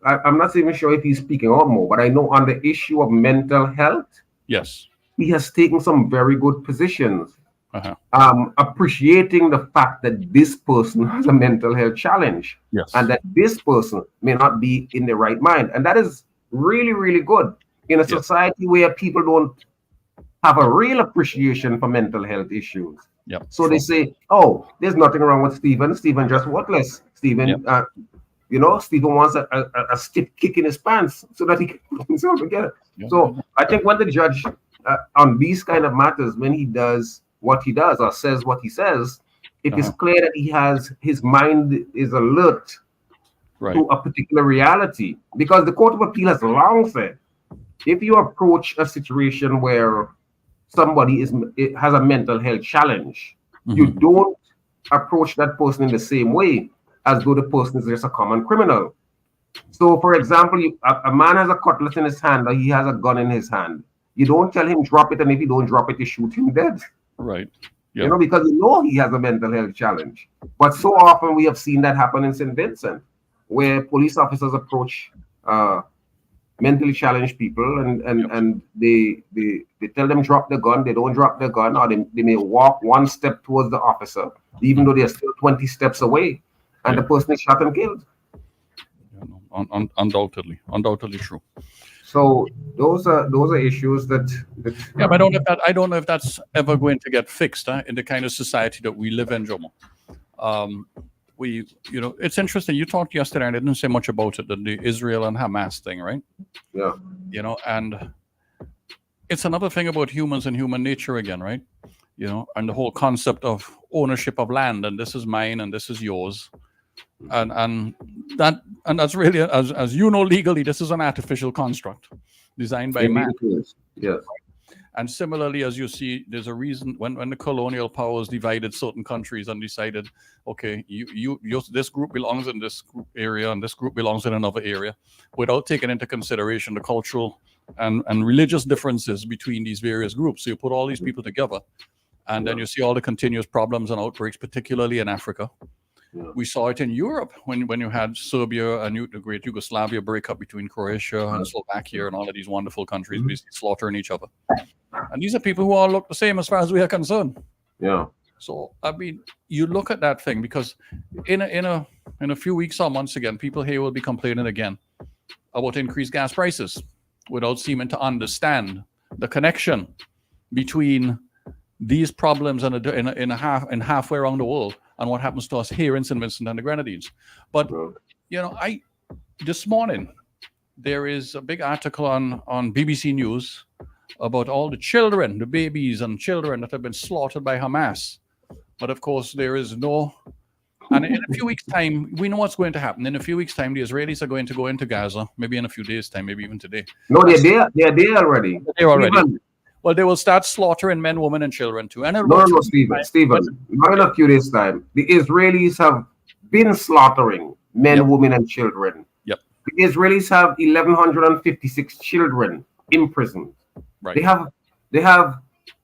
[SPEAKER 15] I'm not even sure if he's speaking out more, but I know on the issue of mental health,
[SPEAKER 13] yes,
[SPEAKER 15] he has taken some very good positions. appreciating the fact that this person has a mental health challenge, and that this person may not be in the right mind, and that is really, really good in a society where people don't have a real appreciation for mental health issues. So they say, "Oh, there's nothing wrong with Stephen. Stephen just worthless. Stephen, Stephen wants a stiff kick in his pants so that he can put himself together." So I think when the judge on these kind of matters, when he does what he does or says what he says, it is clear that his mind is alert to a particular reality, because the Court of Appeal has long said, if you approach a situation where somebody has a mental health challenge, you don't approach that person in the same way as though the person is just a common criminal. So, for example, a man has a cutlass in his hand or he has a gun in his hand. You don't tell him drop it, and if you don't drop it, you shoot him dead.
[SPEAKER 13] Right.
[SPEAKER 15] Because you know he has a mental health challenge. But so often we have seen that happen in St. Vincent, where police officers approach mentally challenged people and they tell them drop the gun. They don't drop the gun, or they may walk one step towards the officer, even though they're still 20 steps away, and the person is shot and killed.
[SPEAKER 13] Undoubtedly true.
[SPEAKER 15] So those are issues that
[SPEAKER 13] but I don't know if that's ever going to get fixed in the kind of society that we live in, Jomo. It's interesting. You talked yesterday, and I didn't say much about it, the Israel and Hamas thing, right?
[SPEAKER 15] Yeah.
[SPEAKER 13] And it's another thing about humans and human nature again, right? And the whole concept of ownership of land, and this is mine and this is yours. And that's really, as you know, legally, this is an artificial construct designed by man.
[SPEAKER 15] Yes.
[SPEAKER 13] And similarly, as you see, there's a reason when the colonial powers divided certain countries and decided, okay, you this group belongs in this group area and this group belongs in another area, without taking into consideration the cultural and religious differences between these various groups. So you put all these people together, and then you see all the continuous problems and outbreaks, particularly in Africa. We saw it in Europe when you had Serbia and the great Yugoslavia breakup between Croatia and Slovakia and all of these wonderful countries basically slaughtering each other. And these are people who all look the same as far as we are concerned.
[SPEAKER 15] Yeah.
[SPEAKER 13] So I mean, you look at that thing, because in a few weeks or months again, people here will be complaining again about increased gas prices without seeming to understand the connection between these problems in halfway around the world and what happens to us here in St. Vincent and the Grenadines. But this morning there is a big article on BBC News about all the children, the babies and children that have been slaughtered by Hamas. But of course there is no, and in a few weeks' time, we know what's going to happen. In a few weeks' time, the Israelis are going to go into Gaza, maybe in a few days' time, maybe even today.
[SPEAKER 15] No, they're there. They're there already.
[SPEAKER 13] They're already. Well, they will start slaughtering men, women, and children too. And
[SPEAKER 15] no, Stephen, not in a few days' time. The Israelis have been slaughtering men, women, and children.
[SPEAKER 13] Yep.
[SPEAKER 15] The Israelis have 1,156 children imprisoned.
[SPEAKER 13] Right.
[SPEAKER 15] They have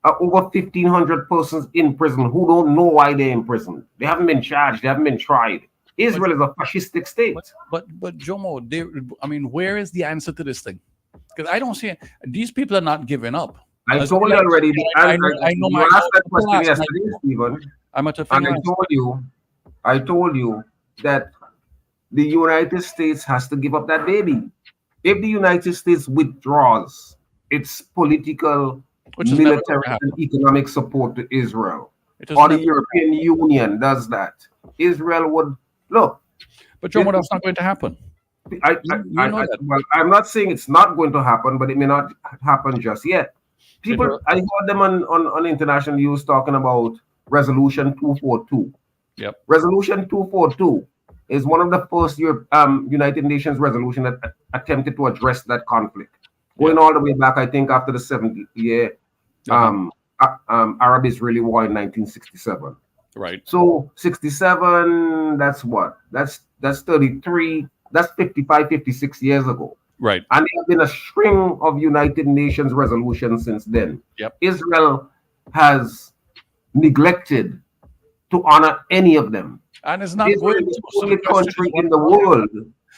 [SPEAKER 15] over 1,500 persons in prison who don't know why they're in prison. They haven't been charged. They haven't been tried. Israel is a fascistic state.
[SPEAKER 13] But Jomo, where is the answer to this thing? Because I don't see it. These people are not giving up.
[SPEAKER 15] I told you already.
[SPEAKER 13] I know
[SPEAKER 15] you asked that question yesterday, Stephen. I told you that the United States has to give up that baby. If the United States withdraws its political, military, and economic support to Israel, or the European Union does that, Israel would look.
[SPEAKER 13] But Joe, that's not going to happen.
[SPEAKER 15] Well, I'm not saying it's not going to happen, but it may not happen just yet. I heard them on international news talking about Resolution 242.
[SPEAKER 13] Yep.
[SPEAKER 15] Resolution 242 is one of the first United Nations resolution that attempted to address that conflict. Going all the way back, I think, after the 70-year Arab-Israeli War in 1967.
[SPEAKER 13] Right.
[SPEAKER 15] So 67, that's what? That's 33, that's 55, 56 years ago.
[SPEAKER 13] Right.
[SPEAKER 15] And there have been a string of United Nations resolutions since then.
[SPEAKER 13] Yep.
[SPEAKER 15] Israel has neglected to honor any of them.
[SPEAKER 13] And it's not
[SPEAKER 15] Israel is the only country in the world,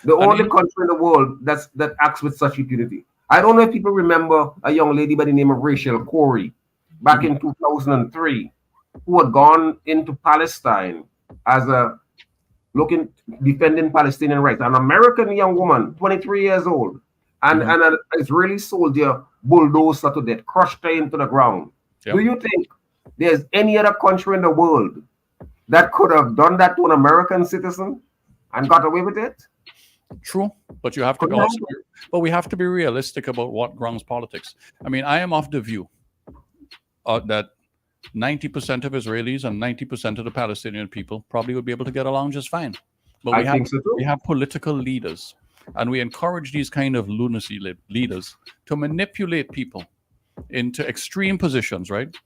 [SPEAKER 15] country in the world that acts with such impunity. I don't know if people remember a young lady by the name of Rachel Corrie back in 2003. who had gone into Palestine as a defending Palestinian rights. An American young woman, 23 years old, and an Israeli soldier bulldozed her to death, crushed her into the ground. Do you think there's any other country in the world that could have done that to an American citizen and got away with it?
[SPEAKER 13] True, but you have to but we have to be realistic about what grounds politics. I mean, I am of the view that 90% of Israelis and 90% of the Palestinian people probably would be able to get along just fine. But we have political leaders, and we encourage these kind of lunacy leaders to manipulate people into extreme positions, right?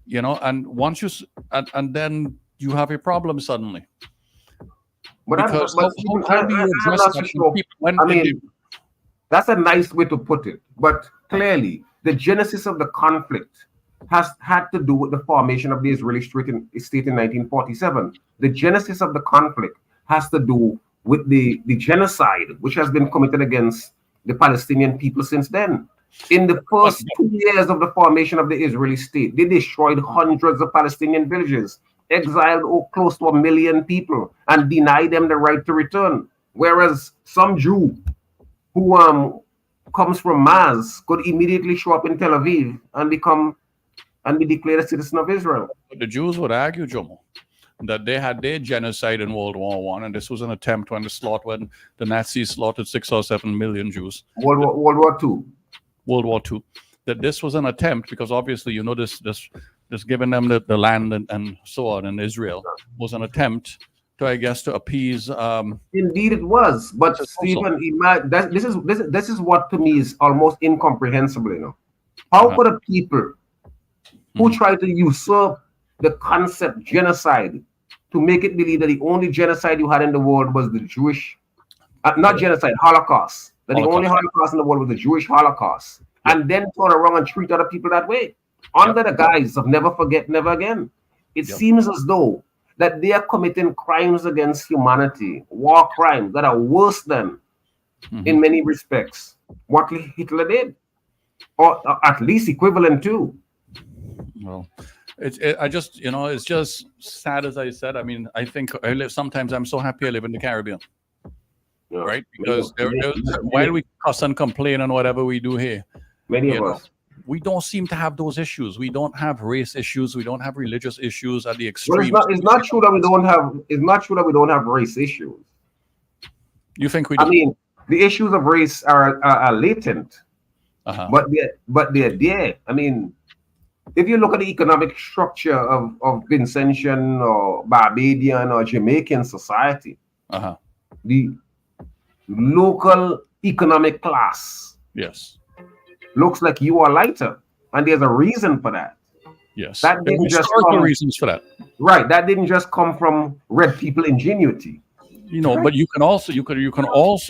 [SPEAKER 13] You know, and once you and then you have a problem suddenly.
[SPEAKER 15] But that's a nice way to put it. But clearly, the genesis of the conflict has had to do with the formation of the Israeli state in 1947. The genesis of the conflict has to do with the genocide which has been committed against the Palestinian people since then. In the first 2 years of the formation of the Israeli state, they destroyed hundreds of Palestinian villages, exiled close to 1 million people, and denied them the right to return. Whereas some Jew who comes from Mars could immediately show up in Tel Aviv and be declared a citizen of Israel.
[SPEAKER 13] But the Jews would argue, Jomo, that they had their genocide in World War I, and this was an attempt when the Nazis slaughtered 6 or 7 million Jews.
[SPEAKER 15] World War II.
[SPEAKER 13] World War II. That this was an attempt, because obviously, you know, this giving them the land and so on in Israel was an attempt to, I guess, to appease.
[SPEAKER 15] Indeed, it was. But Stephen, this is what to me is almost incomprehensible. You know, how could a people who try to usurp the concept genocide to make it believe that the only genocide you had in the world was the Jewish, not genocide, Holocaust, that the only Holocaust in the world was the Jewish Holocaust, and then turn around and treat other people that way, under the guise of never forget, never again. It seems as though that they are committing crimes against humanity, war crimes that are worse than, in many respects, what Hitler did, or at least equivalent to.
[SPEAKER 13] Well, it's just sad, as I said. I mean, I think sometimes I'm so happy I live in the Caribbean, right? Because while we cuss and complain and whatever we do here,
[SPEAKER 15] many of us,
[SPEAKER 13] we don't seem to have those issues. We don't have race issues. We don't have religious issues at the extreme.
[SPEAKER 15] Well, it's not true that we don't have. It's not true that we don't have race issues.
[SPEAKER 13] You think we do?
[SPEAKER 15] I mean, the issues of race are latent, but they're there. I mean, if you look at the economic structure of Vincentian or Barbadian or Jamaican society, the local economic class looks like you are lighter, and there's a reason for that.
[SPEAKER 13] Yes,
[SPEAKER 15] that didn't just come,
[SPEAKER 13] reasons for that.
[SPEAKER 15] Right, that didn't just come from red people ingenuity.
[SPEAKER 13] You know, but you can also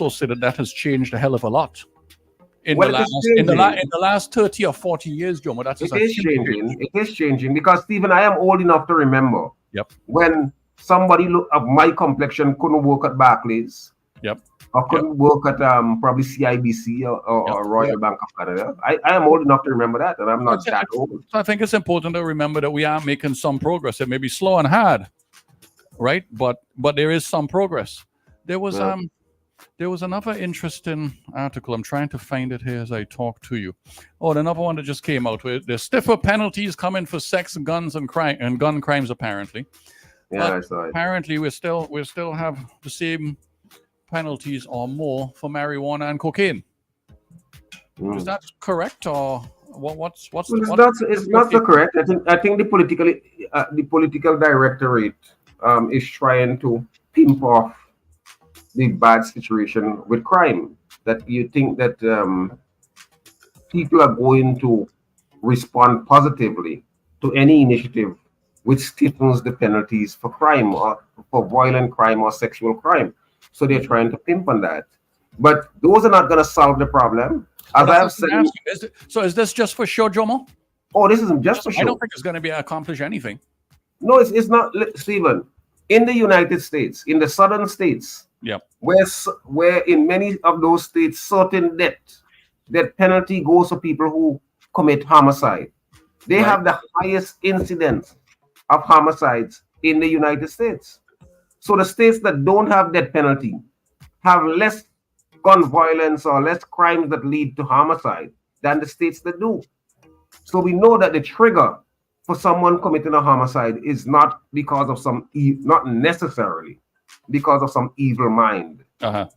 [SPEAKER 13] say that has changed a hell of a lot. In the last 30 or 40 years, Jomo,
[SPEAKER 15] it is changing. It is changing because, Stephen, I am old enough to remember when somebody of my complexion couldn't work at Barclays. Or couldn't work at probably CIBC or Royal Bank of Canada. I am old enough to remember that, and I'm not that old.
[SPEAKER 13] So I think it's important to remember that we are making some progress. It may be slow and hard, right? But there is some progress. There was another interesting article. I'm trying to find it here as I talk to you. Oh, another one that just came out with the stiffer penalties coming for sex, guns, and gun crimes. Apparently,
[SPEAKER 15] I saw it.
[SPEAKER 13] Apparently, we still have the same penalties or more for marijuana and cocaine. Is that correct, or what's
[SPEAKER 15] it's not so correct. I think the political directorate is trying to pimp off the bad situation with crime. That you think that people are going to respond positively to any initiative which stiffens the penalties for crime or for violent crime or sexual crime. So they're trying to pimp on that. But those are not going to solve the problem. As I have said.
[SPEAKER 13] So is this just for show, Jomo?
[SPEAKER 15] Oh, this isn't just for show.
[SPEAKER 13] I don't think it's going to accomplish anything.
[SPEAKER 15] No, it's not, Stephen. In the United States, in the southern states, where in many of those states, certain death penalty goes for people who commit homicide. They have the highest incidence of homicides in the United States. So the states that don't have death penalty have less gun violence or less crimes that lead to homicide than the states that do. So we know that the trigger for someone committing a homicide is not because of not necessarily because of some evil mind.
[SPEAKER 13] Uh-huh.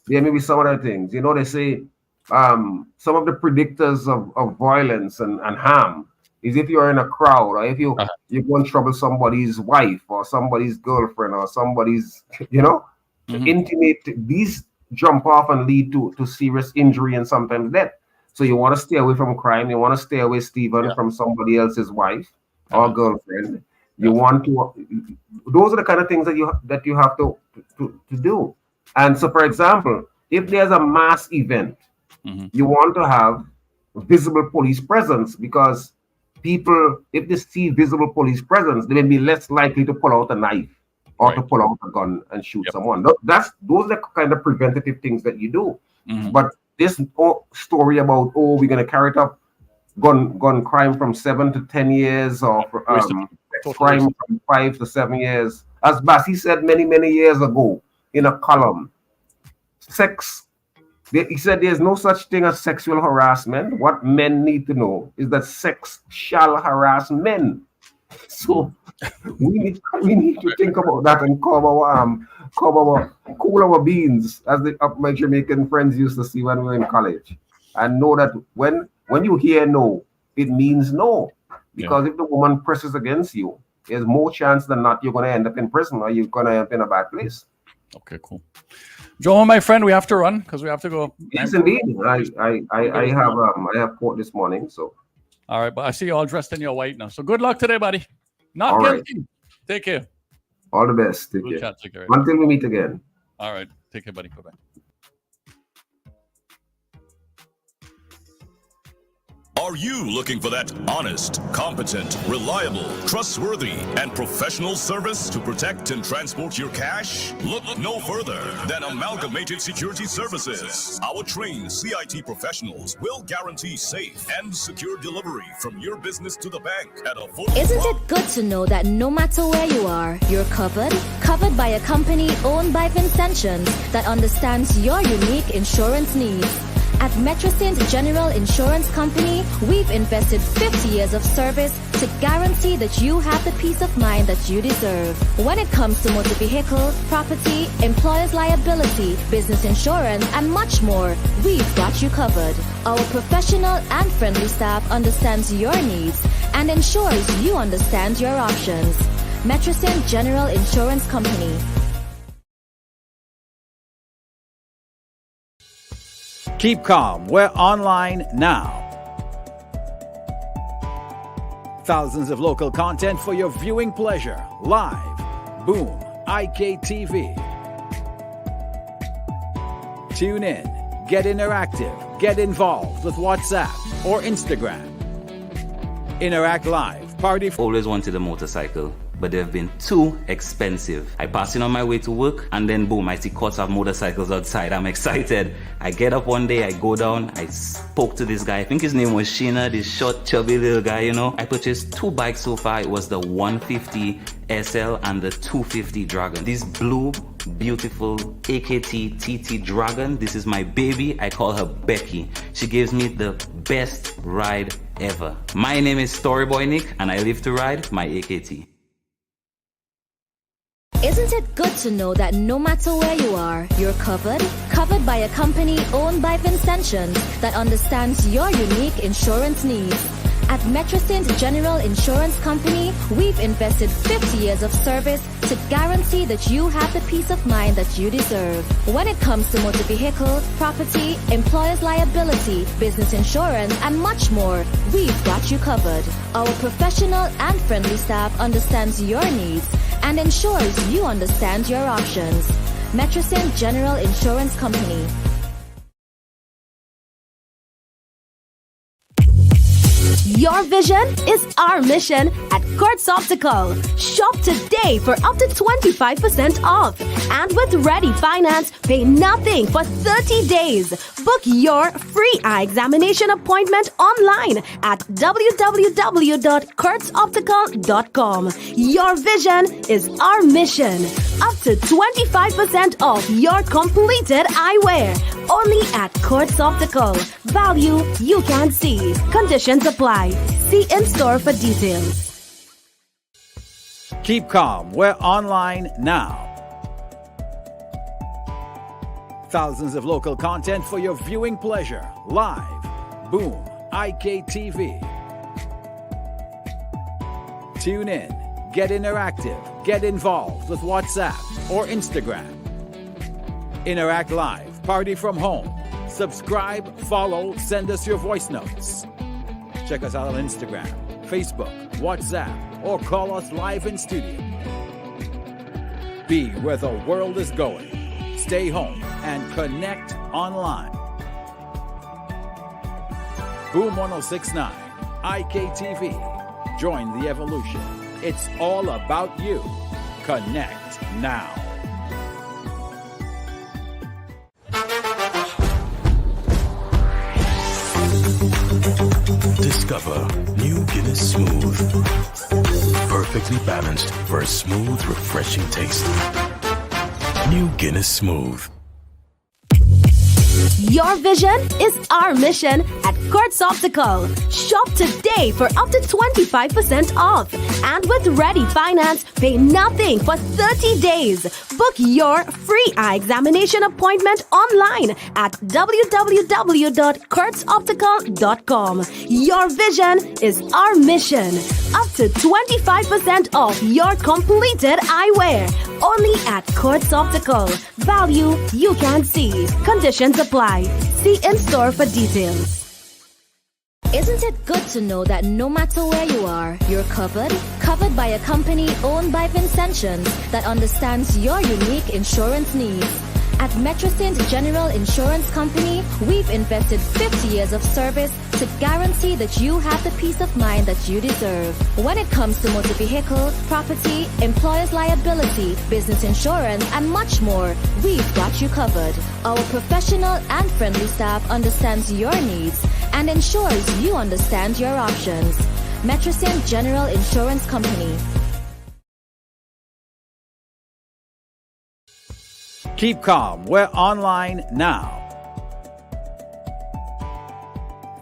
[SPEAKER 15] There may be some other things. You know, they say some of the predictors of violence and harm is if you're in a crowd or if you go and trouble somebody's wife or somebody's girlfriend or somebody's, intimate. These jump off and lead to serious injury and sometimes death. So you want to stay away from crime. You want to stay away, Stephen, from somebody else's wife or girlfriend. You want to. Those are the kind of things that you have to do. And so, for example, if there's a mass event, you want to have visible police presence because people, if they see visible police presence, they may be less likely to pull out a knife or to pull out a gun and shoot someone. Those are the kind of preventative things that you do. But this story about, we're going to carry it up, gun crime from 7 to 10 years or crime from 5 to 7 years. As Bassi said many, many years ago in a column, he said there's no such thing as sexual harassment. What men need to know is that sex shall harass men. So we need to think about that and cool our beans, as my Jamaican friends used to see when we were in college, and know that when you hear no, it means no. Because if the woman presses against you, there's more chance than not you're going to end up in prison or you're going to end up in a bad place.
[SPEAKER 13] Okay, cool. Joe, my friend, we have to run because we have to go.
[SPEAKER 15] Yes, indeed. I have court this morning, so.
[SPEAKER 13] All right, but I see you all dressed in your white now. So good luck today, buddy. Not
[SPEAKER 15] all
[SPEAKER 13] guilty.
[SPEAKER 15] Right.
[SPEAKER 13] Take care.
[SPEAKER 15] All the best. Take care.
[SPEAKER 13] Chat, take care.
[SPEAKER 15] Until we meet again.
[SPEAKER 13] All right. Take care, buddy. Bye-bye.
[SPEAKER 16] Are you looking for that honest, competent, reliable, trustworthy, and professional service to protect and transport your cash? Look no further than Amalgamated Security Services. Our trained CIT professionals will guarantee safe and secure delivery from your business to the bank at a full.
[SPEAKER 18] Isn't it good to know that no matter where you are, you're covered? Covered by a company owned by Vincentians that understands your unique insurance needs. At Metrosint General Insurance Company, we've invested 50 years of service to guarantee that you have the peace of mind that you deserve. When it comes to motor vehicle, property, employer's liability, business insurance, and much more, we've got you covered. Our professional and friendly staff understands your needs and ensures you understand your options. Metrosint General Insurance Company.
[SPEAKER 19] Keep calm. We're online now. Thousands of local content for your viewing pleasure. Live. Boom. IKTV. Tune in. Get interactive. Get involved with WhatsApp or Instagram. Interact Live. Party.
[SPEAKER 20] Always wanted a motorcycle, but they've been too expensive. I pass in on my way to work, and then boom, I see courts of motorcycles outside. I'm excited. I get up one day, I go down, I spoke to this guy. I think his name was Sheena, this short, chubby little guy, I purchased 2 bikes so far. It was the 150 SL and the 250 Dragon. This blue, beautiful AKT TT Dragon. This is my baby. I call her Becky. She gives me the best ride ever. My name is Storyboy Nick, and I live to ride my AKT.
[SPEAKER 18] Isn't it good to know that no matter where you are, you're covered? Covered by a company owned by Vincentians that understands your unique insurance needs. At Metrosint General Insurance Company, we've invested 50 years of service to guarantee that you have the peace of mind that you deserve. When it comes to motor vehicle, property, employer's liability, business insurance, and much more, we've got you covered. Our professional and friendly staff understands your needs and ensures you understand your options. Metrosint General Insurance Company.
[SPEAKER 21] Your vision is our mission at Kurtz Optical. Shop today for up to 25% off. And with Ready Finance, pay nothing for 30 days. Book your free eye examination appointment online at www.kurtzoptical.com. Your vision is our mission. Up to 25% off your completed eyewear. Only at Kurtz Optical. Value you can see. Conditions apply. See in store for details.
[SPEAKER 19] Keep calm. We're online now. Thousands of local content for your viewing pleasure. Live. Boom. IKTV. Tune in. Get interactive. Get involved with WhatsApp or Instagram. Interact live. Party from home. Subscribe, follow, send us your voice notes. Check us out on Instagram, Facebook, WhatsApp, or call us live in studio. Be where the world is going. Stay home and connect online. Boom 1069, IKTV. Join the evolution. It's all about you. Connect now.
[SPEAKER 22] Discover new Guinness Smooth. Perfectly balanced for a smooth, refreshing taste. New Guinness Smooth.
[SPEAKER 21] Your vision is our mission at Kurtz Optical. Shop today for up to 25% off. And with Ready Finance, pay nothing for 30 days. Book your free eye examination appointment online at www.kurtzoptical.com. Your vision is our mission. Up to 25% off your completed eyewear. Only at Kurtz Optical. Value you can see. Conditions apply. See in store for details.
[SPEAKER 18] Isn't it good to know that no matter where you are, you're covered? Covered by a company owned by Vincentians that understands your unique insurance needs. At Metrosint General Insurance Company, we've invested 50 years of service to guarantee that you have the peace of mind that you deserve. When it comes to motor vehicle, property, employer's liability, business insurance, and much more, we've got you covered. Our professional and friendly staff understands your needs and ensures you understand your options. Metrosint General Insurance Company.
[SPEAKER 19] Keep calm. We're online now.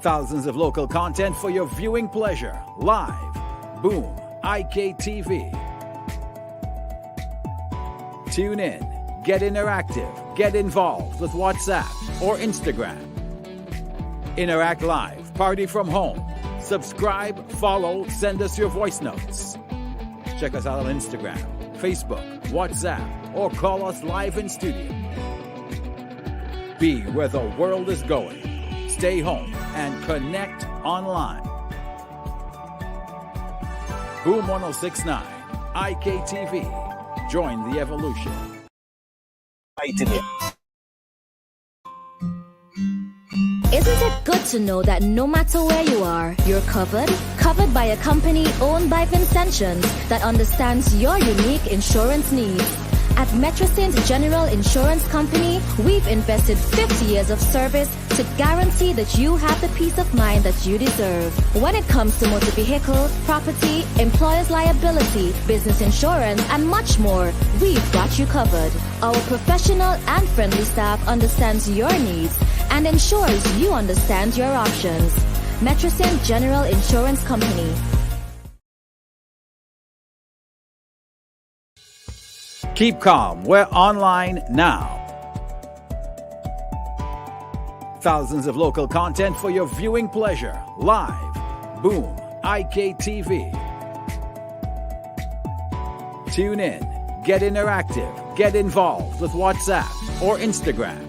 [SPEAKER 19] Thousands of local content for your viewing pleasure. Live. Boom. IKTV. Tune in. Get interactive. Get involved with WhatsApp or Instagram. Interact live. Party from home. Subscribe, follow, send us your voice notes. Check us out on Instagram, Facebook, WhatsApp, or call us live in studio. Be where the world is going. Stay home and connect online. Boom 1069, IKTV. Join the evolution.
[SPEAKER 18] Isn't it good to know that no matter where you are, you're covered? Covered by a company owned by Vincentians that understands your unique insurance needs. At Metrosint General Insurance Company, we've invested 50 years of service to guarantee that you have the peace of mind that you deserve. When it comes to motor vehicle, property, employer's liability, business insurance, and much more, we've got you covered. Our professional and friendly staff understands your needs and ensures you understand your options. Metrosint General Insurance Company.
[SPEAKER 19] Keep calm. We're online now. Thousands of local content for your viewing pleasure. Live. Boom. IKTV. Tune in. Get interactive. Get involved with WhatsApp or Instagram.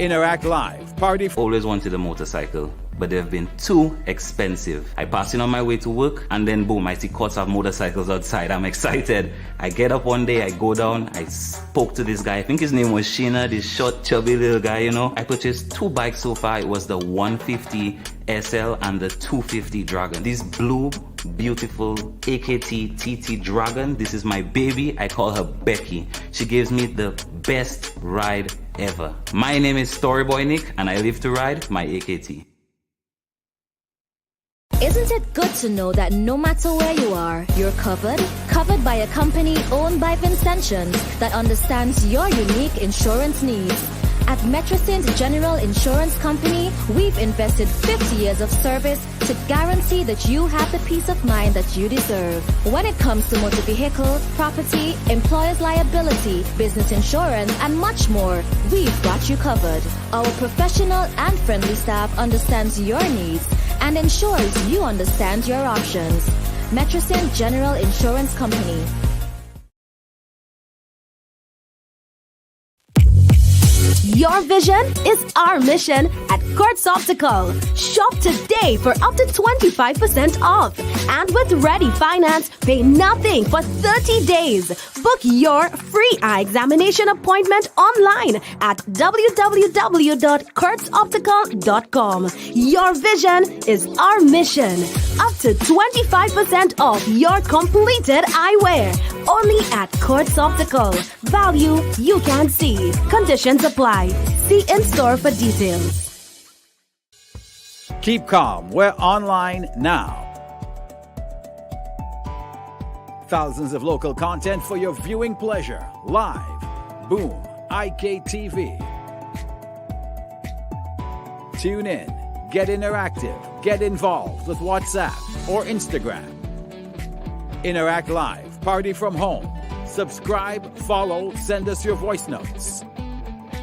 [SPEAKER 19] Interact live. Party.
[SPEAKER 20] Always wanted a motorcycle, but they've been too expensive. I pass in on my way to work, and then boom, I see courts of motorcycles outside. I'm excited. I get up one day, I go down, I spoke to this guy. I think his name was Sheena, this short, chubby little guy, you know. I purchased 2 bikes so far. It was the 150 SL and the 250 Dragon. This blue, beautiful AKT TT Dragon, this is my baby. I call her Becky. She gives me the best ride ever. My name is Storyboy Nick, and I live to ride my AKT.
[SPEAKER 18] Isn't it good to know that no matter where you are, you're covered? Covered by a company owned by Vincentians that understands your unique insurance needs. At Metrosint General Insurance Company, we've invested 50 years of service to guarantee that you have the peace of mind that you deserve. When it comes to motor vehicle, property, employer's liability, business insurance, and much more, we've got you covered. Our professional and friendly staff understands your needs and ensures you understand your options. Metrosint General Insurance Company.
[SPEAKER 21] Your vision is our mission at Kurtz Optical. Shop today for up to 25% off. And with Ready Finance, pay nothing for 30 days. Book your free eye examination appointment online at www.kurtzoptical.com. Your vision is our mission. Up to 25% off your completed eyewear. Only at Kurtz Optical. Value you can see. Conditions apply. See in store for details.
[SPEAKER 19] Keep calm. We're online now. Thousands of local content for your viewing pleasure. Live. Boom. IKTV. Tune in. Get interactive. Get involved with WhatsApp or Instagram. Interact live. Party from home. Subscribe, follow, send us your voice notes.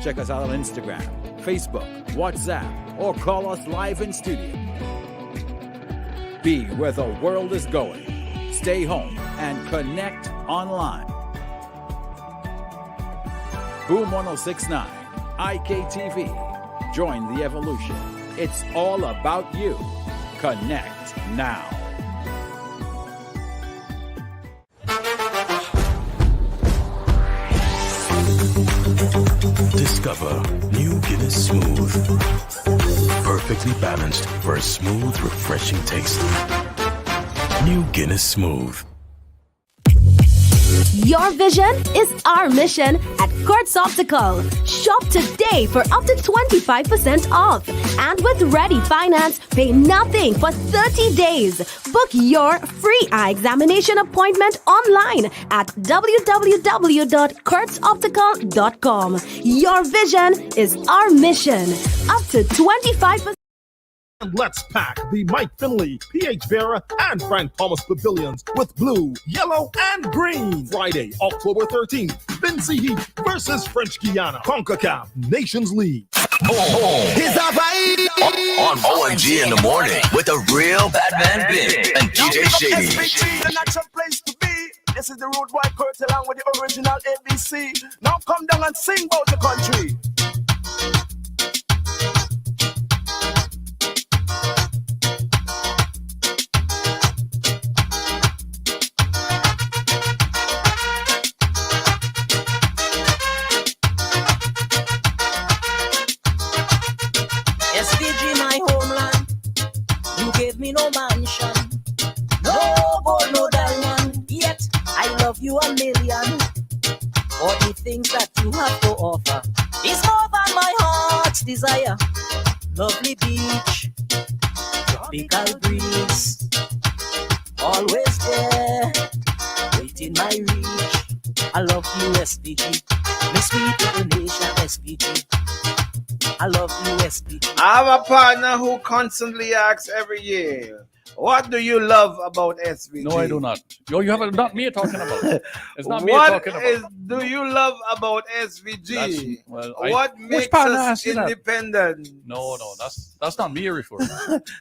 [SPEAKER 19] Check us out on Instagram, Facebook, WhatsApp, or call us live in studio. Be where the world is going. Stay home and connect online. Boom 1069, IKTV. Join the evolution. It's all about you. Connect now.
[SPEAKER 22] Discover new Guinness Smooth. Perfectly balanced for a smooth, refreshing taste. New Guinness Smooth.
[SPEAKER 21] Your vision is our mission at Kurtz Optical. Shop today for up to 25% off. And with Ready Finance, pay nothing for 30 days. Book your free eye examination appointment online at www.kurtzoptical.com. Your vision is our mission. Up to 25%.
[SPEAKER 3] And let's pack the Mike Finley, PH Vera, and Frank Thomas pavilions with blue, yellow, and green. Friday, October 13th, Vincy Heat versus French Guiana. CONCACAF Nations League.
[SPEAKER 9] It's a vibe on OMG in the morning with the real Batman Big and DJ Shady.
[SPEAKER 2] SBG, the natural place to be. This is the Rude Boy Kurt along with the original ABC. Now come down and sing about the country.
[SPEAKER 5] SVG, my homeland, you gave me no mansion, no gold, no diamond, yet I love you a million. All the things that you have to offer is more than my heart's desire. Lovely beach, tropical breeze, always there, within my reach. I love you, SVG, Miss Sweet Little Nation, SVG. I love you, SPG.
[SPEAKER 10] I have a partner who constantly asks every year, What do you love about SVG?
[SPEAKER 13] No, I do not. You have not me talking about. It's not me
[SPEAKER 10] What
[SPEAKER 13] talking about.
[SPEAKER 10] do you love about SVG? What
[SPEAKER 13] which
[SPEAKER 10] makes
[SPEAKER 13] partner
[SPEAKER 10] us
[SPEAKER 13] asked you that?
[SPEAKER 10] independent?
[SPEAKER 13] No, that's not me referring.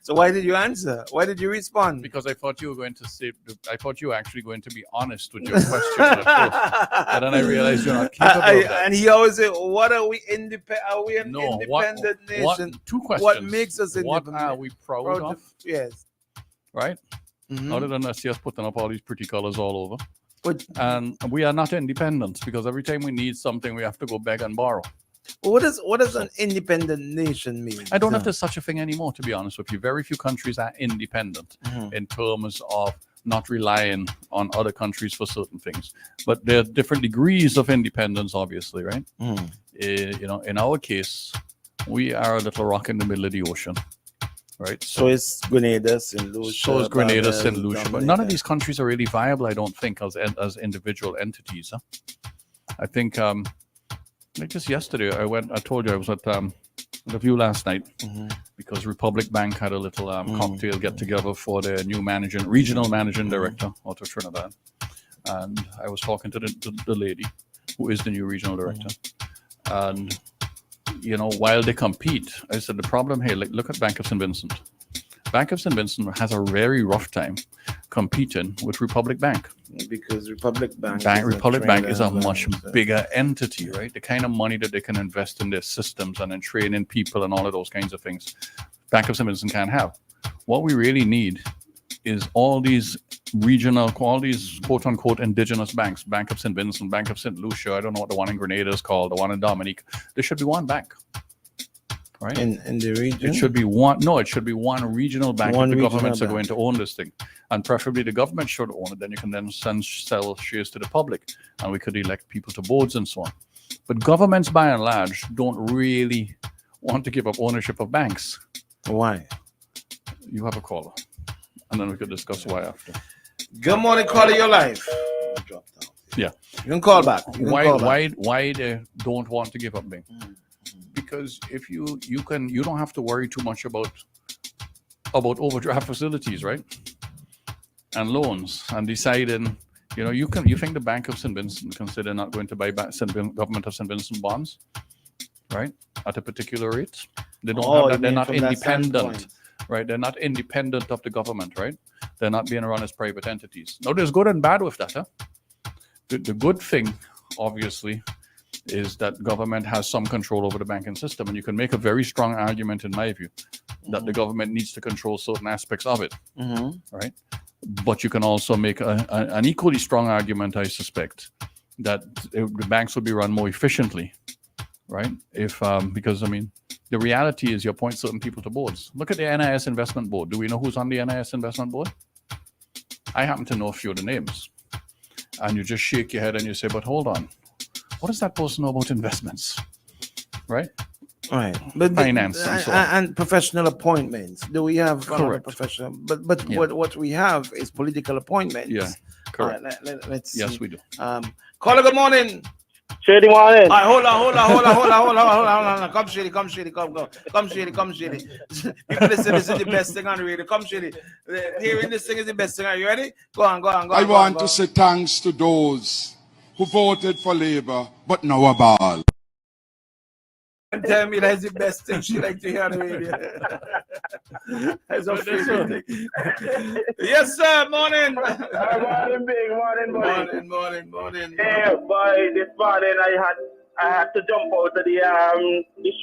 [SPEAKER 10] So why did you answer? Why did you respond?
[SPEAKER 13] Because I thought you were going to say. I thought you were actually going to be honest with your question at first, and then I realized you're not capable of that.
[SPEAKER 10] And he always say, "What are we independent? Are we an independent nation?
[SPEAKER 13] Two questions.
[SPEAKER 10] What makes us independent?
[SPEAKER 13] What are we proud of?
[SPEAKER 10] Yes.
[SPEAKER 13] Right?
[SPEAKER 10] Mhm.
[SPEAKER 13] Other than us just putting up all these pretty colors all over. And we are not independent because every time we need something, we have to go beg and borrow.
[SPEAKER 10] What does an independent nation mean?
[SPEAKER 13] I don't know if there's such a thing anymore, to be honest with you. Very few countries are independent in terms of not relying on other countries for certain things. But there are different degrees of independence, obviously, right? In our case, we are a little rock in the middle of the ocean. Right,
[SPEAKER 10] so it's Grenada, St. Lucia.
[SPEAKER 13] So is Grenada, St. Lucia, but none of these countries are really viable, I don't think, as individual entities. I think, like just yesterday, I told you I was at the View last night because Republic Bank had a little cocktail get together for their new regional managing director out of Trinidad, and I was talking to the lady who is the new regional director, and. While they compete, I said, the problem here, look at Bank of St. Vincent. Bank of St. Vincent has a very rough time competing with Republic Bank.
[SPEAKER 10] Because Republic Bank
[SPEAKER 13] is a much bigger entity, right? The kind of money that they can invest in their systems and in training people and all of those kinds of things, Bank of St. Vincent can't have. What we really need is all these regional, all these quote-unquote indigenous banks, Bank of St. Vincent, Bank of St. Lucia, I don't know what the one in Grenada is called, the one in Dominique. There should be one bank, right?
[SPEAKER 10] In the region?
[SPEAKER 13] It should be one regional bank if the governments are going to own this thing. And preferably the government should own it. Then you can then sell shares to the public and we could elect people to boards and so on. But governments, by and large, don't really want to give up ownership of banks.
[SPEAKER 10] Why?
[SPEAKER 13] You have a caller. And then we could discuss why after.
[SPEAKER 10] Good morning, caller, your life.
[SPEAKER 13] Yeah.
[SPEAKER 10] You can call back.
[SPEAKER 13] Why they don't want to give up bank? Because if you don't have to worry too much about overdraft facilities, right? And loans and deciding, you think the Bank of St. Vincent consider not going to buy back government of St. Vincent bonds, right? At a particular rate. They don't have that. They're not independent. Right, they're not independent of the government, right? They're not being run as private entities. Now, there's good and bad with that. The good thing, obviously, is that government has some control over the banking system, and you can make a very strong argument, in my view, that the government needs to control certain aspects of it, right? But you can also make an equally strong argument, I suspect, that the banks would be run more efficiently, right? Because the reality is you appoint certain people to boards. Look at the NIS Investment Board. Do we know who's on the NIS Investment Board? I happen to know a few of the names. And you just shake your head and you say, but hold on. What does that person know about investments? Right?
[SPEAKER 10] Right. But
[SPEAKER 13] finance and so on.
[SPEAKER 10] And professional appointments. Do we have
[SPEAKER 13] Correct.
[SPEAKER 10] Professional? But what we have is political appointments.
[SPEAKER 13] Yeah, correct.
[SPEAKER 10] Let's see.
[SPEAKER 13] Yes, we do.
[SPEAKER 10] Caller, good morning.
[SPEAKER 6] Shady morning.
[SPEAKER 10] Hold on. Come, Shady. Come, Shady. People listen, this is the best thing on the radio. Come, Shady. Hearing this thing is the best thing. Are you ready? Go on.
[SPEAKER 8] I want to say thanks to those who voted for Labour, but now a ball.
[SPEAKER 10] And tell me that's the best thing she like to hear on the radio. That's a favorite thing. Yes, sir. Morning.
[SPEAKER 6] Morning, big morning.
[SPEAKER 10] Morning.
[SPEAKER 6] Hey, boy, this morning I had to jump out of the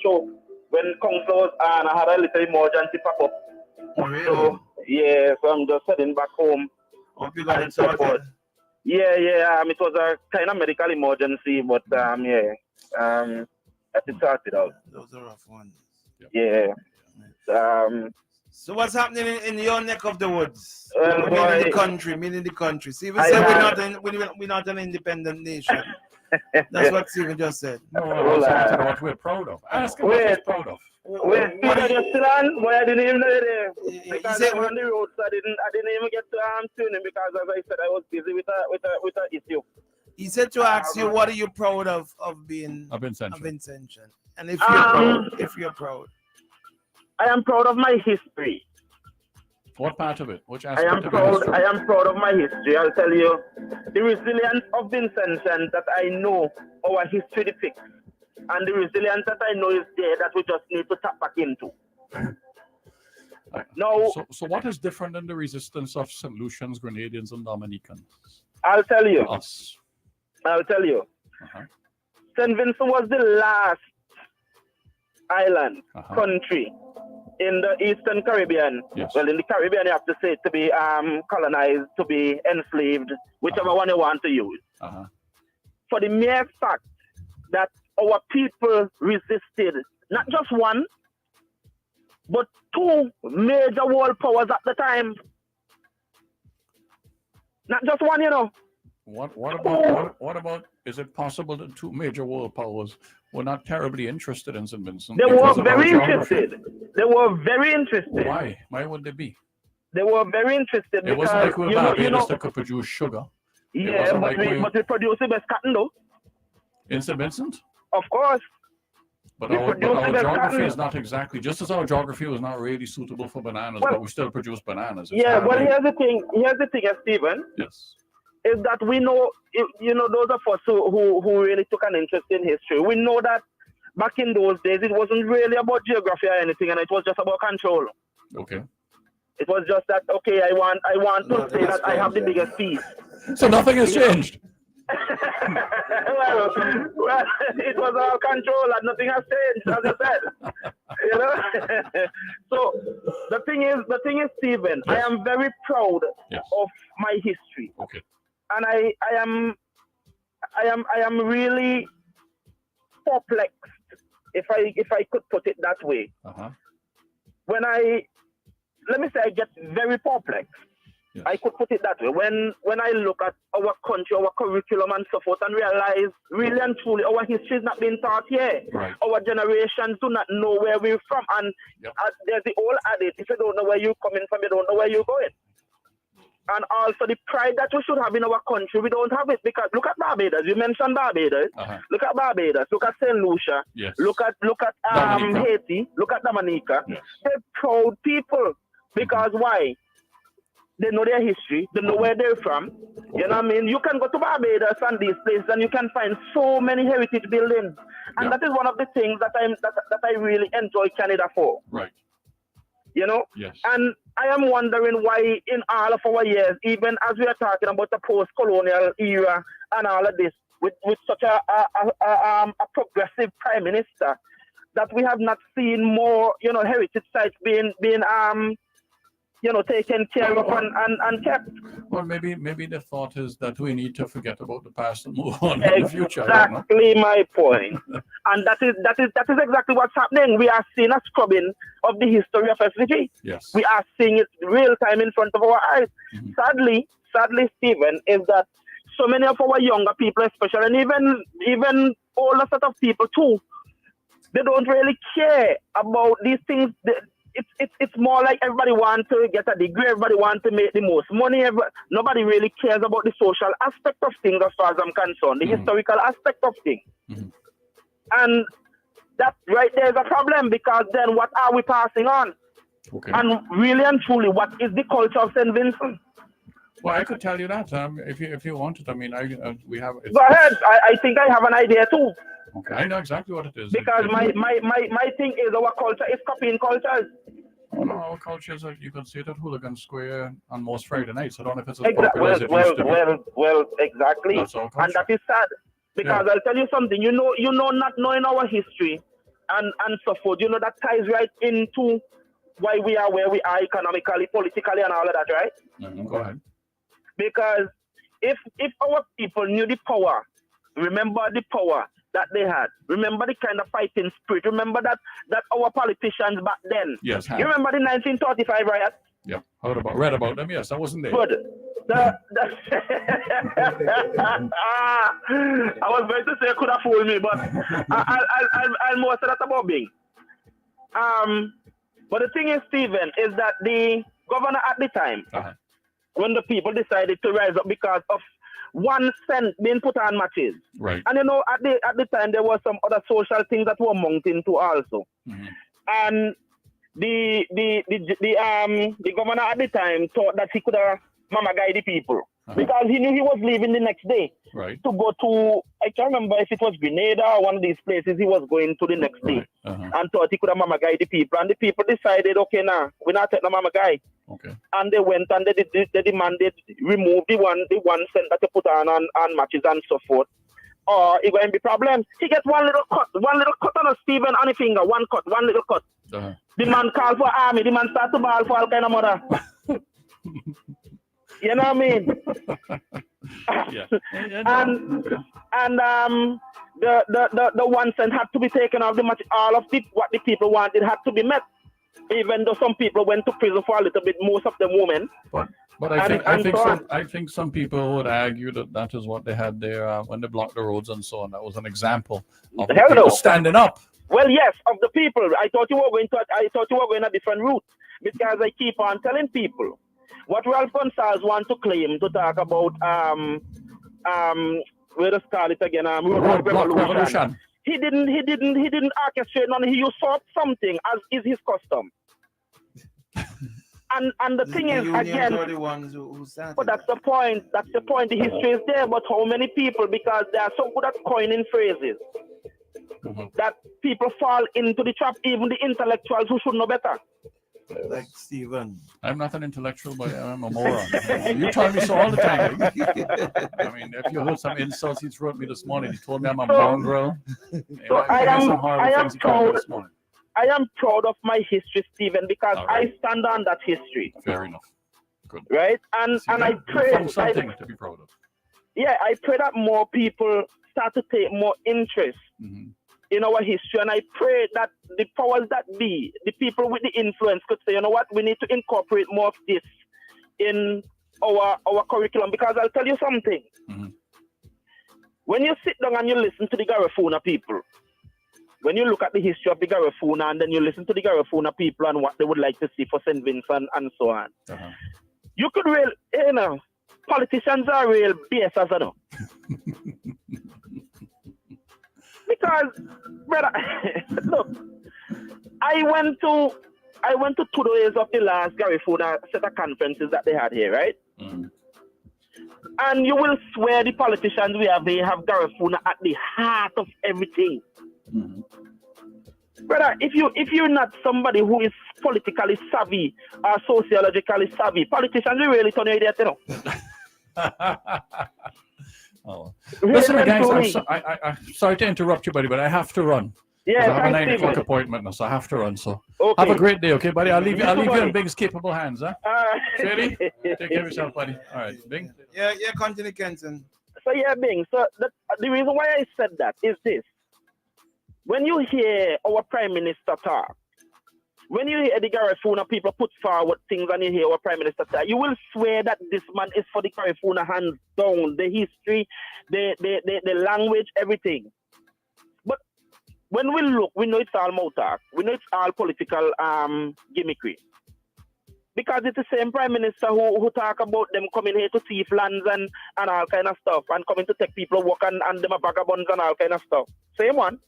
[SPEAKER 6] show when Council was on. I had a little emergency pop up.
[SPEAKER 10] Oh, really?
[SPEAKER 6] So I'm just heading back home.
[SPEAKER 10] Hope you got it sorted.
[SPEAKER 6] Yeah. It was a kind of medical emergency, but it started out.
[SPEAKER 10] Those are rough ones.
[SPEAKER 6] Yeah.
[SPEAKER 10] So what's happening in your neck of the woods?
[SPEAKER 6] Meaning
[SPEAKER 10] the country. Steven said we're not an independent nation. That's what Steven just said.
[SPEAKER 13] What we're proud of. Ask him what he's proud of.
[SPEAKER 6] Wait, I didn't even know it. Because I was on the road, so I didn't even get to tune in because, as I said, I was busy with an issue.
[SPEAKER 10] He said to ask you, what are you proud of being
[SPEAKER 13] of Vincentian?
[SPEAKER 10] And if you're proud,
[SPEAKER 6] I am proud of my history.
[SPEAKER 13] What part of it? Which
[SPEAKER 6] I
[SPEAKER 13] aspect
[SPEAKER 6] am
[SPEAKER 13] of your
[SPEAKER 6] proud.
[SPEAKER 13] history?
[SPEAKER 6] I am proud of my history. I'll tell you, the resilience of Vincentian that I know our history depicts, and the resilience that I know is there that we just need to tap back into. Now,
[SPEAKER 13] So what is different than the resistance of St. Lucians, Grenadians, and Dominicans?
[SPEAKER 6] I'll tell you.
[SPEAKER 13] Us.
[SPEAKER 6] I'll tell you.
[SPEAKER 13] Uh-huh.
[SPEAKER 6] St. Vincent was the last island country in the Eastern Caribbean.
[SPEAKER 13] Yes.
[SPEAKER 6] Well, in the Caribbean, you have to say to be colonized, to be enslaved, whichever one you want to use. For the mere fact that our people resisted not just one, but two major world powers at the time. Not just one, you know.
[SPEAKER 13] What about? Is it possible that two major world powers were not terribly interested in St. Vincent?
[SPEAKER 6] They were
[SPEAKER 13] because of our
[SPEAKER 6] very
[SPEAKER 13] geography?
[SPEAKER 6] interested. They were very interested.
[SPEAKER 13] Why? Why would they be?
[SPEAKER 6] They were very interested
[SPEAKER 13] It
[SPEAKER 6] because
[SPEAKER 13] wasn't like we were
[SPEAKER 6] you
[SPEAKER 13] Barbados
[SPEAKER 6] know,
[SPEAKER 13] that could produce sugar. It
[SPEAKER 6] yeah,
[SPEAKER 13] wasn't
[SPEAKER 6] but,
[SPEAKER 13] like
[SPEAKER 6] we produce the best cotton though.
[SPEAKER 13] in St. Vincent.
[SPEAKER 6] Of course.
[SPEAKER 13] But
[SPEAKER 6] We
[SPEAKER 13] our
[SPEAKER 6] produce the best
[SPEAKER 13] geography
[SPEAKER 6] cotton.
[SPEAKER 13] is not exactly, just as our geography was not really suitable for bananas,
[SPEAKER 6] Well,
[SPEAKER 13] but we still produce bananas. It's
[SPEAKER 6] Yeah, well,
[SPEAKER 13] hardly-
[SPEAKER 6] here's the thing, Stephen.
[SPEAKER 13] Yes.
[SPEAKER 6] Is that we know, you know, those of us who really took an interest in history, we know that back in those days, it wasn't really about geography or anything, and it was just about control.
[SPEAKER 13] Okay.
[SPEAKER 6] It was just that, okay, I want to say that I have the biggest piece.
[SPEAKER 13] So nothing has changed.
[SPEAKER 6] well, it was our control and nothing has changed, as you said. You know? So the thing is, Stephen, I am very proud of my history.
[SPEAKER 13] Okay.
[SPEAKER 6] And I am really perplexed, if I could put it that way. When let me say I get very perplexed. I could put it that way. When I look at our country, our curriculum and so forth, and realize really and truly our history is not being taught here.
[SPEAKER 13] Right.
[SPEAKER 6] Our generations do not know where we're from. And there's the old adage, if you don't know where you're coming from, you don't know where you're going. And also the pride that we should have in our country, we don't have it. Because look at Barbados. You mentioned Barbados. Look at Barbados. Look at St. Lucia.
[SPEAKER 13] Yes.
[SPEAKER 6] Look at
[SPEAKER 13] Dominica.
[SPEAKER 6] Haiti. Look at Dominica.
[SPEAKER 13] Yes.
[SPEAKER 6] They're proud people. Because why? They know their history. They know where they're from. You know what I mean? You can go to Barbados and these places and you can find so many heritage buildings. And that is one of the things that I really enjoy Canada for.
[SPEAKER 13] Right.
[SPEAKER 6] You know?
[SPEAKER 13] Yes.
[SPEAKER 6] And I am wondering why in all of our years, even as we are talking about the post-colonial era and all of this, with such a progressive prime minister, that we have not seen more, you know, heritage sites being you know, taken care of and kept.
[SPEAKER 13] Well, maybe the thought is that we need to forget about the past and move on in the future. I don't know.
[SPEAKER 6] Exactly my point. And that is exactly what's happening. We are seeing a scrubbing of the history of SVG.
[SPEAKER 13] Yes.
[SPEAKER 6] We are seeing it real time in front of our eyes. Sadly, Stephen, is that so many of our younger people, especially, and even older set of people too, they don't really care about these things. It's more like everybody wants to get a degree, everybody wants to make the most money. Nobody really cares about the social aspect of things as far as I'm concerned, the historical aspect of things. And that right there is a problem, because then what are we passing on?
[SPEAKER 13] Okay.
[SPEAKER 6] And really and truly, what is the culture of St. Vincent?
[SPEAKER 13] Well, I could tell you that if you wanted. I mean, we have.
[SPEAKER 6] Go ahead. I think I have an idea too.
[SPEAKER 13] Okay, I know exactly what it is.
[SPEAKER 6] Because my thing is our culture is copying cultures.
[SPEAKER 13] Well, our cultures, you can see it at Hooligan Square on most Friday nights. I don't know if it's as
[SPEAKER 6] Exactly.
[SPEAKER 13] popular as it used to be.
[SPEAKER 6] Well, exactly.
[SPEAKER 13] That's our
[SPEAKER 6] And that is sad. Because I'll tell you something, you know, not knowing our history and so forth, you know, that ties right into why we are where we are economically, politically, and all of that, right?
[SPEAKER 13] Go ahead.
[SPEAKER 6] Because if our people knew the power, remember the power that they had, remember the kind of fighting spirit, remember that our politicians back then.
[SPEAKER 13] Yes.
[SPEAKER 6] You remember the 1935 riot?
[SPEAKER 13] Yeah. Read about them. Yes, I wasn't there.
[SPEAKER 6] Good. I was going to say could have fooled me, but I'll more say that about Bing. But the thing is, Stephen, is that the governor at the time, when the people decided to rise up because of 1 cent being put on matches.
[SPEAKER 13] Right.
[SPEAKER 6] And you know, at the time there were some other social things that were mounting too also. And the governor at the time thought that he could have mama guide the people because he knew he was leaving the next day to go to, I can't remember if it was Grenada or one of these places he was going to the next day and thought he could have mama guide the people, and the people decided, okay, nah, we're not taking the mama guy. And they went and they demanded remove the one cent that they put on matches and so forth. Or it going to be problems. He gets one little cut on a Stephen on his finger, one little cut. The man called for army, the man start to ball for all kind of mother. You know what I mean? And the 1 cent had to be taken off the match. All of what the people wanted had to be met. Even though some people went to prison for a little bit, most of them women.
[SPEAKER 13] But I think some people would argue that is what they had there when they blocked the roads and so on. That was an example of the people standing up.
[SPEAKER 6] Well, yes, of the people. I thought you were going a different route because I keep on telling people what Ralph Gonsalves want to claim to talk about where to start it again, road revolution. He didn't orchestrate none. He usurped something as is his custom. And the thing is, again, but that's the point. That's the point. The history is there, but how many people? Because they are so good at coining phrases that people fall into the trap. Even the intellectuals who should know better.
[SPEAKER 10] Like Stephen.
[SPEAKER 13] I'm not an intellectual, but I'm a moron. You tell me so all the time. I mean, if you heard some insults he wrote me this morning, he told me I'm a mongrel.
[SPEAKER 6] So I am proud of my history, Stephen, because I stand on that history.
[SPEAKER 13] Fair enough. Good.
[SPEAKER 6] Right? And I pray
[SPEAKER 13] something to be proud of.
[SPEAKER 6] Yeah, I pray that more people start to take more interest in our history, and I pray that the powers that be, the people with the influence, could say, you know what, we need to incorporate more of this in our curriculum. Because I'll tell you something. When you sit down and you listen to the Garifuna people, when you look at the history of the Garifuna and then you listen to the Garifuna people and what they would like to see for St. Vincent and so on, you could politicians are real BSers, you know. Because, brother, look, I went to 2 days of the last Garifuna set of conferences that they had here, right? And you will swear the politicians they have Garifuna at the heart of everything. Brother, if you're not somebody who is politically savvy or sociologically savvy, politicians will really turn your idiot, you know.
[SPEAKER 13] Listen, guys, I'm sorry to interrupt you, buddy, but I have to run.
[SPEAKER 6] Yeah,
[SPEAKER 13] I have a 9 o'clock appointment now, so I have to run. So have a great day, okay, buddy? I'll leave you in Bing's capable hands, huh? Shady, take care of yourself, buddy. All right, Bing.
[SPEAKER 10] Yeah, continue, Kenton.
[SPEAKER 6] So yeah, Bing. So the reason why I said that is this: when you hear our Prime Minister talk, when you hear the Garifuna people put forward things and you hear our Prime Minister talk, you will swear that this man is for the Garifuna hands down, the history, the language, everything. But when we look, we know it's all mouth talk. We know it's all political gimmickry. Because it's the same Prime Minister who talk about them coming here to thief lands and all kind of stuff, and coming to take people work and them are vagabonds and all kind of stuff. Same one.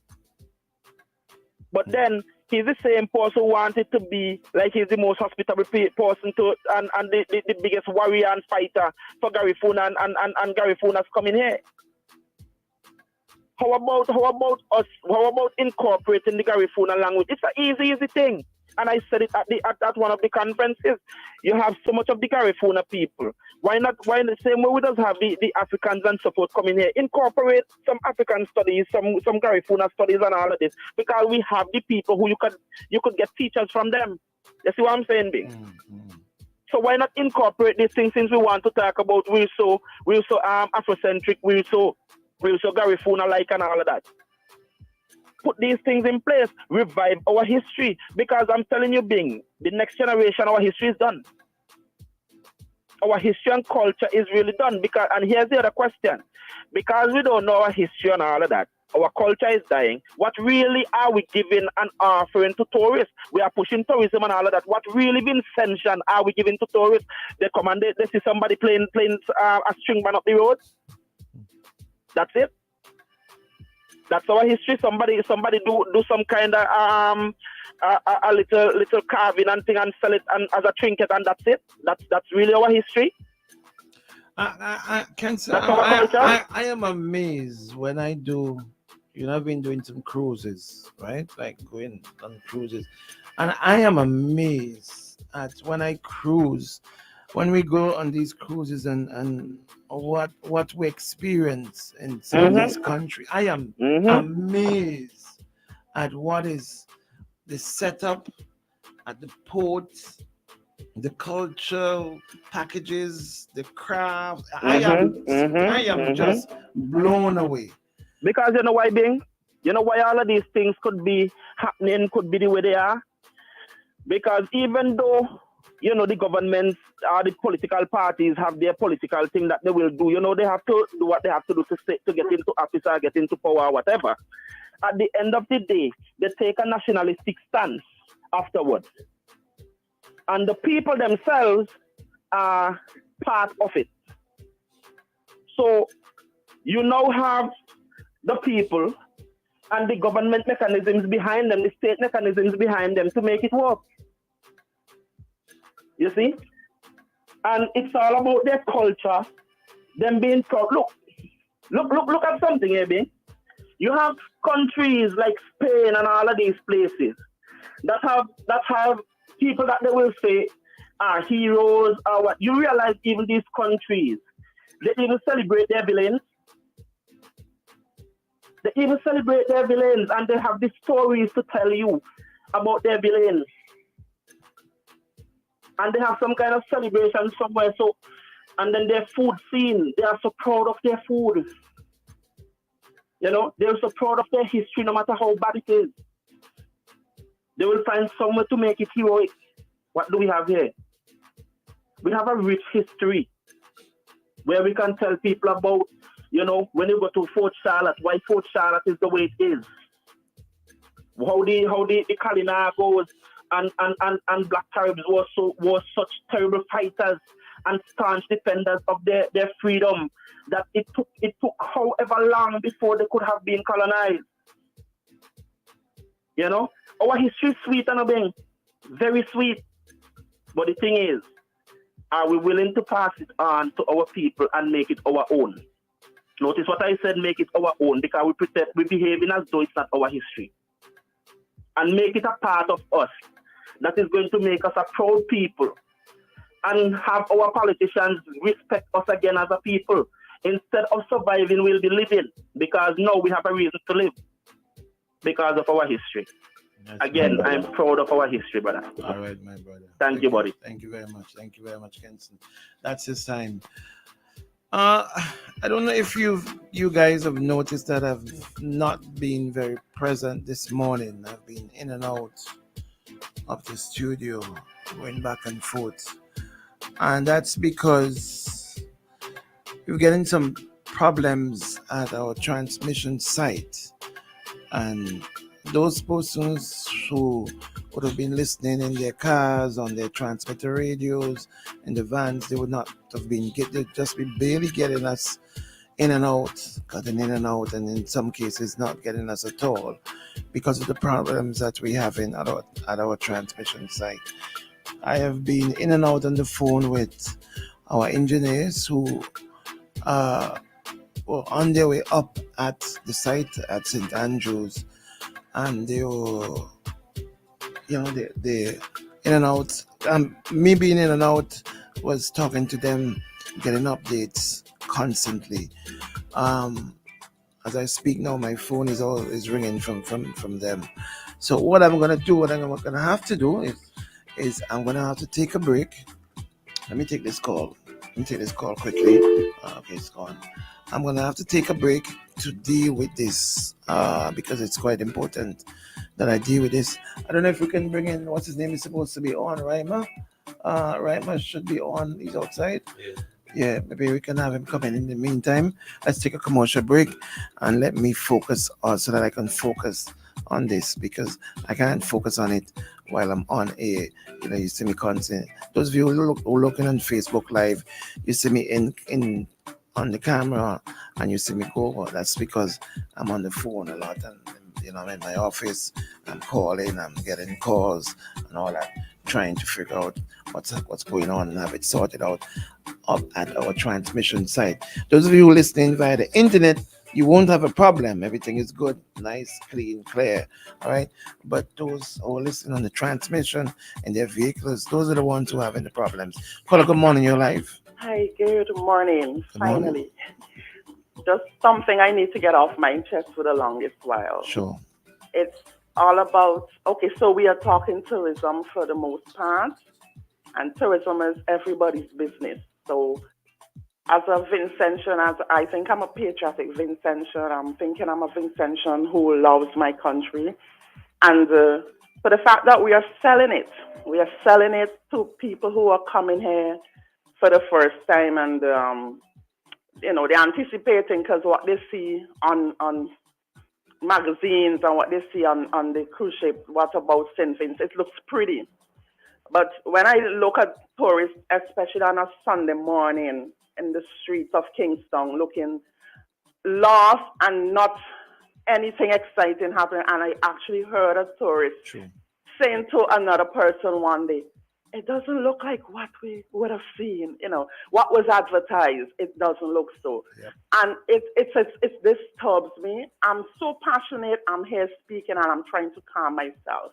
[SPEAKER 6] But then he's the same person who wanted to be like he's the most hospitable person to and the biggest warrior and fighter for Garifuna and Garifuna's coming here. How about us? How about incorporating the Garifuna language? It's an easy thing. And I said it at one of the conferences. You have so much of the Garifuna people. Why not? Why in the same way we just have the Africans and so forth coming here? Incorporate some African studies, some Garifuna studies and all of this. Because we have the people who you could get teachers from them. You see what I'm saying, Bing? So why not incorporate these things since we want to talk about we're so Afrocentric, we're so Garifuna like and all of that. Put these things in place, revive our history, because I'm telling you, Bing, the next generation, our history is done. Our history and culture is really done. And here's the other question. Because we don't know our history and all of that, our culture is dying. What really are we giving and offering to tourists? We are pushing tourism and all of that. What really Vincentian are we giving to tourists? They come and they see somebody playing a string band up the road. That's it. That's our history. Somebody do some kind of a little carving and thing and sell it and as a trinket, and that's it. That's really our history.
[SPEAKER 10] I can't say.
[SPEAKER 6] That's our culture.
[SPEAKER 10] I am amazed when I do. I've been doing some cruises, right? Like going on cruises, and I am amazed at when I cruise, when we go on these cruises and what we experience in some of these countries. I am amazed at what is the setup at the ports, the cultural packages, the craft. I am just blown away.
[SPEAKER 6] Because you know why, Bing? You know why all of these things could be happening, could be the way they are? Because even though, the governments or the political parties have their political thing that they will do, they have to do what they have to do to get into office or get into power or whatever. At the end of the day, they take a nationalistic stance afterwards. And the people themselves are part of it. So you now have the people and the government mechanisms behind them, the state mechanisms behind them to make it work. You see? And it's all about their culture, them being proud. Look at something here, Bing. You have countries like Spain and all of these places that have people that they will say are heroes or what. You realize even these countries, they even celebrate their villains. They even celebrate their villains, and they have these stories to tell you about their villains. And they have some kind of celebration somewhere. So, and then their food scene, they are so proud of their food. They're so proud of their history, no matter how bad it is. They will find somewhere to make it heroic. What do we have here? We have a rich history where we can tell people about, when you go to Fort Charlotte, why Fort Charlotte is the way it is. How the Kalina goes and Black Caribs were such terrible fighters and staunch defenders of their freedom that it took however long before they could have been colonized. Our history is sweet and obeying, very sweet. But the thing is, are we willing to pass it on to our people and make it our own? Notice what I said, make it our own, because we're behaving as though it's not our history. And make it a part of us that is going to make us a proud people and have our politicians respect us again as a people. Instead of surviving, we'll be living, because now we have a reason to live because of our history. Again, I'm proud of our history, brother.
[SPEAKER 10] All right, my brother.
[SPEAKER 6] Thank you, buddy.
[SPEAKER 10] Thank you very much. Thank you very much, Kenson. That's his time. I don't know if you guys have noticed that I've not been very present this morning. I've been in and out of the studio, going back and forth. And that's because we're getting some problems at our transmission site. And those persons who would have been listening in their cars, on their transmitter radios, in the vans, they would not have been they'd just be barely getting us in and out, cutting in and out, and in some cases not getting us at all because of the problems that we have at our transmission site. I have been in and out on the phone with our engineers who were on their way up at the site at St. Andrews, and they were, they in and out. Me being in and out was talking to them, getting updates constantly. As I speak now, my phone is ringing from them. So what I'm gonna have to do is I'm gonna have to take a break. Let me take this call quickly. Okay, it's gone. I'm gonna have to take a break to deal with this because it's quite important that I deal with this. I don't know if we can bring in what's his name is supposed to be on, Raima. Raima should be on. He's outside. Yeah, maybe we can have him come in the meantime. Let's take a commercial break and let me focus so that I can focus on this, because I can't focus on it while I'm on air. You see me content. Those of you who are looking on Facebook Live, you see me in on the camera and you see me go over, that's because I'm on the phone a lot, and I'm in my office, I'm calling, I'm getting calls and all that, trying to figure out what's going on and have it sorted out up at our transmission site. Those of you listening via the internet, you won't have a problem. Everything is good, nice, clean, clear. All right. But those who are listening on the transmission and their vehicles, those are the ones who are having the problems. Caller, good morning, your life.
[SPEAKER 11] Hi, good morning.
[SPEAKER 10] Good morning.
[SPEAKER 11] Finally. Just something I need to get off my chest for the longest while.
[SPEAKER 10] Sure.
[SPEAKER 11] It's all about, okay, so we are talking tourism for the most part, and tourism is everybody's business. So as a Vincentian, as I think I'm a patriotic Vincentian, I'm thinking I'm a Vincentian who loves my country. And for the fact that we are selling it to people who are coming here for the first time, and they're anticipating because what they see on magazines and what they see on the cruise ship, what about St. Vincent, it looks pretty. But when I look at tourists, especially on a Sunday morning in the streets of Kingston, looking lost and not anything exciting happening, and I actually heard a tourist saying to another person one day, it doesn't look like what we would have seen, what was advertised. It doesn't look so. Yeah. And it disturbs me. I'm so passionate. I'm here speaking and I'm trying to calm myself.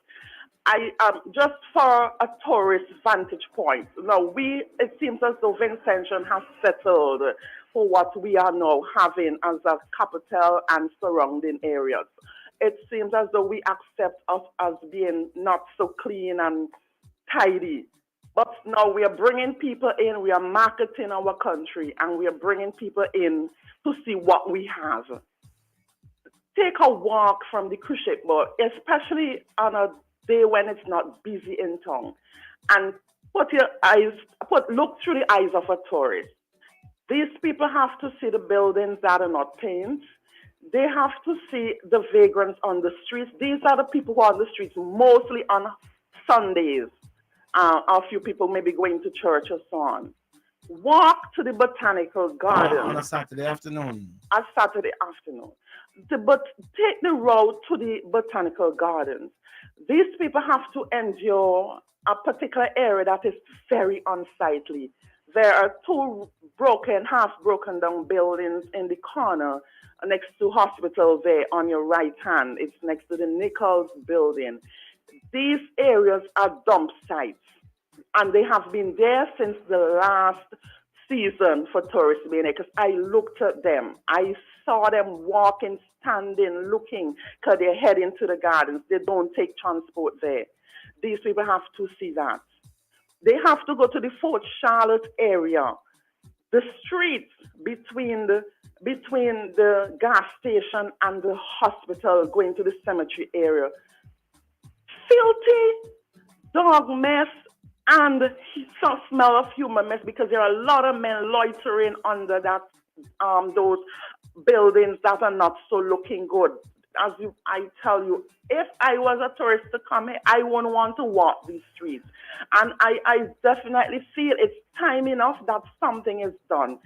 [SPEAKER 11] I just for a tourist vantage point. It seems as though Vincentian has settled for what we are now having as a capital and surrounding areas. It seems as though we accept us as being not so clean and tidy. But now we are bringing people in, we are marketing our country, and we are bringing people in to see what we have. Take a walk from the cruise ship boat, especially on a day when it's not busy in town, and look through the eyes of a tourist. These people have to see the buildings that are not painted. They have to see the vagrants on the streets. These are the people who are on the streets mostly on Sundays. A few people maybe going to church or so on. Walk to the botanical garden.
[SPEAKER 10] On a Saturday afternoon.
[SPEAKER 11] But take the road to the botanical gardens. These people have to endure a particular area that is very unsightly. There are two half broken down buildings in the corner next to hospital there on your right hand. It's next to the Nichols building. These areas are dump sites, and they have been there since the last season for tourists being there, because I looked at them. I saw them walking, standing, looking, because they're heading to the gardens. They don't take transport there. These people have to see that. They have to go to the Fort Charlotte area. The streets between the gas station and the hospital going to the cemetery area, filthy, dog mess, and some smell of human mess, because there are a lot of men loitering under those buildings that are not so looking good. I tell you, if I was a tourist to come here, I wouldn't want to walk these streets. And I definitely feel it's time enough that something is done.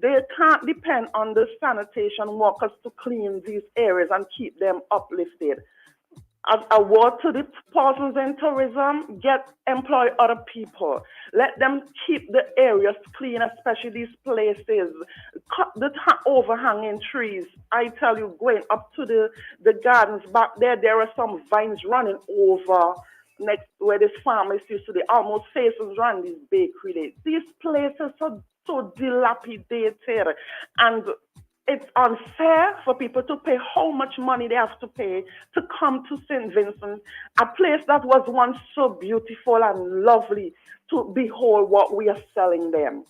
[SPEAKER 11] They can't depend on the sanitation workers to clean these areas and keep them uplifted. A word to the persons in tourism, employ other people. Let them keep the areas clean, especially these places. Cut the overhanging trees. I tell you, going up to the gardens back there are some vines running over next where this farmers used to be. Almost faces around this bakery. These places are so dilapidated, and it's unfair for people to pay how much money they have to pay to come to St. Vincent, a place that was once so beautiful and lovely, to behold what we are selling them.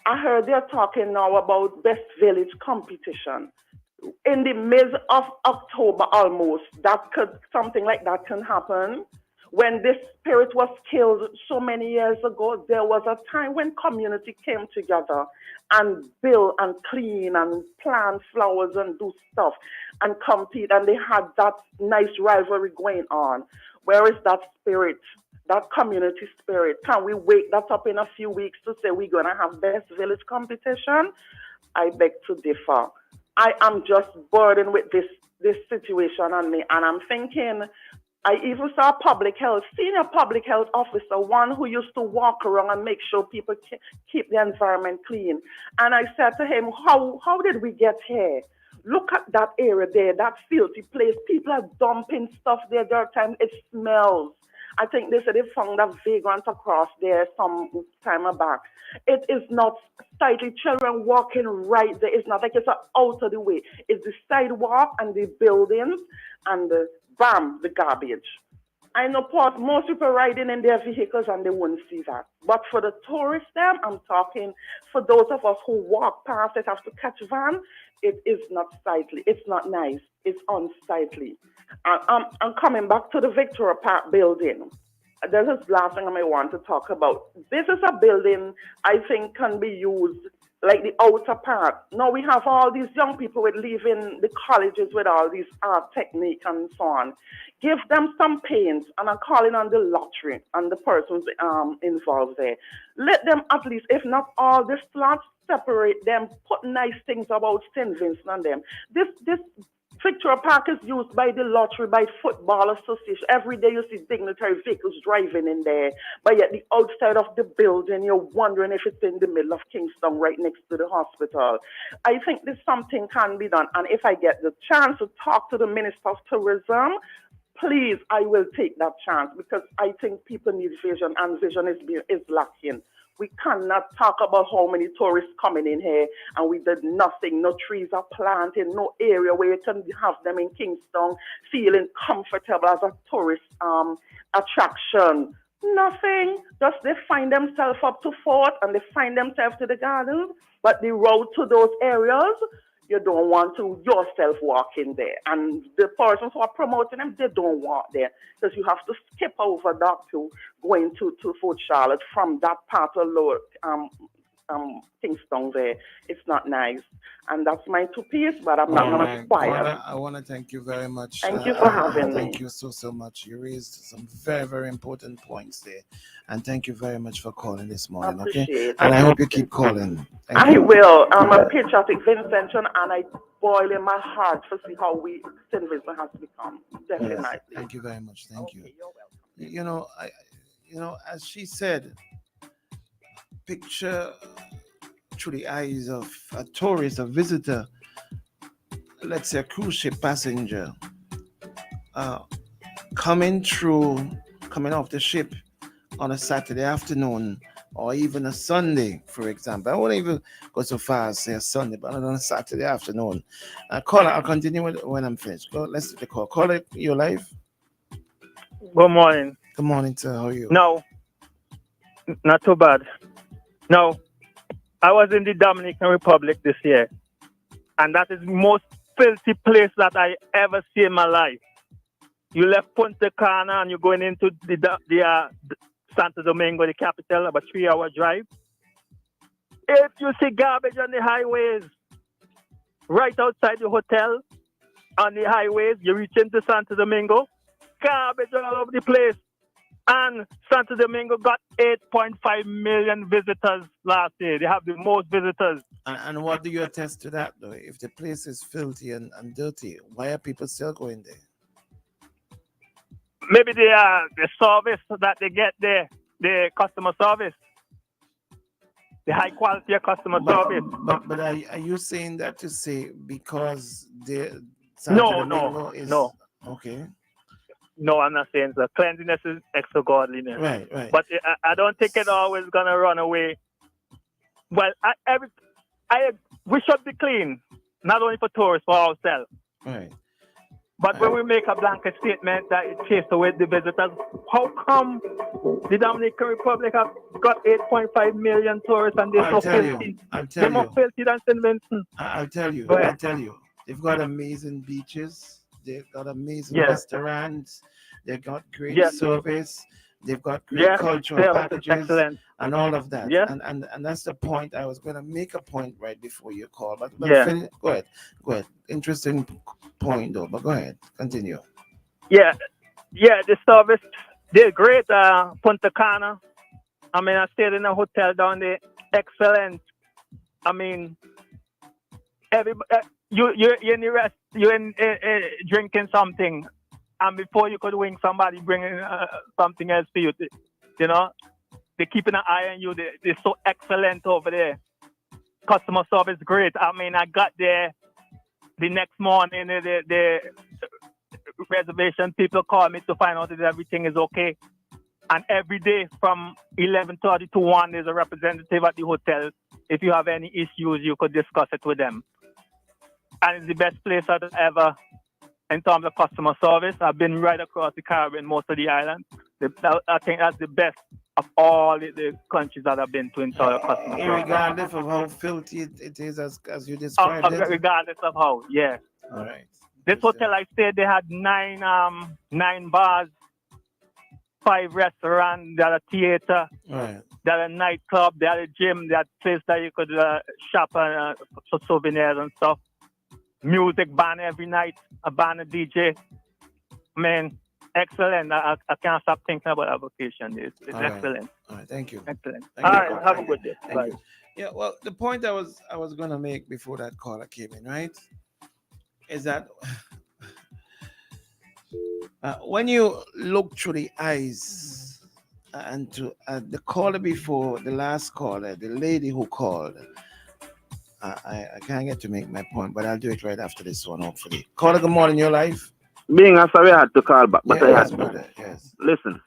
[SPEAKER 11] I heard they're talking now about Best Village competition. In the mid of October almost, something like that can happen. When this spirit was killed so many years ago, there was a time when community came together and build and clean and plant flowers and do stuff and compete, and they had that nice rivalry going on. Where is that spirit, that community spirit? Can we wake that up in a few weeks to say we're going to have Best Village competition? I beg to differ. I am just burdened with this situation on me, and I'm thinking. I even saw a senior public health officer, one who used to walk around and make sure people keep the environment clean. And I said to him, how did we get here? Look at that area there, that filthy place. People are dumping stuff there. There are times it smells. I think they said they found a vagrant across there some time back. It is not sightly. Children walking right there. It's not like it's out of the way. It's the sidewalk and the buildings and the garbage. I know most people riding in their vehicles and they wouldn't see that. But for the tourists, I'm talking for those of us who walk past it, have to catch a van, it is not sightly. It's not nice. It's unsightly. I'm coming back to the Victoria Park building. This is the last thing I may want to talk about. This is a building I think can be used like the outer part. Now we have all these young people with leaving the colleges with all these art technique and so on. Give them some paint, and I'm calling on the lottery and the persons involved there. Let them at least, if not all the flats, separate them, put nice things about St. Vincent on them. This Victoria Park is used by the lottery, by football association. Every day you see dignitary vehicles driving in there. But yet the outside of the building, you're wondering if it's in the middle of Kingston, right next to the hospital. I think there's something can be done. And if I get the chance to talk to the Minister of Tourism, please, I will take that chance, because I think people need vision, and vision is lacking. We cannot talk about how many tourists coming in here and we did nothing. No trees are planted, no area where you can have them in Kingston feeling comfortable as a tourist attraction. Nothing. Just they find themselves up to Fort and they find themselves to the gardens. But the road to those areas, you don't want to yourself walk in there. And the persons who are promoting them, they don't walk there. Because you have to skip over that to going to Fort Charlotte from that part of Lower Kingston there. It's not nice. And that's my two piece, but I'm not going to quiet.
[SPEAKER 10] I want to thank you very much.
[SPEAKER 11] Thank you for having me.
[SPEAKER 10] Thank you so much. You raised some very, very important points there. And thank you very much for calling this morning. Okay?
[SPEAKER 11] It.
[SPEAKER 10] And I hope you keep calling.
[SPEAKER 11] I will. I'm a patriotic Vincentian, and I boil in my heart to see how St. Vincent has become. Definitely.
[SPEAKER 10] Yes. Thank you very much. Thank you. You're welcome. As she said, picture through the eyes of a tourist, a visitor, let's say a cruise ship passenger, coming off the ship on a Saturday afternoon or even a Sunday, for example. I won't even go so far as say a Sunday, but on a Saturday afternoon. Caller, I'll continue when I'm finished. Let's take the call. Call it, you're live.
[SPEAKER 12] Good morning.
[SPEAKER 10] Good morning, sir. How are you?
[SPEAKER 12] No, not too bad. No, I was in the Dominican Republic this year, and that is the most filthy place that I ever see in my life. You left Punta Cana and you're going into the Santo Domingo, the capital, about 3-hour drive. If you see garbage on the highways, right outside the hotel, on the highways, you reach into Santo Domingo, garbage all over the place. And Santo Domingo got 8.5 million visitors last year. They have the most visitors.
[SPEAKER 10] And what do you attest to that, though? If the place is filthy and dirty, why are people still going there?
[SPEAKER 12] Maybe the service that they get there, the customer service, the high quality of customer service.
[SPEAKER 10] But are you saying that to say because the
[SPEAKER 12] No.
[SPEAKER 10] Okay.
[SPEAKER 12] No, I'm not saying so. Cleanliness is extra godliness.
[SPEAKER 10] Right.
[SPEAKER 12] But I don't think it's always gonna run away. Well, we should be clean, not only for tourists, for ourselves.
[SPEAKER 10] Right.
[SPEAKER 12] But when we make a blanket statement that it chased away the visitors, how come the Dominican Republic have got 8.5 million tourists and they're so filthy? They're more filthy than St. Vincent.
[SPEAKER 10] I'll tell you. They've got amazing beaches. They've got amazing restaurants. They've got great service. They've got great cultural packages and all of that.
[SPEAKER 12] Yeah.
[SPEAKER 10] And that's the point. I was going to make a point right before you call. But go ahead. Interesting point, though. But go ahead. Continue.
[SPEAKER 12] Yeah, the service, they're great. Punta Cana. I mean, I stayed in a hotel down there. Excellent. I mean, you're in the rest, you're in drinking something, and before you could wing somebody bringing something else to you, you know, they're keeping an eye on you. They're so excellent over there. Customer service great. I mean, I got there the next morning. The reservation people call me to find out that everything is okay. And every day from 11:30 to 1, there's a representative at the hotel. If you have any issues, you could discuss it with them. And it's the best place I've ever, in terms of customer service. I've been right across the Caribbean, most of the islands. I think that's the best of all the countries that I've been to in terms of customer service.
[SPEAKER 10] Regardless of how filthy it is, as you described it.
[SPEAKER 12] Regardless of how, yeah.
[SPEAKER 10] All right.
[SPEAKER 12] This hotel I stayed, they had 9 bars, 5 restaurants, they had a theater,
[SPEAKER 10] Right.
[SPEAKER 12] they had a nightclub, they had a gym, they had a place that you could shop for souvenirs and stuff. Music band every night, a band, a DJ. Man, excellent. I can't stop thinking about our vacation. It's excellent.
[SPEAKER 10] All right, thank you.
[SPEAKER 12] Excellent.
[SPEAKER 10] Thank
[SPEAKER 12] All
[SPEAKER 10] you.
[SPEAKER 12] right, have a good day.
[SPEAKER 10] Thank
[SPEAKER 12] Bye.
[SPEAKER 10] you. Yeah, well, the point I was gonna make before that caller came in, right, is that when you look through the eyes and to the caller before, the last caller, the lady who called, I can't get to make my point, but I'll do it right after this one, hopefully. Caller, good morning, your life.
[SPEAKER 6] Being I'm sorry I had to call back, but
[SPEAKER 10] Yes,
[SPEAKER 6] I had
[SPEAKER 10] brother, yes.
[SPEAKER 6] Listen,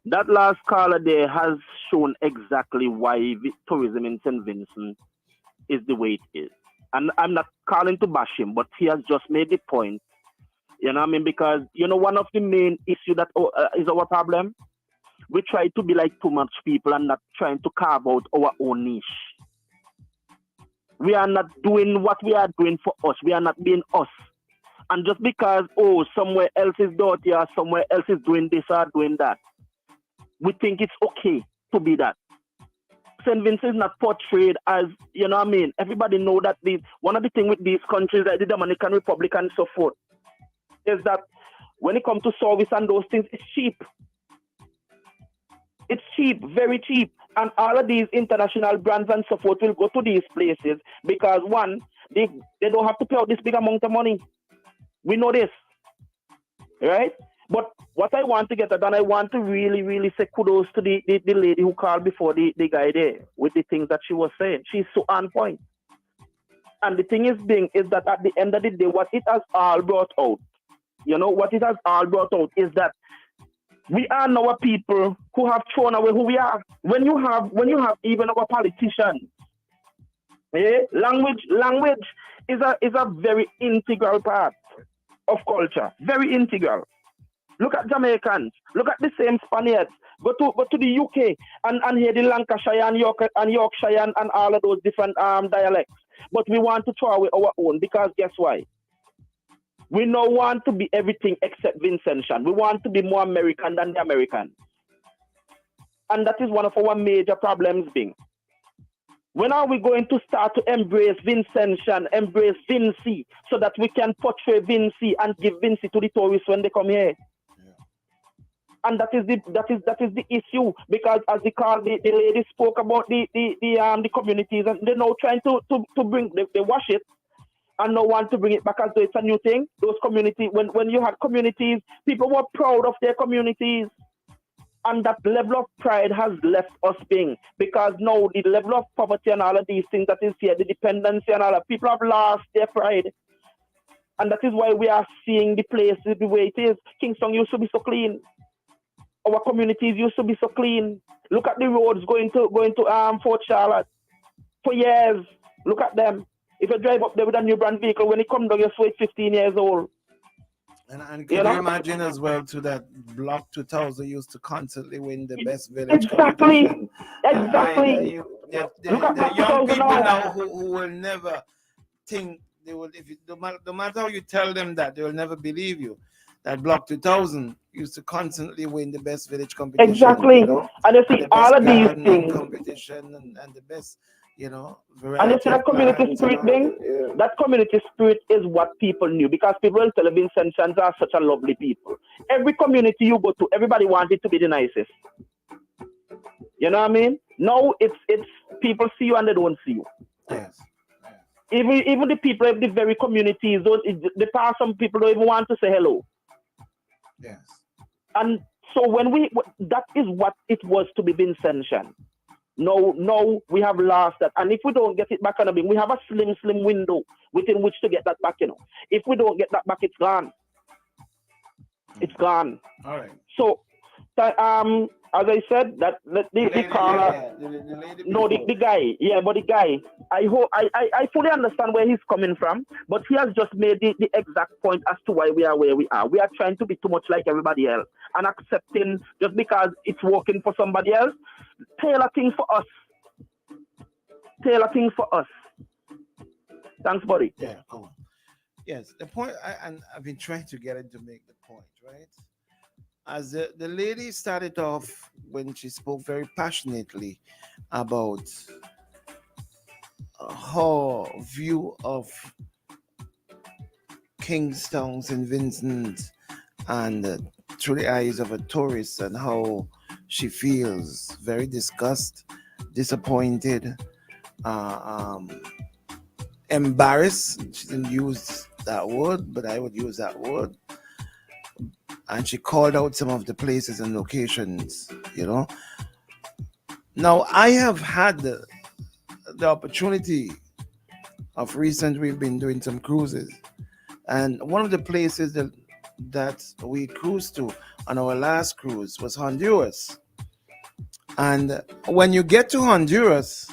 [SPEAKER 6] that last caller there has shown exactly why tourism in St. Vincent is the way it is. And I'm not calling to bash him, but he has just made the point. You know what I mean? Because, you know, one of the main issues that is our problem, we try to be like too much people and not trying to carve out our own niche. We are not doing what we are doing for us. We are not being us. And just because, somewhere else is dirty or somewhere else is doing this or doing that, we think it's okay to be that. St. Vincent is not portrayed as, you know what I mean? Everybody know that one of the things with these countries, like the Dominican Republic and so forth, is that when it comes to service and those things, it's cheap. It's cheap, very cheap. And all of these international brands and so forth will go to these places because, one, they don't have to pay out this big amount of money. We know this, right? But what I want to get at, and I want to really, really say kudos to the lady who called before the guy there with the things that she was saying. She's so on point. And the thing is that at the end of the day, what it has all brought out, is that we are now people who have thrown away who we are. When you have even our politicians, language is a very integral part of culture, very integral. Look at Jamaicans, look at the same Spaniards. Go to the UK and hear the Lancashire and Yorkshire and all of those different dialects. But we want to throw away our own because guess why? We don't want to be everything except Vincentian. We want to be more American than the Americans. And that is one of our major problems being. When are we going to start to embrace Vincentian, embrace Vincy, so that we can portray Vincy and give Vincy to the tourists when they come here? Yeah. And that is the issue, because as the lady spoke about the communities, and they're now trying to bring they wash it. And no one to bring it back as though it's a new thing. Those communities, when you had communities, people were proud of their communities. And that level of pride has left us being. Because now the level of poverty and all of these things that is here, the dependency and all that, people have lost their pride. And that is why we are seeing the places the way it is. Kingston used to be so clean. Our communities used to be so clean. Look at the roads going to Fort Charlotte. For years, look at them. If you drive up there with a new brand vehicle, when it comes down, you're 15 years old.
[SPEAKER 10] And can you imagine as well to that Block 2000 used to constantly win the best village
[SPEAKER 6] Exactly.
[SPEAKER 10] competition.
[SPEAKER 6] Exactly.
[SPEAKER 10] The young people now who will never think they will, no matter how you tell them that, they will never believe you. That Block 2000 used to constantly win the best village competition.
[SPEAKER 6] Exactly. And you see all of these things.
[SPEAKER 10] Competition and the best.
[SPEAKER 6] And you see that community spirit thing? Yeah. That community spirit is what people knew, because people will tell you Vincentians are such a lovely people. Every community you go to, everybody wanted to be the nicest. You know what I mean? Now it's people see you and they don't see you.
[SPEAKER 10] Yes.
[SPEAKER 6] Even the people of the very communities, the past some people don't even want to say hello.
[SPEAKER 10] Yes.
[SPEAKER 6] And so that is what it was to be Vincentian. No, we have lost that. And if we don't get it back on the beam, we have a slim window within which to get that back, If we don't get that back, it's gone. It's gone.
[SPEAKER 10] All right.
[SPEAKER 6] So, as I said, that the caller, the guy, but the guy, I fully understand where he's coming from, but he has just made the exact point as to why we are where we are. We are trying to be too much like everybody else and accepting just because it's working for somebody else. Tailor things for us. Tailor things for us. Thanks, buddy.
[SPEAKER 10] Yeah, cool. Yes, the point, and I've been trying to get him to make the point, right? As the lady started off when she spoke very passionately about her view of Kingston, St. Vincent, and through the eyes of a tourist, and how she feels very disappointed, embarrassed. She didn't use that word, but I would use that word. And she called out some of the places and locations, Now, I have had the opportunity of recent, we've been doing some cruises. And one of the places that we cruised to on our last cruise was Honduras. And when you get to Honduras,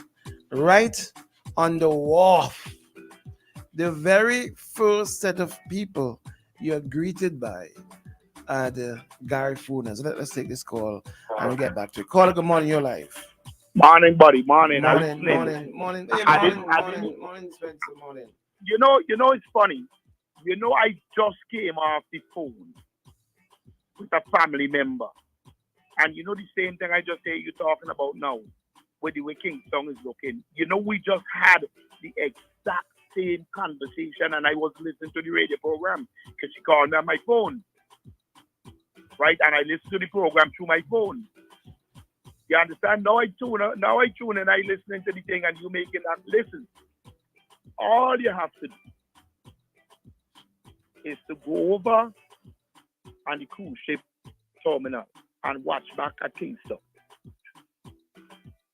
[SPEAKER 10] right on the wharf, the very first set of people you're greeted by the Gary Funa. So let's take this call and we'll get back to it. Caller, good morning, your life.
[SPEAKER 4] Morning, buddy. Morning.
[SPEAKER 10] Morning.
[SPEAKER 4] Hey,
[SPEAKER 10] morning, Spencer. Morning.
[SPEAKER 4] You know, it's funny. I just came off the phone with a family member. And the same thing I just hear you talking about now, with the way Kingston is looking. We just had the exact same conversation, and I was listening to the radio program because she called me on my phone. Right, and I listen to the program through my phone. You understand? Now I tune in, I listening to the thing, and you making that listen. All you have to do is to go over on the cruise ship terminal and watch back at Kingston.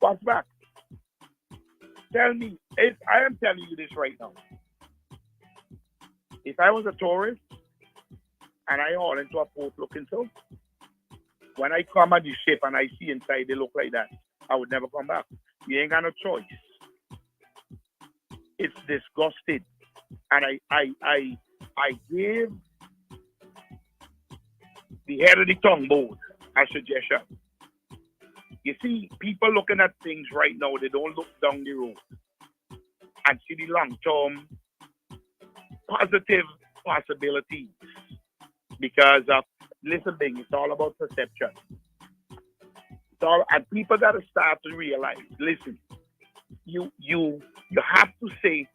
[SPEAKER 4] Watch back. Tell me, I am telling you this right now. If I was a tourist, and I haul into a port looking so, when I come at the ship and I see inside they look like that, I would never come back. You ain't got no choice. It's disgusting. And I gave the head of the tongue board a suggestion. You see, people looking at things right now, they don't look down the road and see the long-term positive possibilities. Because listen, Bing, it's all about perception. And people gotta start to realize. Listen, you have to say,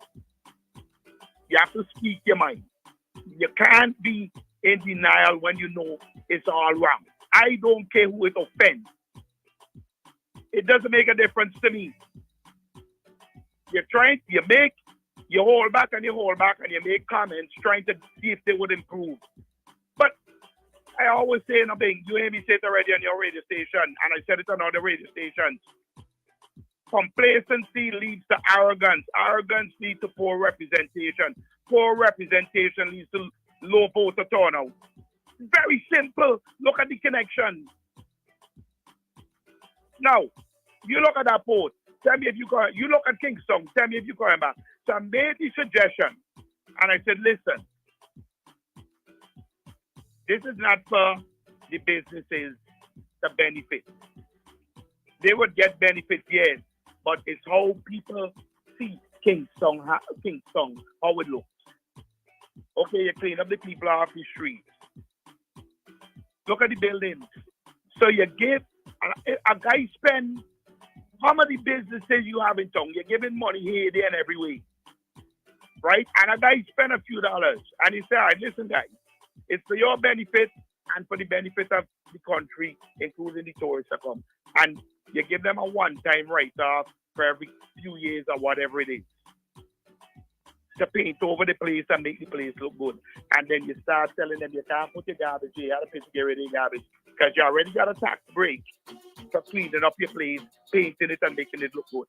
[SPEAKER 4] you have to speak your mind. You can't be in denial when you know it's all wrong. I don't care who it offends. It doesn't make a difference to me. You hold back and you make comments trying to see if they would improve. But I always say nothing. You hear me say it already on your radio station, and I said it on other radio stations. Complacency leads to arrogance. Arrogance leads to poor representation. Poor representation leads to low voter turnout. Very simple. Look at the connection. Now, you look at that post. Tell me if you go. You look at Kingston. Tell me if you're going back. So I made the suggestion, and I said, listen. This is not for the businesses to benefit. They would get benefits, yes, but it's how people see Kingston, how it looks. Okay, you clean up the people off the streets. Look at the buildings. So you give, a guy spend, how many businesses you have in town? You're giving money here, there, and everywhere. Right? And a guy spend a few dollars, and he said, all right, listen, guys. It's for your benefit and for the benefit of the country, including the tourists that come. And you give them a one-time write-off for every few years or whatever it is. to paint over the place and make the place look good. And then you start telling them you can't put your garbage here, you have to get rid of your garbage. Because you already got a tax break for cleaning up your place, painting it and making it look good.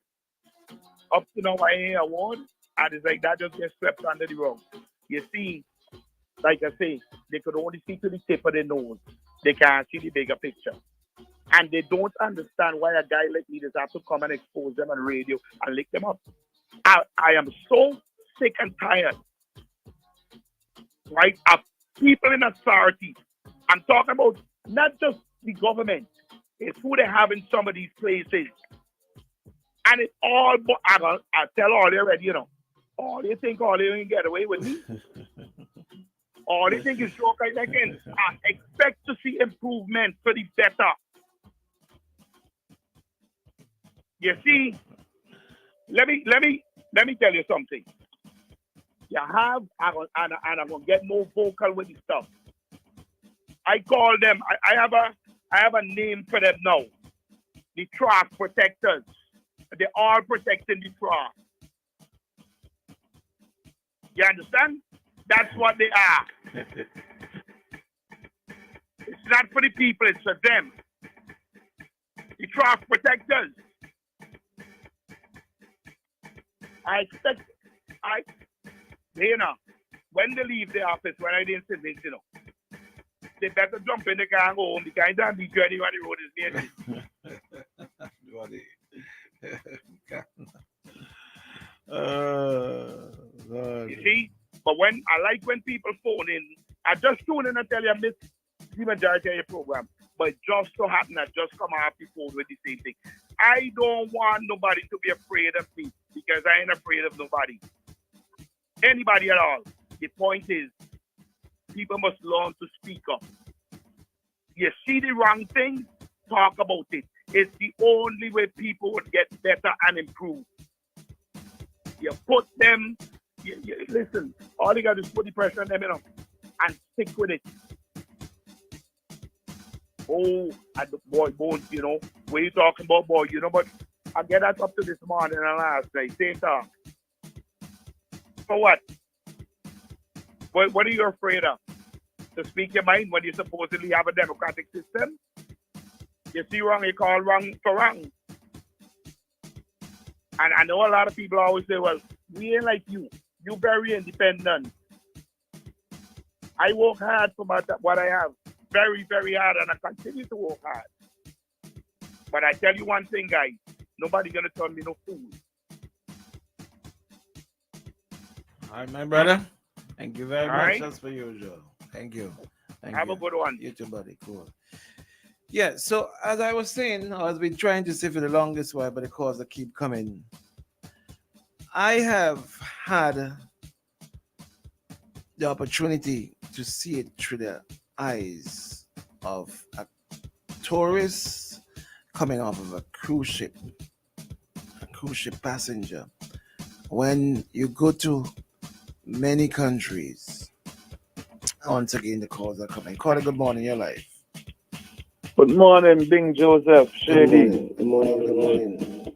[SPEAKER 4] Up to now, I ain't award, and it's like that just gets swept under the rug. You see, like I say, they could only see to the tip of their nose. They can't see the bigger picture. And they don't understand why a guy like me does have to come and expose them on radio and lick them up. I am so sick and tired, right, of people in authority. I'm talking about not just the government. It's who they have in some of these places. And it's all, I tell all they already, you know, all they think all they can get away with me. All they think is joke like they can. I expect to see improvement for the better. You see, let me tell you something. You have, and I'm gonna get more vocal with this stuff. I call them. I have a name for them now. The track protectors. They are protecting the track. You understand? That's what they are. It's not for the people, it's for them. The track protectors. You know, when they leave the office, when I didn't sit this, you know, they better jump in the car and go home. The kind of beat you anywhere the road is near. You see? But when I like when people phone in, I just tune in and tell you I miss the majority of your program. But just so happen I just come off the phone with the same thing. I don't want nobody to be afraid of me because I ain't afraid of nobody. Anybody at all. The point is, people must learn to speak up. You see the wrong thing, talk about it. It's the only way people would get better and improve. You put them, listen, all you got to do is put the pressure on them, you know, and stick with it. Oh, and the boy, bones, you know, when you talking about boy, you know, but I get that up to this morning and last night, same talk. For what? What are you afraid of? To speak your mind when you supposedly have a democratic system? You see wrong, you call wrong for wrong. And I know a lot of people always say, well, we ain't like you. You're very independent. I work hard for what I have. Very, very hard, and I continue to work hard. But I tell you one thing, guys. Nobody's going to turn me no fool.
[SPEAKER 10] All right, my brother. Thank you very much.
[SPEAKER 4] Right.
[SPEAKER 10] As per usual. Thank you.
[SPEAKER 4] Have a good one.
[SPEAKER 10] You too, buddy. Cool. Yeah, so as I was saying, I've been trying to say for the longest while, but the calls that keep coming. I have had the opportunity to see it through the eyes of a tourist coming off of a cruise ship passenger. When you go to many countries, once again, the calls are coming. Carter, good morning, your life.
[SPEAKER 7] Good morning, Bing Joseph, Shady.
[SPEAKER 10] Good morning.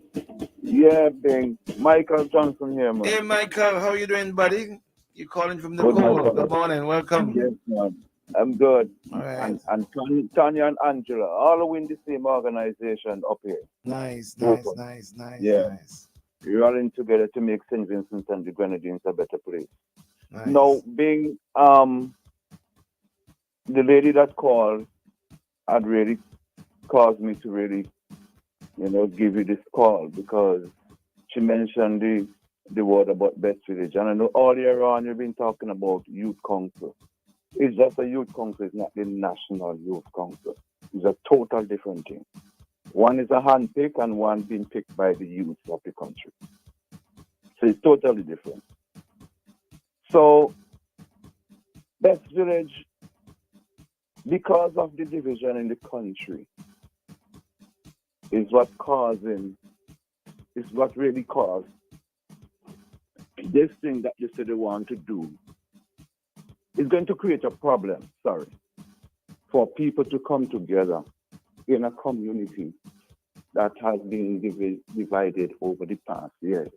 [SPEAKER 7] Yeah, Bing. Michael Johnson here, man.
[SPEAKER 10] Hey, Michael, how you doing, buddy? You calling from the
[SPEAKER 7] Good,
[SPEAKER 10] pool.
[SPEAKER 7] Michael.
[SPEAKER 10] Good morning, welcome.
[SPEAKER 7] Yes, man. I'm good.
[SPEAKER 10] All right.
[SPEAKER 7] And Tanya and Angela, all in the same organization up here.
[SPEAKER 10] Nice.
[SPEAKER 7] Yeah. We're all in together to make St. Vincent and the Grenadines a better place.
[SPEAKER 10] Nice.
[SPEAKER 7] Now, Bing, the lady that called had really caused me to really, give you this call because she mentioned the word about Best Village. And I know all year on you've been talking about youth council. It's just a youth council, it's not the national youth council. It's a total different thing. One is a handpick and one being picked by the youth of the country. So it's totally different. So Best Village, because of the division in the country, is what really caused this thing that they say they want to do. Is going to create a problem, for people to come together in a community that has been divided over the past years.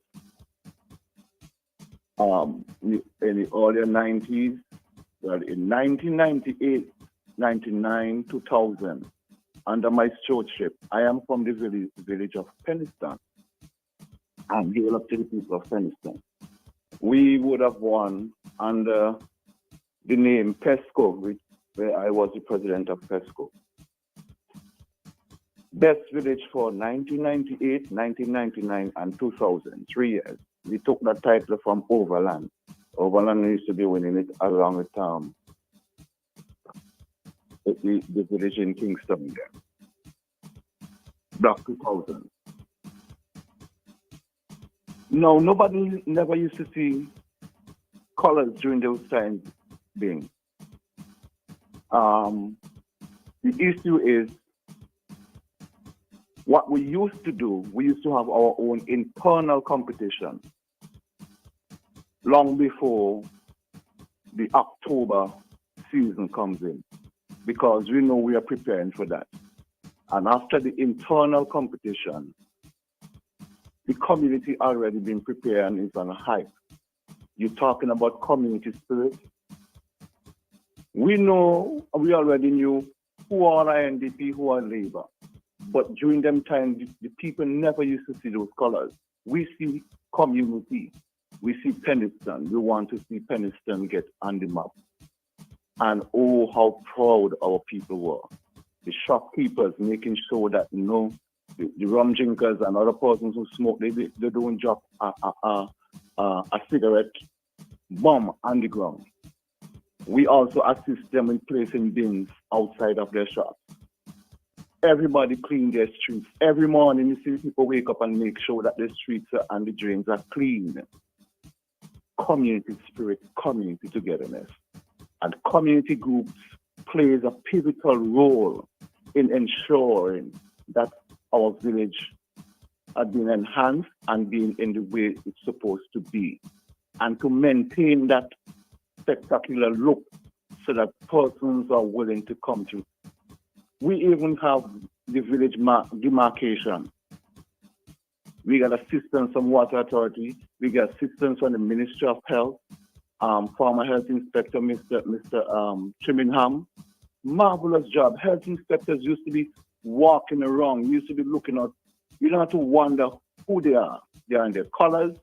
[SPEAKER 7] in the earlier 90s, well, in 1998, 99, 2000, under my stewardship, I am from the village of Penniston. I'm here up to the people of Penniston. We would have won under the name PESCO, where I was the president of PESCO. Best village for 1998, 1999, and 2000, 3 years. We took that title from Overland. Overland used to be winning it along with the village in Kingston there. Block 2000. No, nobody never used to see colors during those times being. The issue is what we used to do, we used to have our own internal competition long before the October season comes in, because we know we are preparing for that. And after the internal competition, the community already been prepared and is on a hype. You're talking about community spirit. We already knew who are INDP, who are Labour. But during them time, the people never used to see those colors. We see community. We see Penniston. We want to see Penniston get on the map. And oh, how proud our people were. The shopkeepers making sure that, the rum drinkers and other persons who smoke, they don't drop a cigarette bomb on the ground. We also assist them in placing bins outside of their shops. Everybody clean their streets. Every morning you see people wake up and make sure that the streets and the drains are clean. Community spirit, community togetherness. And community groups plays a pivotal role in ensuring that our village has been enhanced and being in the way it's supposed to be. And to maintain that spectacular look so that persons are willing to come to. We even have the village demarcation. We got assistance from Water Authority. We got assistance from the Ministry of Health, former Health Inspector, Mr. Trimingham. Marvelous job. Health inspectors used to be walking around, used to be looking out. You don't have to wonder who they are. They are in their colors.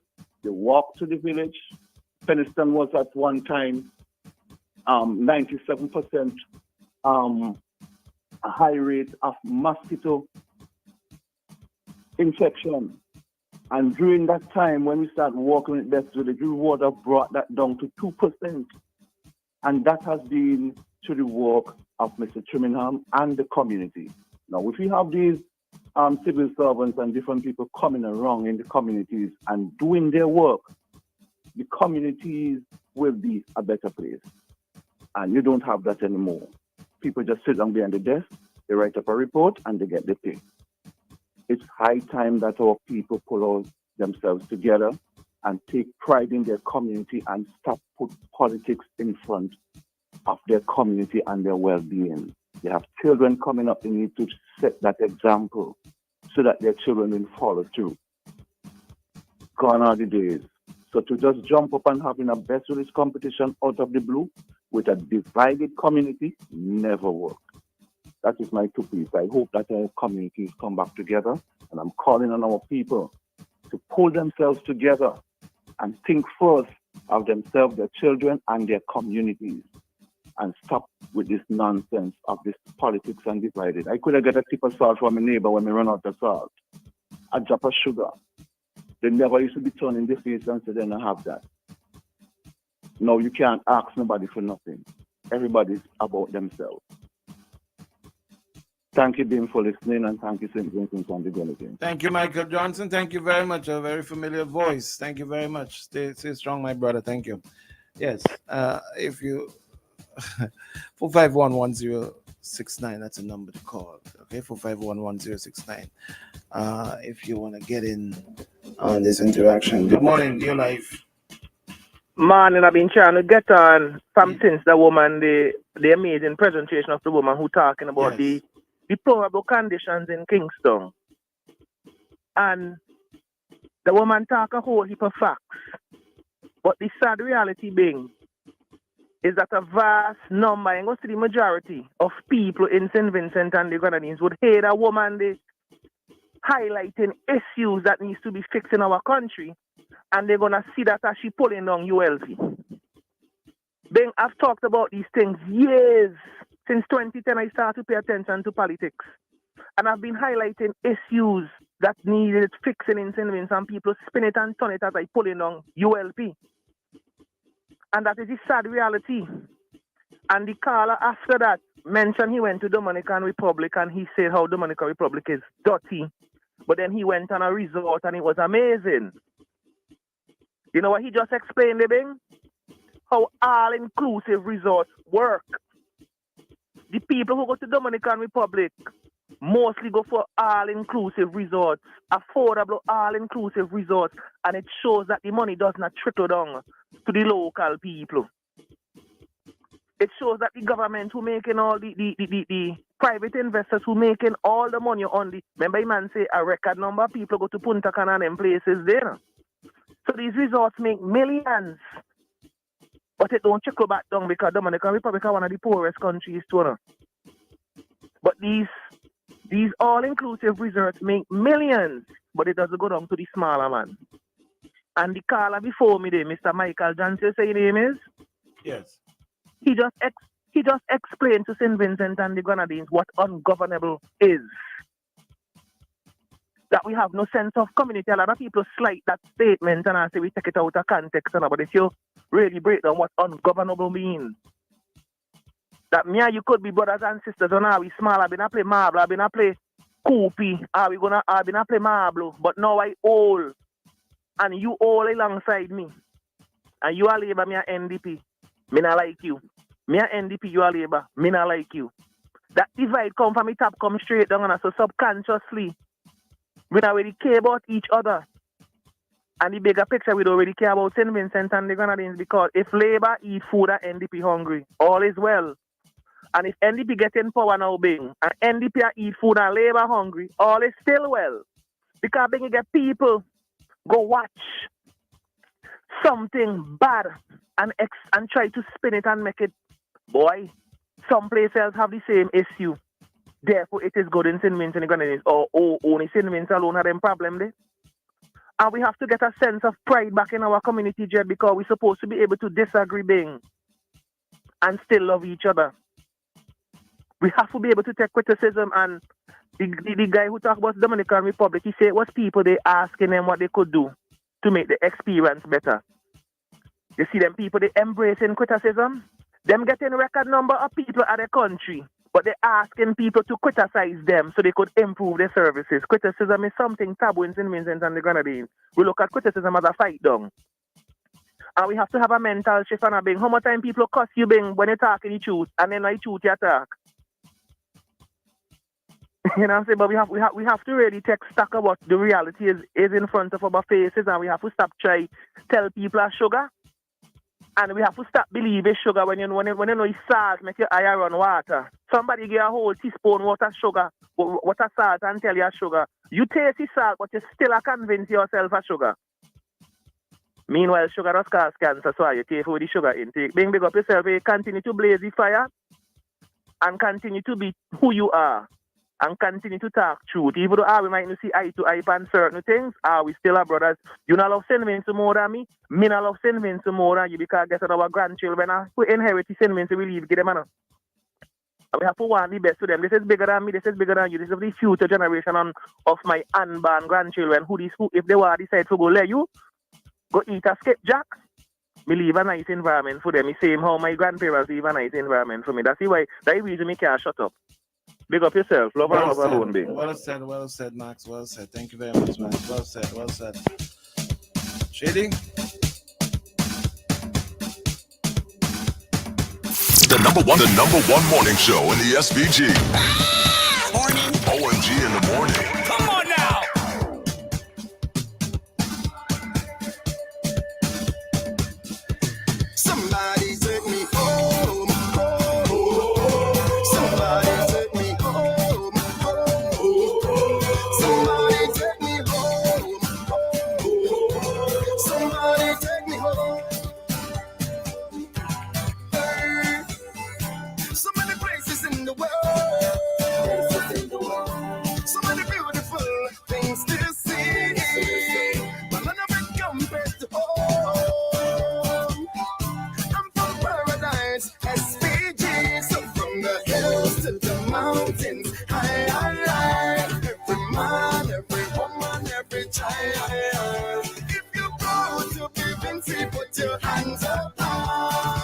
[SPEAKER 7] They walk to the village. Penniston was at one time 97% a high rate of mosquito infection. And during that time, when we started working with Best Village, we would have brought that down to 2%. And that has been to the work of Mr. Trimingham and the community. Now, if we have these civil servants and different people coming around in the communities and doing their work, the communities will be a better place. And you don't have that anymore. People just sit down behind the desk, they write up a report, and they get the pay. It's high time that our people pull themselves together and take pride in their community and stop put politics in front of their community and their well-being. They have children coming up, they need to set that example so that their children will follow through. Gone are the days. So to just jump up and having a Best Village competition out of the blue with a divided community never worked. That is my 2 piece. I hope that our communities come back together, and I'm calling on our people to pull themselves together and think first of themselves, their children, and their communities, and stop with this nonsense of this politics and divided. I could have got a tip of salt from a neighbor when we run out of salt, a drop of sugar. They never used to be turning their face and say they don't have that. No, you can't ask nobody for nothing. Everybody's about themselves. Thank you, Ben, for listening, and thank you, St. Vincent and the Grenadines.
[SPEAKER 10] Thank you, Michael Johnson. Thank you very much. A very familiar voice. Thank you very much. Stay strong, my brother. Thank you. Yes, if you 4511069, that's a number to call. Okay, 4511069. If you want to get in on this interaction. Good morning, dear life.
[SPEAKER 1] Man, I've been trying to get on from since the woman, the amazing presentation of the woman who talking about the deplorable conditions in Kingston. And the woman talk a whole heap of facts. But the sad reality being is that a vast number, and goes to the majority of people in St. Vincent and the Grenadines would hate a woman they highlighting issues that needs to be fixed in our country, and they're gonna see that as she pulling down ULP. Then I've talked about these things years. Since 2010, I started to pay attention to politics. And I've been highlighting issues that needed fixing in St. Vincent, and people spin it and turn it as I pulling down ULP. And that is the sad reality. And the caller after that mentioned he went to Dominican Republic and he said how Dominican Republic is dirty. But then he went on a resort and it was amazing. You know what he just explained, Bing? How all-inclusive resorts work. The people who go to Dominican Republic mostly go for all-inclusive resorts, affordable all-inclusive resorts, and it shows that the money does not trickle down to the local people. It shows that the government who making all the private investors who making all the money on the, remember the man say a record number of people go to Punta Cana and them places there. So these resorts make millions, but it don't trickle back down because Dominican Republic is one of the poorest countries too. But these all-inclusive resorts make millions, but it doesn't go down to the smaller man. And the caller before me there, Mr. Michael Johnson, say your name is?
[SPEAKER 10] Yes.
[SPEAKER 1] He just explained to St. Vincent and the Grenadines what ungovernable is. That we have no sense of community. A lot of people slight that statement and I say we take it out of context. But if you really break down what ungovernable means, that me and you could be brothers and sisters, and now we small, I've been a play marble, I've been a play coopy, I've been a play marble, but now I old, and you all alongside me, and you are Labour, me a NDP, me not like you. Me a NDP, you are Labour, me not like you. That divide come from the top, come straight down, and so subconsciously, we don't really care about each other. And the bigger picture, we don't really care about St. Vincent and the Grenadines, because if Labour eat food and NDP hungry, all is well. And if NDP get in power now, Bing, and NDP eat food and Labour hungry, all is still well. Because Bing, you get people go watch something bad and try to spin it and make it, boy, some places have the same issue. Therefore, it is good in St. Vincent and the Grenadines, or only St. Vincent alone have them problem there. And we have to get a sense of pride back in our community, Jed, because we're supposed to be able to disagree, Bing, and still love each other. We have to be able to take criticism, and the guy who talked about Dominican Republic, he said it was people they asking them what they could do to make the experience better. You see them people, they embracing criticism. Them getting a record number of people at the country, but they're asking people to criticize them so they could improve their services. Criticism is something taboo in St. Vincent and the Grenadines. We look at criticism as a fight down. And we have to have a mental shift and a Bing. How much time people cuss you, Bing, when you're talking the truth, and then I truth you attack? You know what I'm saying? But we have to really take stock of what the reality is in front of our faces, and we have to stop trying to tell people are sugar. And we have to stop believing sugar when you know it's salt, make your eye run water. Somebody give a whole teaspoon water sugar, water salt, and tell you sugar. You taste the salt, but you still convince yourself of sugar. Meanwhile, sugar does cause cancer, so you careful with the sugar intake. Big up yourself, you continue to blaze the fire, and continue to be who you are. And continue to talk truth. Even though we might not see eye to eye on certain things, we still are brothers. You not love St. Vincent more than me. Me not love St. Vincent more than you, because guess what, our grandchildren we inherit St. Vincent, we leave, give them money. We have to want the best to them. This is bigger than me, this is bigger than you. This is the future generation of my unborn grandchildren who if they want to decide to go let you, go eat a skipjack, me leave a nice environment for them. The same how my grandparents leave a nice environment for me. That's the reason me can't shut up. Big up yourself. Love and love alone, Bing.
[SPEAKER 10] Well said, Max. Well said. Thank you very much, Max. Well said. Shady?
[SPEAKER 16] The number one morning show in the SVG.
[SPEAKER 2] Morning.
[SPEAKER 16] OMG in the morning.
[SPEAKER 2] Come on now. Somebody take me home. Somebody take me home. Somebody take me home. Somebody take me home. in the world. So many beautiful things to see, but none of it compares to home. I'm from paradise, SPG, so from the hills to the mountains, high. Every man, every woman, every child. If you go to Vinci, put your hands up high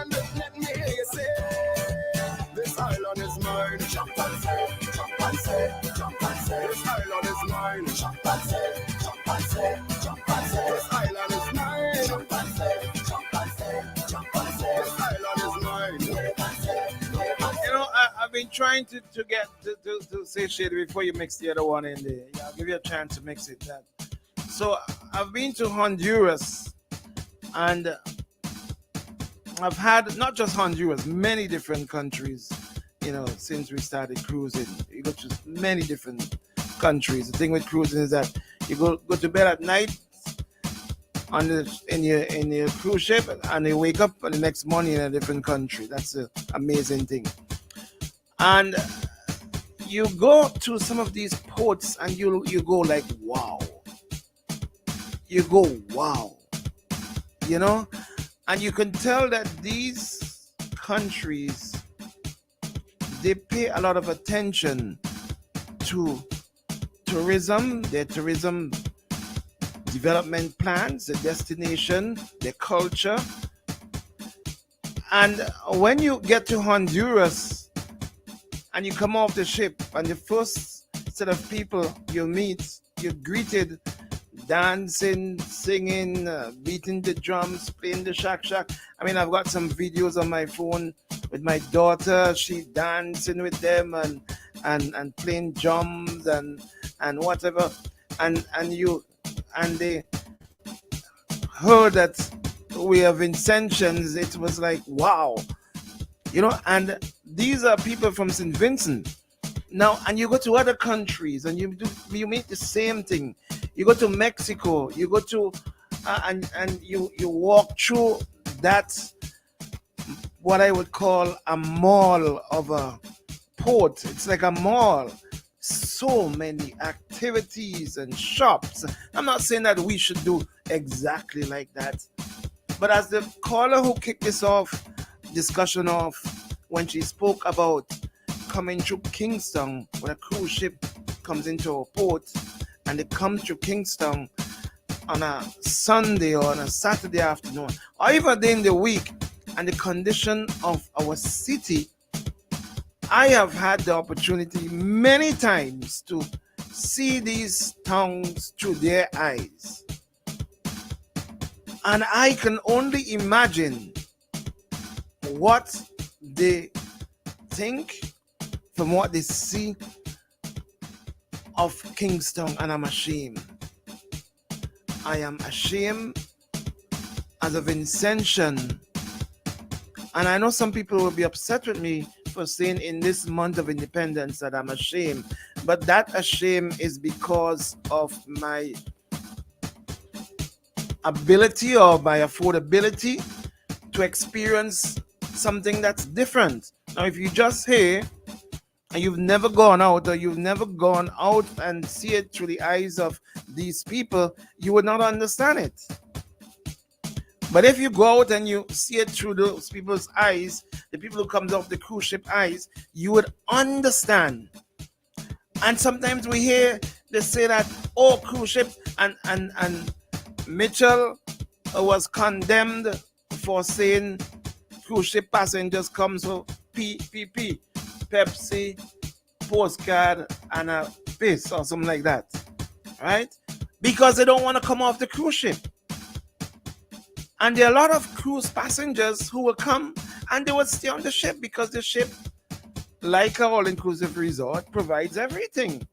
[SPEAKER 2] and let me hear you say, this island is mine. Jump and say, jump and say, jump and say, this island is mine. Jump and say, jump and say, jump and say, this island is mine. Jump and say, jump and say, jump and say, this island is mine.
[SPEAKER 10] You know, I've been trying to get to say shit before you mix the other one in there. Yeah, I'll give you a chance to mix it. So I've been to Honduras, and I've had not just Honduras, many different countries. You know, since we started cruising, you go to many different countries. The thing with cruising is that you go to bed at night in your cruise ship, and you wake up the next morning in a different country. That's an amazing thing. And you go to some of these ports, and you go like, wow. You go, wow. You know, and you can tell that these countries, they pay a lot of attention to tourism, their tourism development plans, the destination, their culture. And when you get to Honduras and you come off the ship, and the first set of people you meet, you're greeted dancing, singing, beating the drums, playing the shack. I mean, I've got some videos on my phone with my daughter. She dancing with them and playing drums and whatever. And they heard that we are Vincentians. It was like, wow, you know. And these are people from St. Vincent. Now, and you go to other countries and you meet the same thing. You go to Mexico, you go to and you walk through that, what I would call a mall of a port. It's like a mall. So many activities and shops. I'm not saying that we should do exactly like that, but as the caller who kicked this discussion off, when she spoke about coming through Kingston, when a cruise ship comes into a port and they come through Kingston on a Sunday or on a Saturday afternoon, or even during the week, and the condition of our city, I have had the opportunity many times to see these towns through their eyes. And I can only imagine what they think from what they see of Kingston, and I'm ashamed. I am ashamed as a Vincentian. And I know some people will be upset with me for saying in this month of independence that I'm ashamed. But that shame is because of my ability or my affordability to experience something that's different. Now, if you just hear and you've never gone out, or you've never gone out and see it through the eyes of these people, you would not understand it. But if you go out and you see it through those people's eyes, the people who comes off the cruise ship eyes, you would understand. And sometimes we hear they say that, oh, cruise ship, and Mitchell was condemned for saying cruise ship passengers come so PPP, Pepsi, postcard, and a piss or something like that, right? Because they don't want to come off the cruise ship. And there are a lot of cruise passengers who will come and they will stay on the ship because the ship, like an all-inclusive resort, provides everything.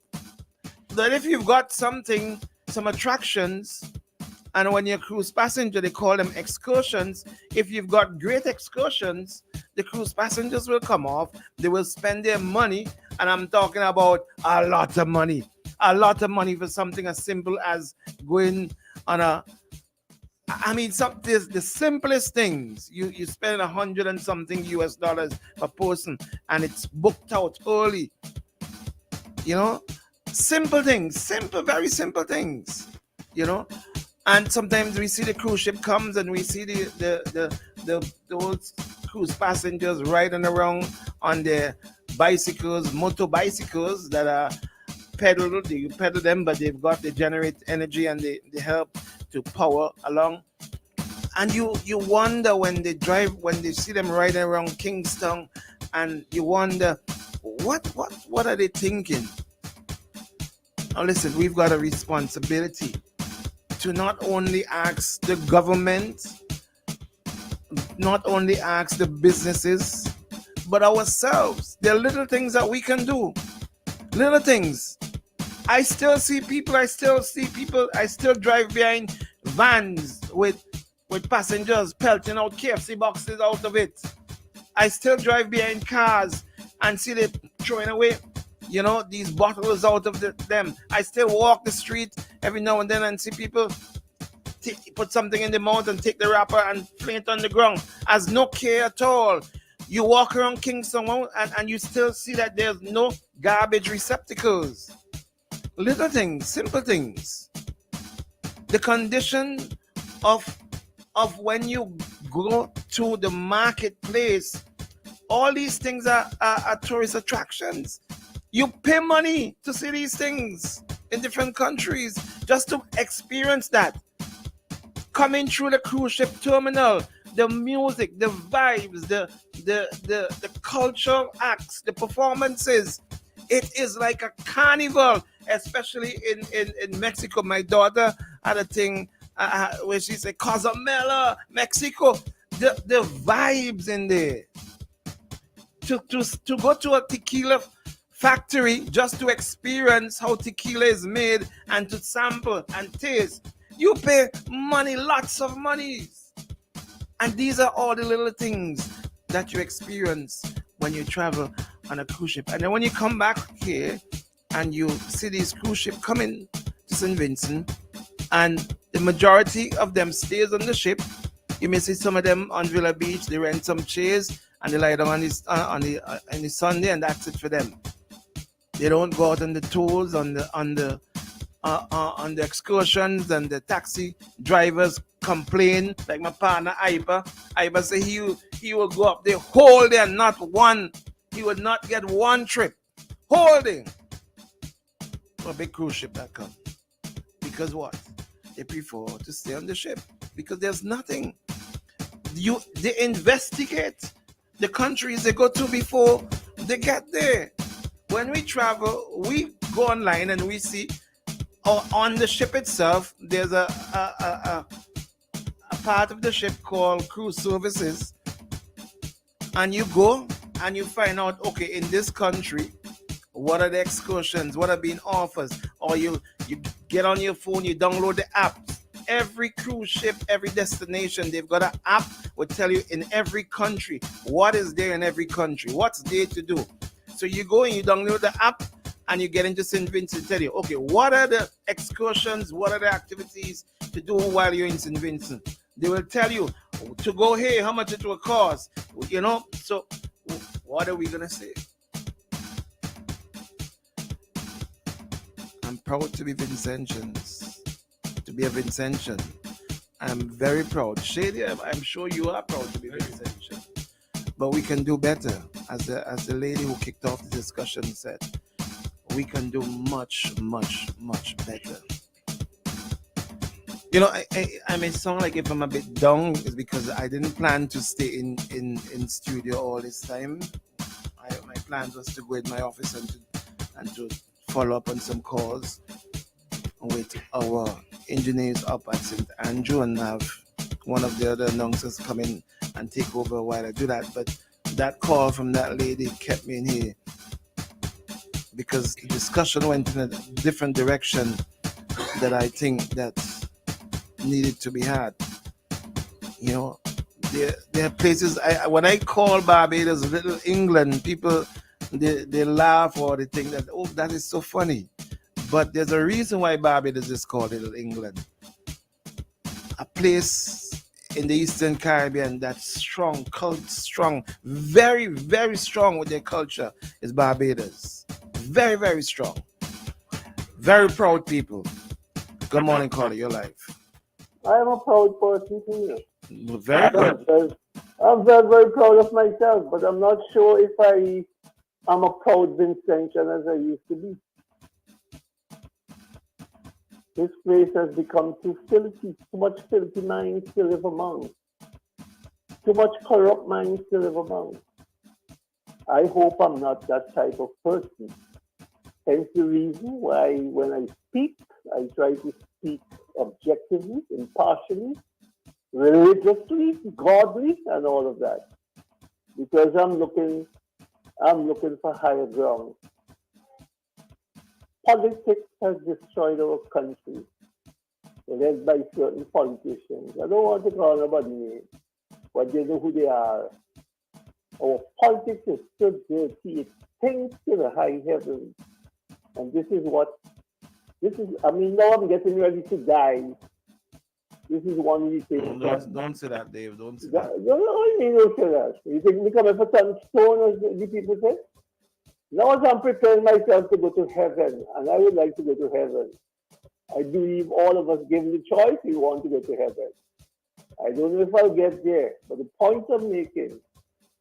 [SPEAKER 10] But if you've got something, some attractions, and when you're a cruise passenger, they call them excursions. If you've got great excursions, the cruise passengers will come off. They will spend their money, and I'm talking about a lot of money. A lot of money for something as simple as going on a I mean, there's the simplest things. You spend $100 and something US dollars per person, and it's booked out early. You know, simple things, very simple things. You know, and sometimes we see the cruise ship comes and we see those cruise passengers riding around on their bicycles, motor bicycles that are pedaled. You pedal them, but they generate energy and they help to power along. And you wonder when they see them riding around Kingston, and you wonder what are they thinking? Now listen, we've got a responsibility to not only ask the government, not only ask the businesses, but ourselves. There are little things that we can do. Little things. I still see people, I still drive behind vans with passengers pelting out KFC boxes out of it. I still drive behind cars and see them throwing away, you know, these bottles out of them. I still walk the street every now and then and see people put something in the mouth and take the wrapper and fling it on the ground as no care at all. You walk around Kingston and you still see that there's no garbage receptacles. Little things, simple things. The condition of when you go to the marketplace, all these things are tourist attractions. You pay money to see these things in different countries just to experience that. Coming through the cruise ship terminal, the music, the vibes, the cultural acts, the performances. It is like a carnival, especially in Mexico. My daughter had a thing where she said, Cozumel, Mexico. The vibes in there. To go to a tequila factory just to experience how tequila is made and to sample and taste. You pay money, lots of money. And these are all the little things that you experience when you travel on a cruise ship. And then when you come back here and you see these cruise ships coming to St. Vincent, and the majority of them stays on the ship. You may see some of them on Villa Beach. They rent some chairs and they lie down on the Sunday, and that's it for them. They don't go out on the tours, on the excursions, and the taxi drivers complain. Like my partner Iba say he will go up the whole day and not one. He would not get one trip. Whole day. A big cruise ship that come. Because what? They prefer to stay on the ship because there's nothing. They investigate the countries they go to before they get there. When we travel, we go online and we see on the ship itself, there's a part of the ship called cruise services. And you go and you find out, okay, in this country, what are the excursions? What are being offered? Or you get on your phone, you download the app. Every cruise ship, every destination, they've got an app will tell you in every country what is there in every country, what's there to do. So you go and you download the app and you get into St. Vincent, tell you, okay, what are the excursions, what are the activities to do while you're in St. Vincent? They will tell you to go here, how much it will cost, you know. So what are we going to say? I'm proud to be Vincentians, to be a Vincentian. I'm very proud. Shady, I'm sure you are proud to be Vincentian. But we can do better. As the lady who kicked off the discussion said, we can do much, much, much better. You know, I may sound like if I'm a bit down, it's because I didn't plan to stay in studio all this time. My plan was to go in my office and to follow up on some calls with our engineers up at St. Andrew and have one of the other announcers come in and take over while I do that. But that call from that lady kept me in here because the discussion went in a different direction that I think that needed to be had. You know, there are places, when I call Barbados Little England, people, they laugh or they think that, oh, that is so funny. But there's a reason why Barbados is called Little England. a place in the Eastern Caribbean that's strong, strong, very, very strong with their culture is Barbados. Very, very strong. Very proud people. Good morning, caller. Your life.
[SPEAKER 14] I am a proud person too.
[SPEAKER 10] Very good.
[SPEAKER 14] I'm very, very proud of myself, but I'm not sure if I am a proud Vincentian as I used to be. This place has become too filthy, too much filthy minds to live among. Too much corrupt minds to live among. I hope I'm not that type of person. Hence the reason why when I speak, I try to speak objectively, impartially, religiously, godly, and all of that. Because I'm looking for higher ground. Politics has destroyed our country, led by certain politicians. I don't want to call nobody name, but they know who they are. Our politics is so dirty, it stinks to the high heavens. And I mean, now I'm getting ready to die. This is one of the things.
[SPEAKER 10] Don't say that, Dave. Don't say that.
[SPEAKER 14] Don't say that. You think me coming for some stone, as the people say? Now as I'm preparing myself to go to heaven, and I would like to go to heaven, I believe all of us, given the choice, we want to go to heaven. I don't know if I'll get there, but the point I'm making,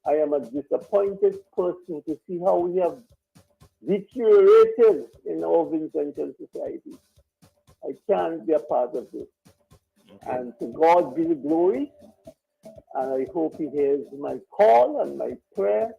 [SPEAKER 14] I am a disappointed person to see how we have deteriorated in our Vincentian society. I can't be a part of this. Okay. And to God be the glory, and I hope He hears my call and my prayer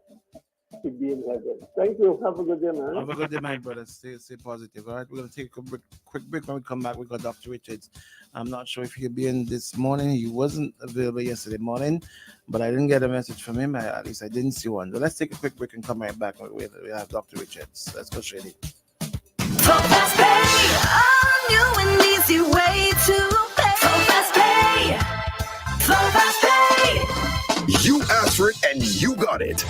[SPEAKER 14] to be in heaven. Thank you. Have a good day, man.
[SPEAKER 10] Have a good day, my brother. Stay positive. All right, we're going to take a quick break. When we come back, we got Dr. Richards. I'm not sure if he'll be in this morning. He wasn't available yesterday morning, but I didn't get a message from him. At least I didn't see one. So let's take a quick break and come right back. We have Dr. Richards. Let's go straight in.
[SPEAKER 5] Fast Pay, a new and easy way to pay. Fast Pay, Fast Pay.
[SPEAKER 16] You asked for it and you got it.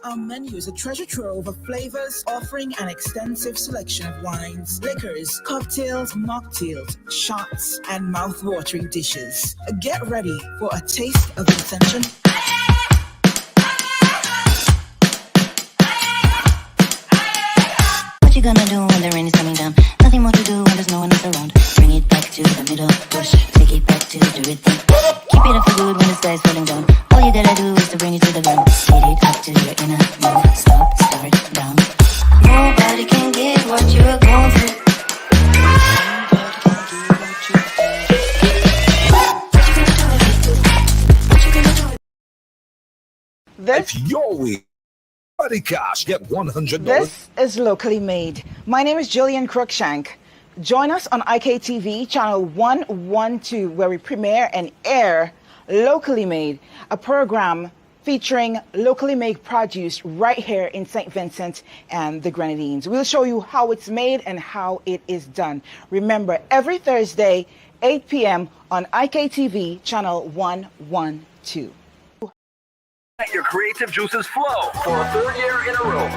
[SPEAKER 17] Our menu is a treasure trove of flavors, offering an extensive selection of wines, liquors, cocktails, mocktails, shots, and mouth-watering dishes. Get ready for a taste of Vincentian.
[SPEAKER 23] What you gonna do when the rain is coming down? Nothing more to do when there's no one else around. Bring it back to the middle, push, take it back to the rhythm. Keep it up for good when the sky's falling down. All you gotta do is to bring it to the ground. Get it up to your inner move. Stop, start, down. Nobody can get what you're going through.
[SPEAKER 22] If your way, Buddy Cash, get $100.
[SPEAKER 17] This is Locally Made. My name is Jillian Crookshank. Join us on IKTV channel 112, where we premiere and air Locally Made, a program featuring locally made produce right here in St. Vincent and the Grenadines. We'll show you how it's made and how it is done. Remember, every Thursday, 8 p.m. on IKTV channel 112.
[SPEAKER 22] Let your creative juices flow for a third year in a row.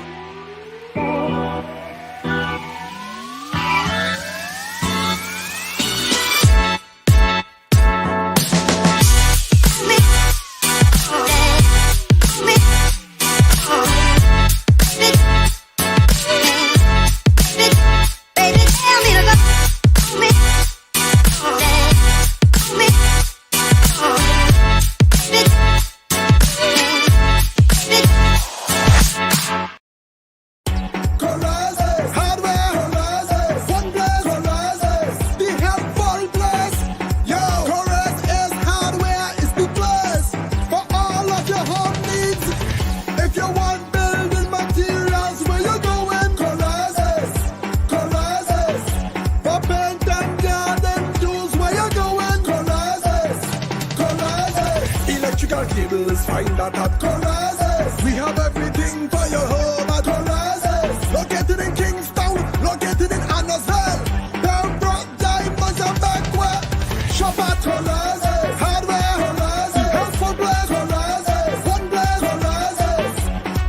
[SPEAKER 2] electrical cables, find that at Corazes. We have everything for your home at Corazes. Located in Kingston, located in Annisville. Pembroke, Diamonds and Beckwith. Shop at Corazes. Hardware Corazes. Helpful Blaze Corazes. One Blaze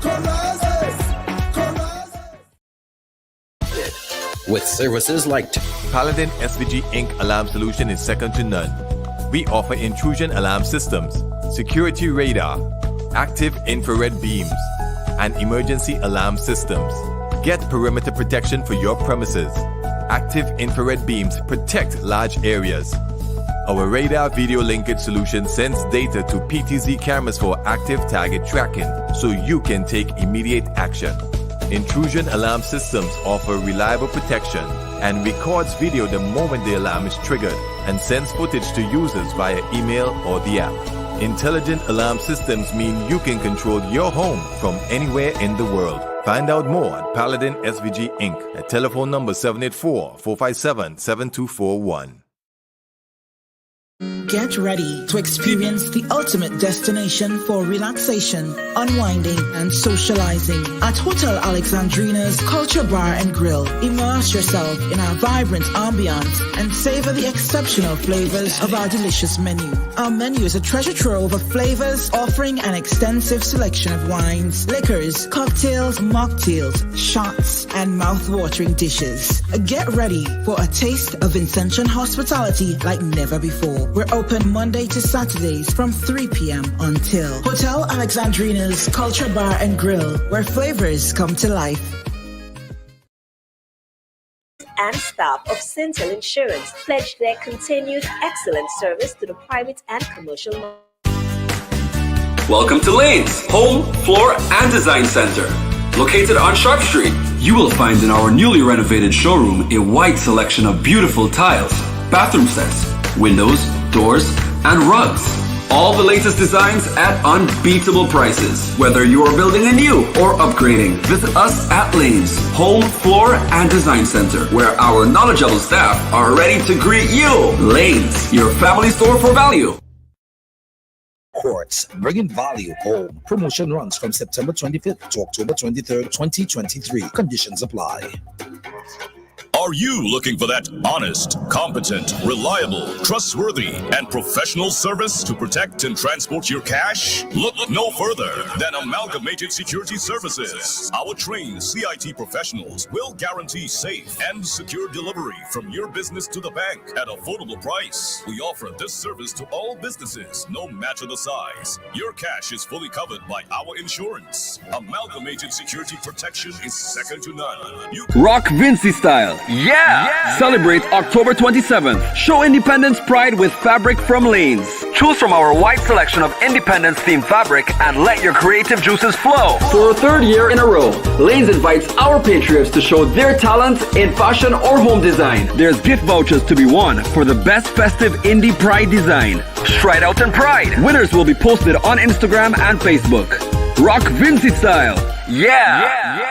[SPEAKER 2] Corazes.
[SPEAKER 15] With services like
[SPEAKER 18] Paladin SVG Inc. alarm solution is second to none. We offer intrusion alarm systems, security radar, active infrared beams, and emergency alarm systems. Get perimeter protection for your premises. Active infrared beams protect large areas. Our radar video linkage solution sends data to PTZ cameras for active target tracking so you can take immediate action. Intrusion alarm systems offer reliable protection and records video the moment the alarm is triggered and sends footage to users via email or the app. Intelligent alarm systems mean you can control your home from anywhere in the world. Find out more at Paladin SVG Inc. at telephone number 784-457-7241.
[SPEAKER 17] Get ready to experience the ultimate destination for relaxation, unwinding, and socializing at Hotel Alexandrina's Culture Bar and Grill. Immerse yourself in our vibrant ambiance and savor the exceptional flavors of our delicious menu. Our menu is a treasure trove of flavors, offering an extensive selection of wines, liquors, cocktails, mocktails, shots, and mouth-watering dishes. Get ready for a taste of Vincentian hospitality like never before. We're open Monday to Saturdays from 3 p.m. until Hotel Alexandrina's Culture Bar and Grill, where flavors come to life.
[SPEAKER 20] And staff of Centel Insurance pledge their continued excellent service to the private and commercial market.
[SPEAKER 24] Welcome to Lanes Home, Floor, and Design Center. Located on Sharp Street, you will find in our newly renovated showroom a wide selection of beautiful tiles, bathroom sets, windows, doors, and rugs. All the latest designs at unbeatable prices. Whether you are building a new or upgrading, visit us at Lanes Home, Floor, and Design Center, where our knowledgeable staff are ready to greet you. Lanes, your family store for value.
[SPEAKER 25] Quartz, bringing value home. Promotion runs from September 25th to October 23rd, 2023. Conditions apply.
[SPEAKER 16] Are you looking for that honest, competent, reliable, trustworthy, and professional service to protect and transport your cash? Look no further than Amalgamated Security Services. Our trained CIT professionals will guarantee safe and secure delivery from your business to the bank at affordable price. We offer this service to all businesses, no matter the size. Your cash is fully covered by our insurance. Amalgamated Security Protection is second to none.
[SPEAKER 24] Rock Vinci style. Yeah! Celebrate October 27th. Show independence pride with fabric from Lanes. Choose from our wide selection of independence themed fabric and let your creative juices flow. For a third year in a row, Lanes invites our patriots to show their talents in fashion or home design. There's gift vouchers to be won for the best festive indie pride design. Stride out in pride. Winners will be posted on Instagram and Facebook. Rock Vinci style. Yeah!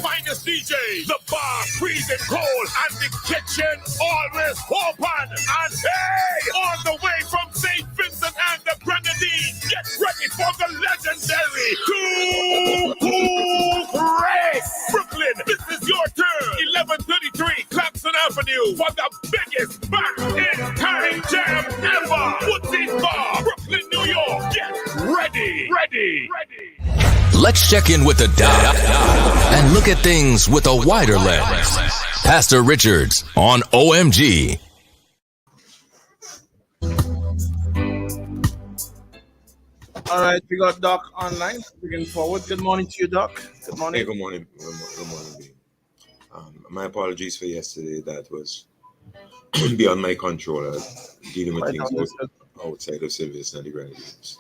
[SPEAKER 26] Finest DJ, the bar freezing cold and the kitchen always open. And hey, on the way from St. Vincent and the Grenadines, get ready for the legendary Too Cool Race. Brooklyn, this is your turn. 1133 Clapson Avenue for the biggest back in time jam ever. Woodsy's Bar, Brooklyn, New York. Get ready.
[SPEAKER 9] Let's check in with the doc and look at things with a wider lens. Pastor Richards on OMG.
[SPEAKER 10] All right, we got Doc online. Looking forward. Good morning to you, Doc. Good morning.
[SPEAKER 27] Hey, good morning. Good morning, B. My apologies for yesterday. That was beyond my control. Dealing with things outside of service and the Grenadines.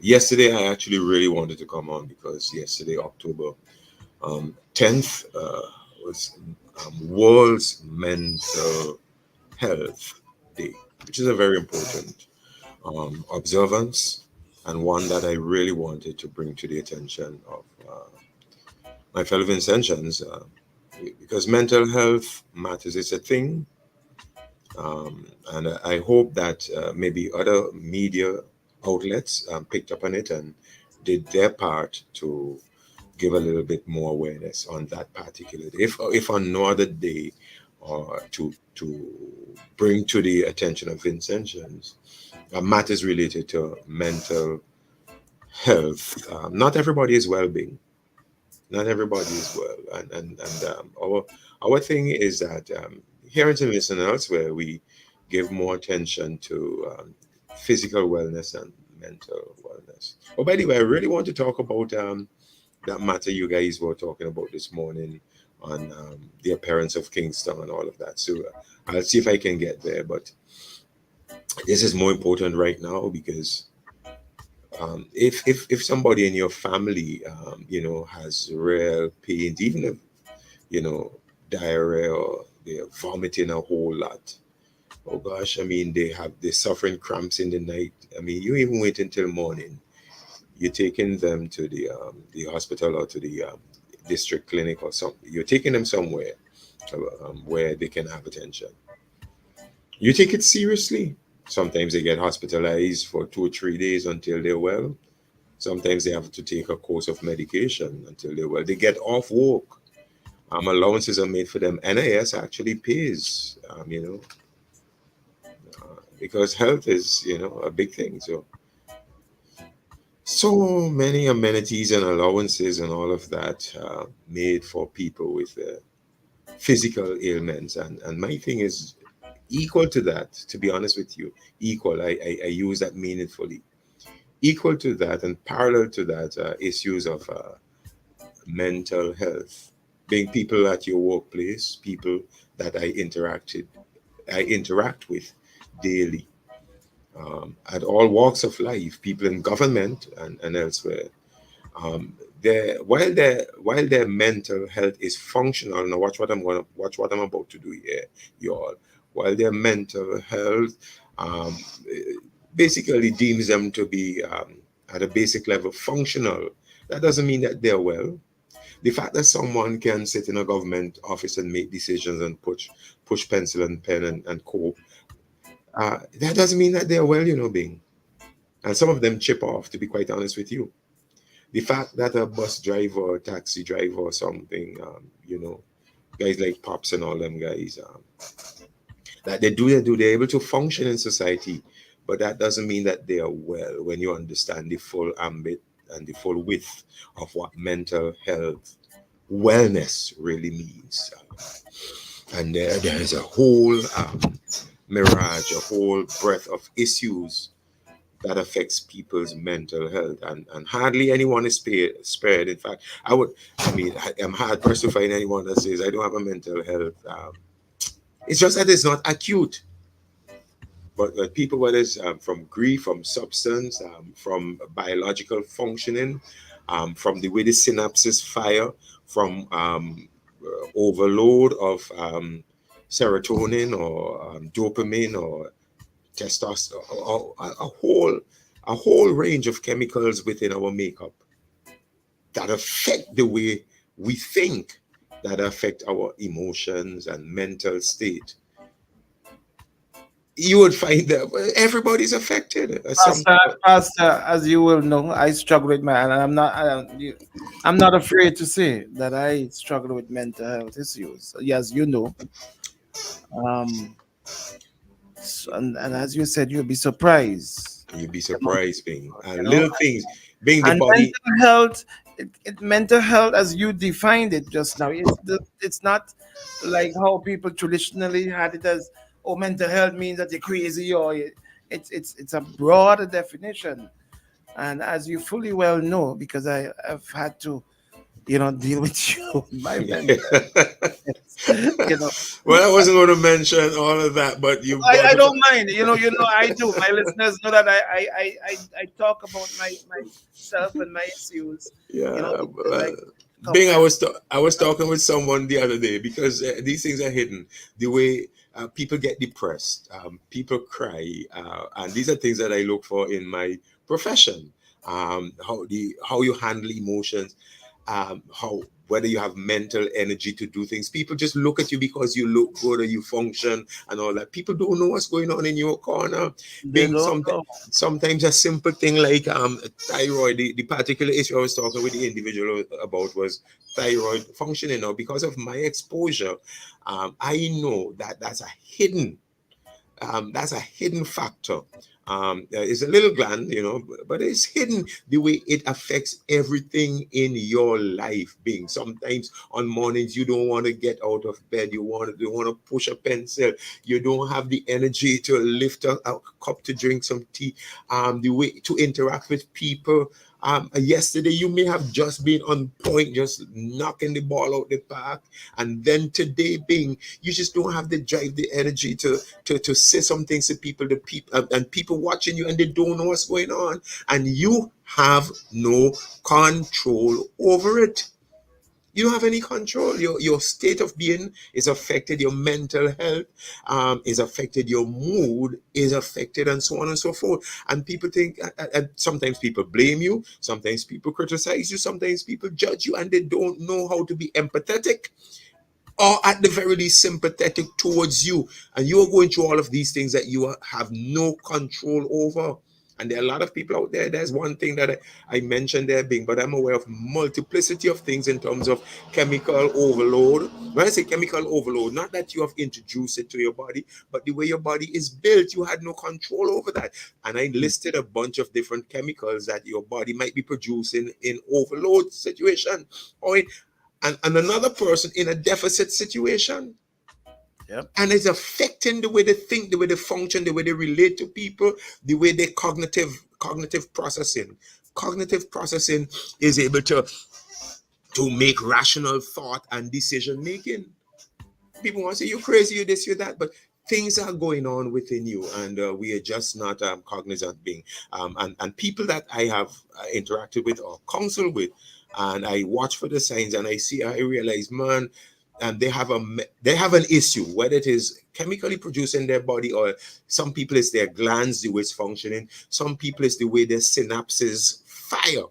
[SPEAKER 27] Yesterday, I actually really wanted to come on because yesterday, October 10th, was World's Mental Health Day, which is a very important observance and one that I really wanted to bring to the attention of my fellow Vincentians because mental health matters. It's a thing And I hope that maybe other media outlets picked up on it and did their part to give a little bit more awareness on that particular day. If on no other day, or to bring to the attention of Vincentians matters related to mental health. Not everybody is well-being. Not everybody is well, and our thing is that here in St. Vincent and elsewhere, we give more attention to physical wellness and mental wellness. Oh, by the way, I really want to talk about that matter you guys were talking about this morning on the appearance of Kingston and all of that. So I'll see if I can get there, but this is more important right now because if somebody in your family has real pain, even if diarrhea or they're vomiting a whole lot, oh gosh, I mean they're suffering cramps in the night. I mean, you even wait until morning, you're taking them to the hospital or to the district clinic or something. You're taking them somewhere where they can have attention. You take it seriously. Sometimes they get hospitalized for 2 or 3 days until they're well. Sometimes they have to take a course of medication until they're well. They get off work. Allowances are made for them. NIS actually pays, because health is, a big thing. So many amenities and allowances and all of that made for people with physical ailments. And my thing is, equal to that, to be honest with you, equal, I use that meaningfully, equal to that and parallel to that issues of mental health, being people at your workplace, people that I interact with daily, at all walks of life, people in government and elsewhere. While their mental health is functional, now watch what I'm about to do here, y'all. While their mental health basically deems them to be at a basic level functional, that doesn't mean that they're well. The fact that someone can sit in a government office and make decisions and push pencil and pen and cope, that doesn't mean that they're well, being. And some of them chip off, to be quite honest with you. The fact that a bus driver or taxi driver or something, guys like Pops and all them guys, that they're able to function in society, but that doesn't mean that they are well when you understand the full ambit and the full width of what mental health wellness really means. And there is a whole mirage, a whole breadth of issues that affects people's mental health, and hardly anyone is spared. In fact, I'm hard pressed to find anyone that says I don't have a mental health. It's just that it's not acute. But people, whether it's from grief, from substance, from biological functioning, from the way the synapses fire, from overload of serotonin or dopamine or testosterone, a whole range of chemicals within our makeup that affect the way we think, that affect our emotions and mental state. You would find that everybody's affected.
[SPEAKER 10] Pastor, as you will know, I struggle with and I'm not afraid to say that I struggle with mental health issues. Yes, you know. And as you said, you'll be surprised.
[SPEAKER 27] You'll be surprised, Bing. And little things, Bing, the
[SPEAKER 10] and
[SPEAKER 27] body.
[SPEAKER 10] Mental health, mental health, as you defined it just now, it's not like how people traditionally had it as, oh, mental health means that you're crazy, or it's a broader definition. And as you fully well know, because I have had to, deal with you, my mental
[SPEAKER 27] Well, I wasn't going to mention all of that, but
[SPEAKER 10] I don't mind. I do. My listeners know that I talk about myself and my issues.
[SPEAKER 27] Yeah. Bing, I was talking with someone the other day, because these things are hidden. The way people get depressed, people cry, and these are things that I look for in my profession. How you handle emotions, how whether you have mental energy to do things. People just look at you because you look good or you function and all that. People don't know what's going on in your corner. Sometimes a simple thing like thyroid, the particular issue I was talking with the individual about was thyroid functioning. Now, because of my exposure, I know that that's a hidden factor. It's a little gland, but it's hidden the way it affects everything in your life. Being sometimes on mornings you don't want to get out of bed, you want to push a pencil, you don't have the energy to lift a cup to drink some tea, the way to interact with people. Yesterday you may have just been on point, just knocking the ball out the park, and then today you just don't have the drive, the energy to say some things to people, and people watching you and they don't know what's going on, and you have no control over it. You don't have any control. Your state of being is affected. Your mental health is affected. Your mood is affected, and so on and so forth. And people think, and sometimes people blame you. Sometimes people criticize you. Sometimes people judge you, and they don't know how to be empathetic, or at the very least sympathetic towards you. And you're going through all of these things that you have no control over. And there are a lot of people out there. There's one thing that I mentioned there, but I'm aware of multiplicity of things in terms of chemical overload. When I say chemical overload, not that you have introduced it to your body, but the way your body is built, you had no control over that. And I listed a bunch of different chemicals that your body might be producing in overload situation, or and another person in a deficit situation.
[SPEAKER 10] Yep.
[SPEAKER 27] And it's affecting the way they think, the way they function, the way they relate to people, the way they cognitive processing. Cognitive processing is able to make rational thought and decision making. People want to say, you're crazy, you're this, you're that, but things are going on within you, and we are just not cognizant being. And people that I have interacted with or counseled with, and I watch for the signs, and I realize, man, and they have an issue, whether it is chemically produced in their body, or some people it's their glands, the way it's functioning. Some people it's the way their synapses fire.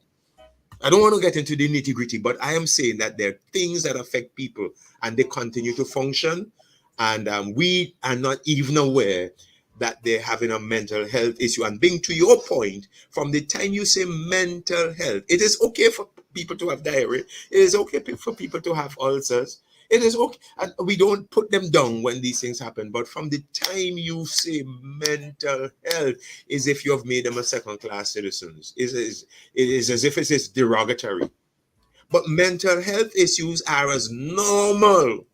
[SPEAKER 27] I don't want to get into the nitty-gritty, but I am saying that there are things that affect people and they continue to function, and we are not even aware that they're having a mental health issue. And being to your point, from the time you say mental health, it is okay for people to have diarrhea. It is okay for people to have ulcers. It is okay, and we don't put them down when these things happen. But from the time you say mental health, is if you have made them a second-class citizens. It is as if it is derogatory. But mental health issues are as normal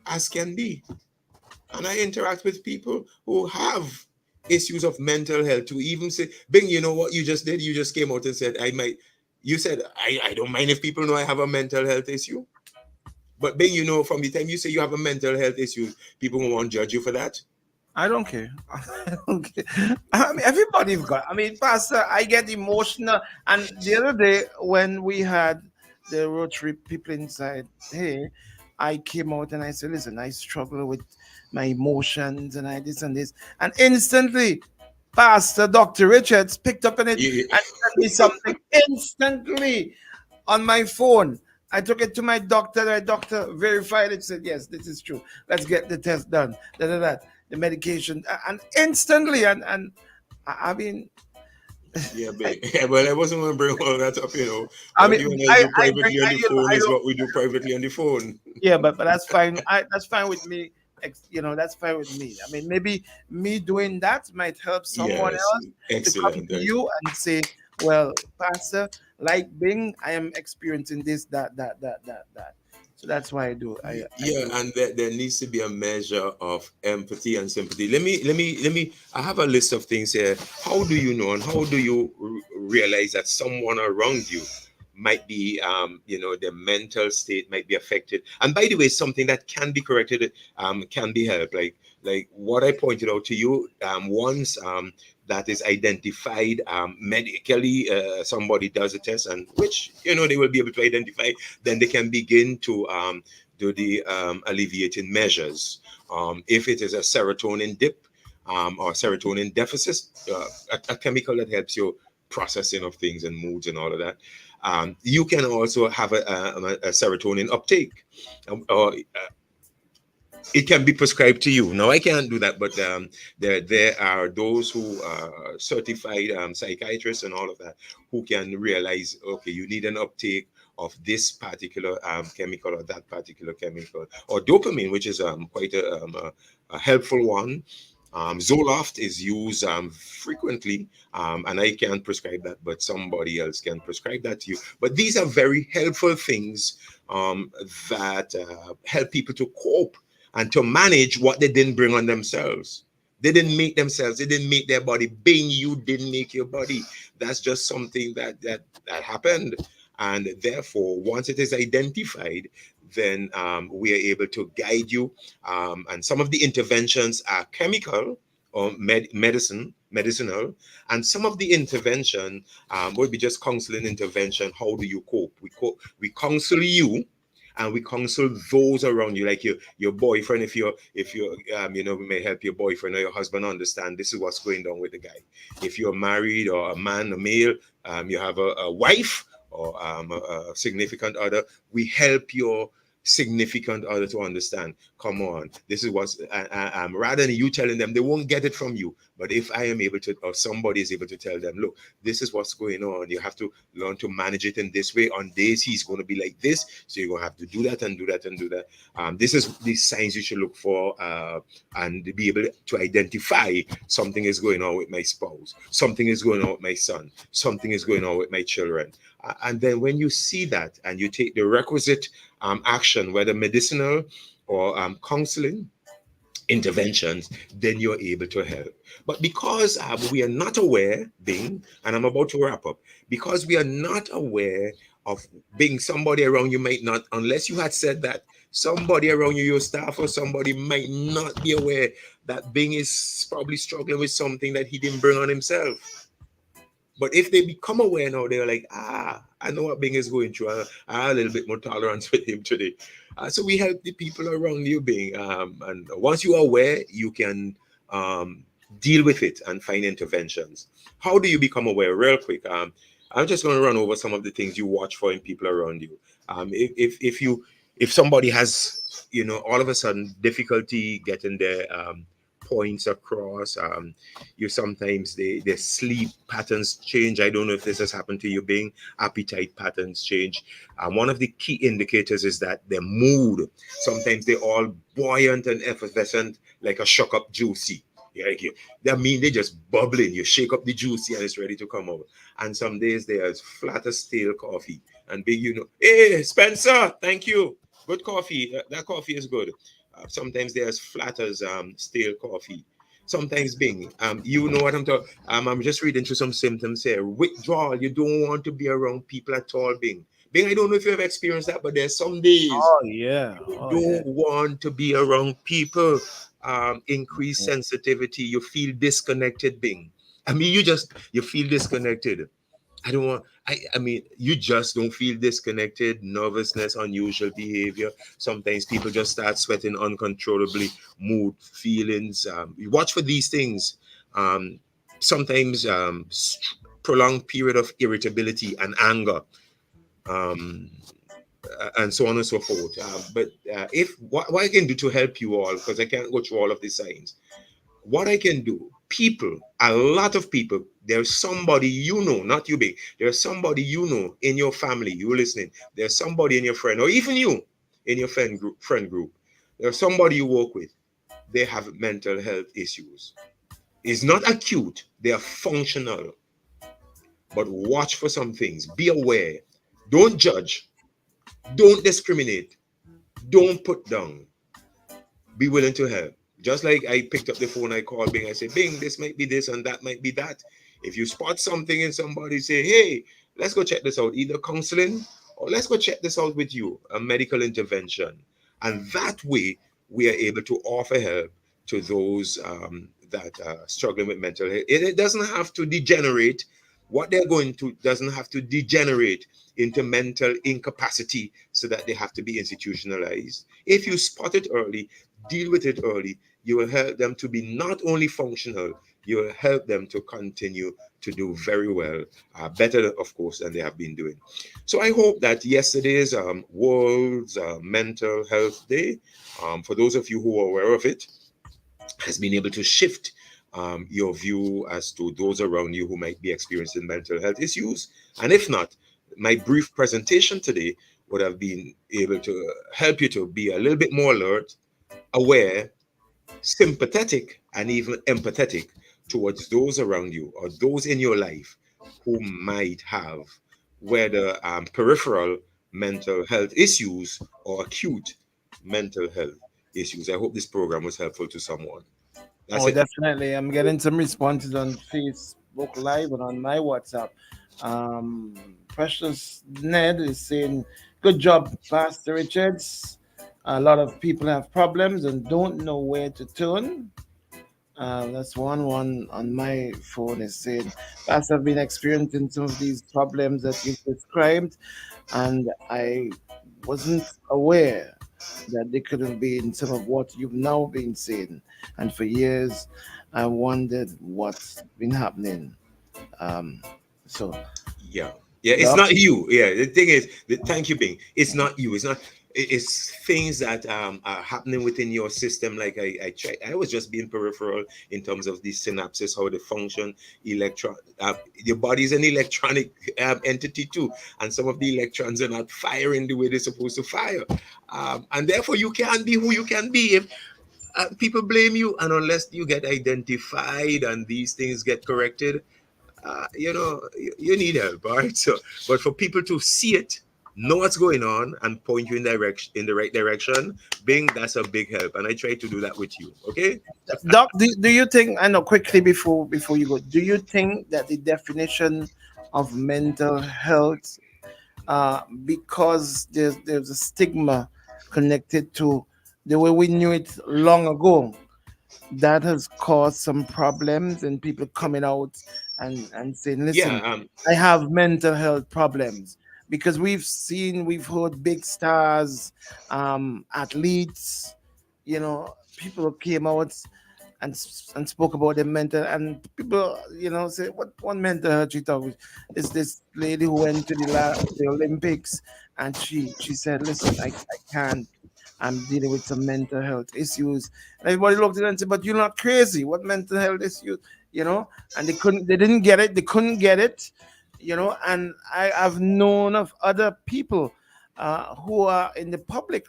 [SPEAKER 27] as can be. And I interact with people who have issues of mental health to even say, Bing, you know what you just did? You just came out and said, you said, I don't mind if people know I have a mental health issue. But Bing, from the time you say you have a mental health issue, people won't judge you for that.
[SPEAKER 10] I don't care. I don't care. I mean, everybody's got. I mean, Pastor, I get emotional. And the other day when we had the road trip, people inside, hey, I came out and I said, listen, I struggle with my emotions and I this and this. And instantly, Pastor Dr. Richards picked up on it and sent me something instantly on my phone. I took it to my doctor. My doctor verified it, said, yes, this is true. Let's get the test done. The medication. And instantly, and I mean...
[SPEAKER 27] Yeah, well, I wasn't going to bring all that up,
[SPEAKER 10] I mean,
[SPEAKER 27] privately on the phone is what we do privately on the phone.
[SPEAKER 10] Yeah, but that's fine. That's fine with me. That's fine with me. I mean, maybe me doing that might help someone else to come to you and say, well, Pastor, like Bing, I am experiencing this, that. So that's why I do.
[SPEAKER 27] And there needs to be a measure of empathy and sympathy. Let me. I have a list of things here. How do you know, and how do you realize that someone around you might be, their mental state might be affected? And by the way, something that can be corrected, can be helped. Like what I pointed out to you once. That is identified medically, somebody does a test, and which they will be able to identify, then they can begin to do the alleviating measures. If it is a serotonin dip or serotonin deficit, a chemical that helps you processing of things and moods and all of that. You can also have a serotonin uptake, or it can be prescribed to you. Now I can't do that, but there are those who are certified psychiatrists and all of that who can realize, okay, you need an uptake of this particular chemical or that particular chemical, or dopamine, which is quite a helpful one. Zoloft is used frequently, and I can't prescribe that, but somebody else can prescribe that to you. But these are very helpful things that help people to cope and to manage what they didn't bring on themselves. They didn't make themselves. They didn't make their body. Being you didn't make your body. That's just something that happened. And therefore, once it is identified, then we are able to guide you. And some of the interventions are chemical or medicinal, and some of the intervention would be just counseling intervention. How do you cope? We counsel you, and we counsel those around you, like your boyfriend. If you're we may help your boyfriend or your husband understand this is what's going on with the guy. If you're married or a man, a male, you have a wife or a significant other, we help your significant other to understand, come on, this is what's rather than you telling them, they won't get it from you. But if I am able to, or somebody is able to tell them, look, this is what's going on, you have to learn to manage it in this way. On days he's going to be like this, so you're going to have to do that and do that and do that. This is the signs you should look for, and be able to identify something is going on with my spouse, something is going on with my son, something is going on with my children. And then when you see that and you take the requisite action, whether medicinal or counseling interventions, then you're able to help. But because we are not aware, and I'm about to wrap up, because we are not aware of being somebody around you might not, unless you had said that, somebody around you, your staff or somebody might not be aware that Bing is probably struggling with something that he didn't bring on himself. But if they become aware now, they're like, I know what Bing is going through. I have a little bit more tolerance with him today. So we help the people around you, Bing. And once you are aware, you can deal with it and find interventions. How do you become aware? Real quick. I'm just going to run over some of the things you watch for in people around you. If somebody has, all of a sudden difficulty getting their points across, you sometimes their sleep patterns change. I don't know if this has happened to you, Bing. Appetite patterns change. One of the key indicators is that their mood, sometimes they're all buoyant and effervescent, like a shock up juicy. That means they're just bubbling. You shake up the juicy and it's ready to come out. And some days they're as flat as stale coffee. And Bing, hey, Spencer, thank you. Good coffee. That coffee is good. Sometimes they're as flat as stale coffee. Sometimes Bing, you know what I'm talking. I'm just reading through some symptoms here. Withdrawal. You don't want to be around people at all, Bing. Bing, I don't know if you've experienced that, but there's some days you don't want to be around people. Increased sensitivity. You feel disconnected, Bing. I mean, you feel disconnected. You just don't feel disconnected, nervousness, unusual behavior. Sometimes people just start sweating uncontrollably, mood, feelings. You watch for these things. Sometimes prolonged period of irritability and anger, and so on and so forth. But what I can do to help you all, because I can't go through all of the signs, what I can do, a lot of people, there's somebody not you, Big, there's somebody in your family, you listening, there's somebody in your friend, or even you in your friend group, there's somebody you work with, they have mental health issues. It's not acute, they are functional. But watch for some things, be aware, don't judge, don't discriminate, don't put down, be willing to help. Just like I picked up the phone, I called Bing, I said, Bing, this might be this and that might be that. If you spot something in somebody, say, hey, let's go check this out, either counseling or let's go check this out with you, a medical intervention. And that way, we are able to offer help to those that are struggling with mental health. It doesn't have to degenerate. What they're going to doesn't have to degenerate into mental incapacity so that they have to be institutionalized. If you spot it early, deal with it early, You will help them to be not only functional, you will help them to continue to do very well, better, of course, than they have been doing. So I hope that yesterday's World's Mental Health Day, for those of you who are aware of it, has been able to shift your view as to those around you who might be experiencing mental health issues. And if not, my brief presentation today would have been able to help you to be a little bit more alert, aware, sympathetic, and even empathetic towards those around you or those in your life who might have whether peripheral mental health issues or acute mental health issues. I hope this program was helpful to someone. That's it.
[SPEAKER 10] Definitely. I'm getting some responses on Facebook Live and on my WhatsApp. Precious Ned is saying, good job, Pastor Richards. A lot of people have problems and don't know where to turn. That's one on my phone is saying, Pastor, I've been experiencing some of these problems that you've described, and I wasn't aware that they could have been some of what you've now been saying. And for years, I wondered what's been happening.
[SPEAKER 27] Yeah, it's not you. Yeah, the thing is, thank you, Bing. It's not you. It's things that are happening within your system. Like I was just being peripheral in terms of the synapses, how they function. Your body is an electronic entity too, and some of the electrons are not firing the way they're supposed to fire, and therefore you can't be who you can be if people blame you. And unless you get identified and these things get corrected, you need help, all right? So, but for people to see it, know what's going on, and point you in the right direction, Bing, that's a big help. And I try to do that with you, okay?
[SPEAKER 10] Doc, do you think, I know quickly before you go, do you think that the definition of mental health, because there's a stigma connected to the way we knew it long ago, that has caused some problems and people coming out and saying, listen, I have mental health problems? Because we've heard big stars, athletes, people came out and spoke about their mental, and people, say, what mental health you talk with? Is this lady who went to the Olympics, and she said, listen, I can't. I'm dealing with some mental health issues. And everybody looked at her and said, but you're not crazy. What mental health issues? And they didn't get it. They couldn't get it. And I've known of other people who are in public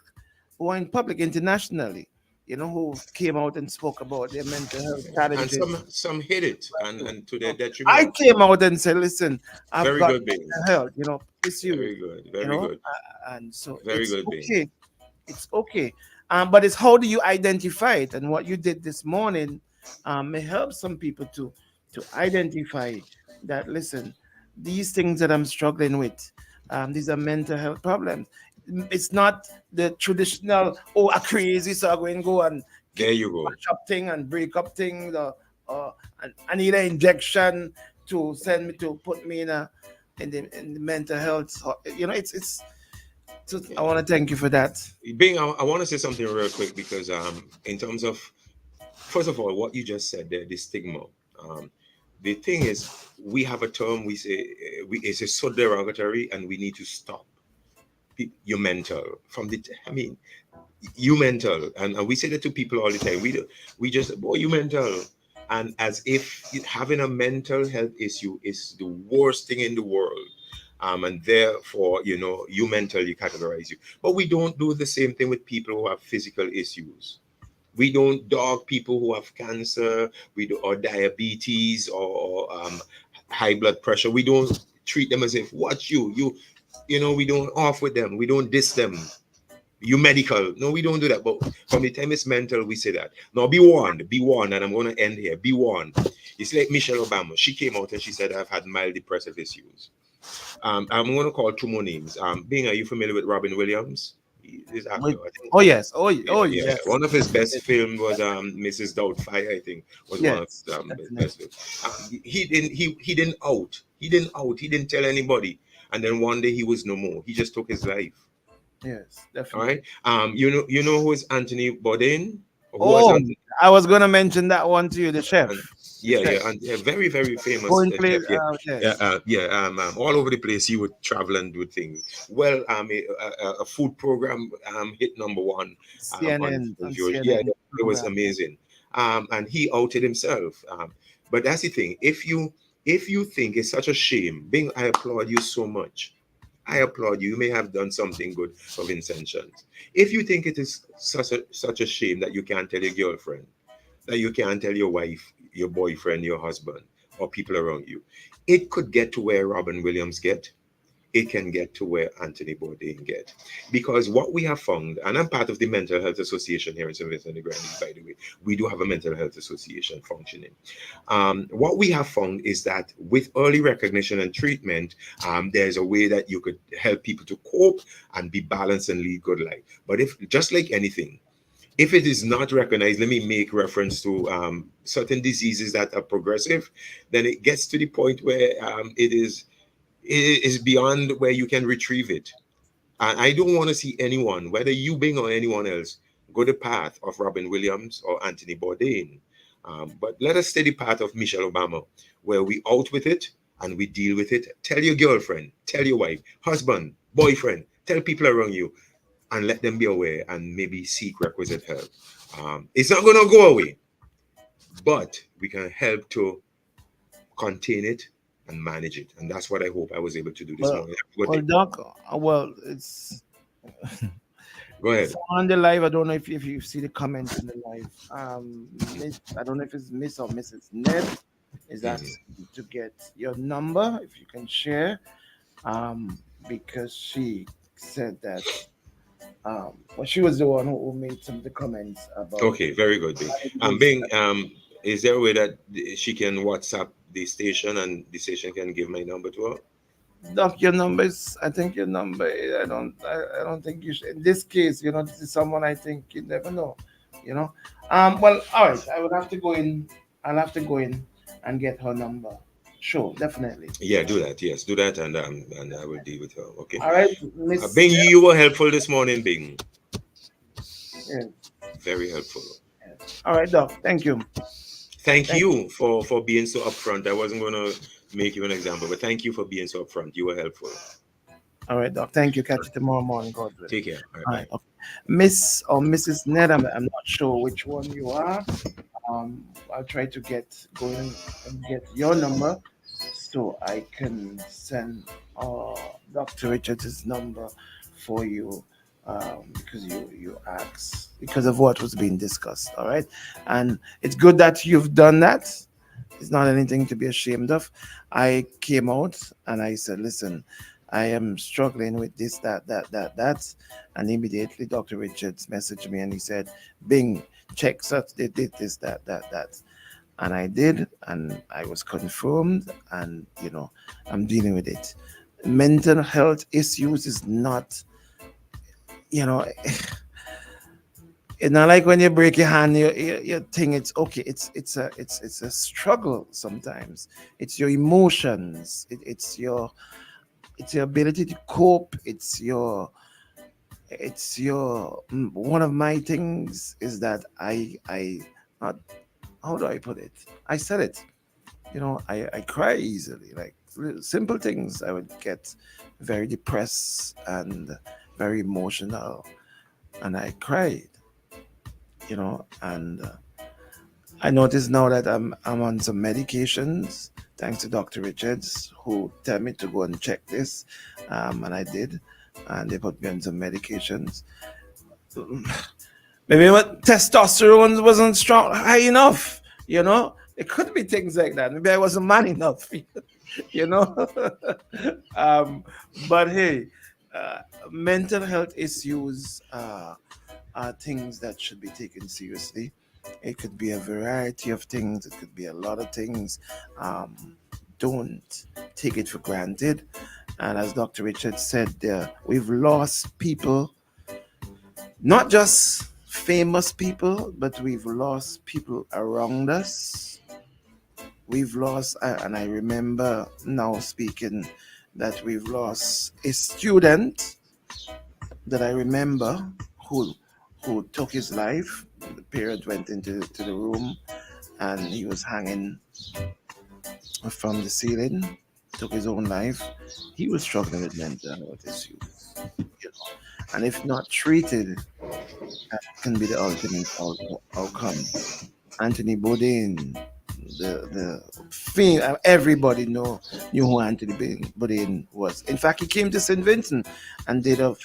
[SPEAKER 10] internationally, who came out and spoke about their mental health challenges.
[SPEAKER 27] And some hit it, and to their detriment.
[SPEAKER 10] I came out and said, listen, I've
[SPEAKER 27] very
[SPEAKER 10] got
[SPEAKER 27] good,
[SPEAKER 10] mental health, issues.
[SPEAKER 27] Very good, very good.
[SPEAKER 10] And so
[SPEAKER 27] very
[SPEAKER 10] it's
[SPEAKER 27] good,
[SPEAKER 10] okay. It's okay. But it's how do you identify it? And what you did this morning may help some people to identify that, listen, these things that I'm struggling with, these are mental health problems. It's not the traditional, a crazy, so I'm going to go and
[SPEAKER 27] there you go,
[SPEAKER 10] up thing and break up things, or I need an injection to send me to put me in the mental health. So I want to thank you for that.
[SPEAKER 27] Bing, I want to say something real quick, because in terms of, first of all, what you just said there, the stigma. The thing is, we have a term we say it's so derogatory, and we need to stop. You mental you mental, and we say that to people all the time. We just, boy, you mental, and as if having a mental health issue is the worst thing in the world. And therefore, you mentally categorize you. But we don't do the same thing with people who have physical issues. We don't dog people who have cancer, or diabetes, or high blood pressure. We don't treat them as if, we don't off with them. We don't diss them. You medical. No, we don't do that. But from the time it's mental, we say that. Now, be warned, and I'm going to end here. Be warned. It's like Michelle Obama. She came out and she said, I've had mild depressive issues. I'm going to call two more names. Bing, are you familiar with Robin Williams? He's actor, I think.
[SPEAKER 10] Oh yes.
[SPEAKER 27] Yes. One of his best films was Mrs. Doubtfire, I think, was one of his best films. He didn't out. He didn't tell anybody. And then one day he was no more. He just took his life.
[SPEAKER 10] Yes, definitely.
[SPEAKER 27] All right. You know who is Anthony Bourdain?
[SPEAKER 10] Oh, I was going to mention that one to you, the chef.
[SPEAKER 27] And very, very famous. All over the place. He would travel and do things. Well, a food program hit #1.
[SPEAKER 10] CNN.
[SPEAKER 27] On CNN. It was amazing. And he outed himself. But that's the thing. If you think it's such a shame, Bing, I applaud you so much. I applaud you. You may have done something good for Vincent Shantz. If you think it is such a shame that you can't tell your girlfriend, that you can't tell your wife, your boyfriend, your husband, or people around you, it could get to where Robin Williams get. It can get to where Anthony Bourdain get. Because what we have found, and I'm part of the Mental Health Association here in St. Vincent and the Grenadines, by the way. We do have a mental health association functioning. What we have found is that with early recognition and treatment, there's a way that you could help people to cope and be balanced and lead good life. But if, just like anything, if it is not recognized, let me make reference to certain diseases that are progressive, then it gets to the point where it is beyond where you can retrieve it. And I don't want to see anyone, whether you, Bing, or anyone else, go the path of Robin Williams or Anthony Bourdain. But let us stay the path of Michelle Obama, where we out with it and we deal with it. Tell your girlfriend, tell your wife, husband, boyfriend, tell people around you, and let them be aware and maybe seek requisite help. It's not going to go away, but we can help to contain it and manage it. And that's what I hope I was able to do this morning.
[SPEAKER 10] Doc, it's...
[SPEAKER 27] Go ahead.
[SPEAKER 10] On the live, I don't know if you see the comments in the live. I don't know if it's Miss or Mrs. Ned is asking to get your number, if you can share, because she said that she was the one who made some of the comments about.
[SPEAKER 27] Okay, very good, Bing. Bing, is there a way that she can WhatsApp the station and the station can give my number to her?
[SPEAKER 10] Doc, your number is, I think your number, I don't think you should. In this case, this is someone I think you never know, Well, all right, I would have to go in. I'll have to go in and get her number. Sure, definitely.
[SPEAKER 27] Yeah, do that. Yes, do that, and I will deal with her. Okay.
[SPEAKER 10] All right, Miss.
[SPEAKER 27] Bing, you were helpful this morning, Bing.
[SPEAKER 10] Yeah.
[SPEAKER 27] Very helpful.
[SPEAKER 10] All right, Doc. Thank you.
[SPEAKER 27] Thank you for being so upfront. I wasn't going to make you an example, but thank you for being so upfront. You were helpful.
[SPEAKER 10] All right, Doc. Thank you. Catch you tomorrow morning. God bless.
[SPEAKER 27] Take care.
[SPEAKER 10] All right. Okay. Miss or Mrs. Ned, I'm not sure which one you are. I'll try to get going and get your number so I can send Dr. Richards' number for you. Because you asked because of what was being discussed, all right? And it's good that you've done that. It's not anything to be ashamed of. I came out and I said, listen, I am struggling with this, that. And immediately Dr. Richards messaged me and he said, Bing, check such, they did this, that. And I did, and I was confirmed, and I'm dealing with it. Mental health issues is not, it's not like when you break your hand, you think it's okay. It's a struggle sometimes. It's your emotions. It's your ability to cope. It's your one of my things is that how do I put it? I said it. I cry easily. Like simple things, I would get very depressed and very emotional, and I cried, and I noticed now that I'm on some medications, thanks to Dr. Richards, who tell me to go and check this, and I did, and they put me on some medications. Maybe my testosterone wasn't high enough, It could be things like that. Maybe I wasn't man enough, But hey, mental health issues are things that should be taken seriously. It could be a variety of things. It could be a lot of things. Don't take it for granted. And as Dr. Richards said, we've lost people, not just famous people, but we've lost people around us. We've lost, and I remember now speaking, that we've lost a student that I remember who took his life the parent went into the room and he was hanging from the ceiling, took his own life. He was struggling with mental health issues, you know. And if not treated, that can be the ultimate outcome. Anthony Bourdain, the fame, everybody knew who Anthony Bourdain was. In fact, he came to St. Vincent and did an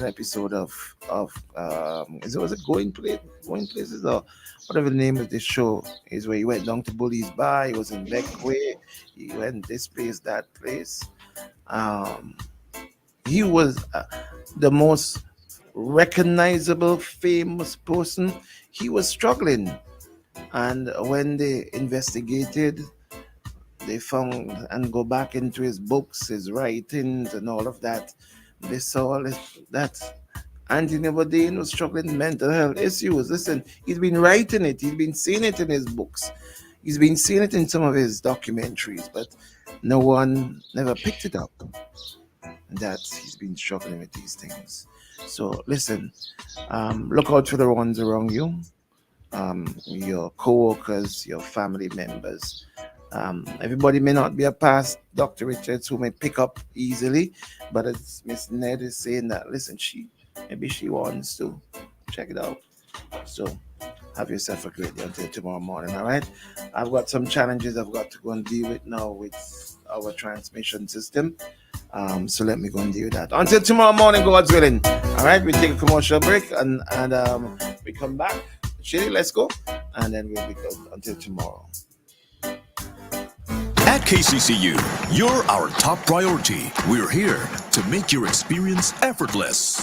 [SPEAKER 10] episode of was it Going Places or whatever the name of this show is, where he went down to Bully's Bar. He was in Beckway. He went this place, that place. He was the most recognizable, famous person. He was struggling. And when they investigated, they found and go back into his books, his writings, and all of that. They saw that Anthony Bourdain was struggling with mental health issues. Listen, he's been writing it. He's been seeing it in his books. He's been seeing it in some of his documentaries, but no one never picked it up. And that he's been struggling with these things. So listen, look out for the ones around you. Your co-workers, your family members. Everybody may not be a past Dr. Richards who may pick up easily, but as Miss Ned is saying that, listen, maybe she wants to check it out. So have yourself a great day until tomorrow morning, all right? I've got some challenges I've got to go and deal with now with our transmission system. So let me go and deal with that. Until tomorrow morning, God's willing. All right, we take a commercial break and we come back. Shirley, let's go. And then we'll be good until tomorrow.
[SPEAKER 16] At KCCU, you're our top priority. We're here to make your experience effortless.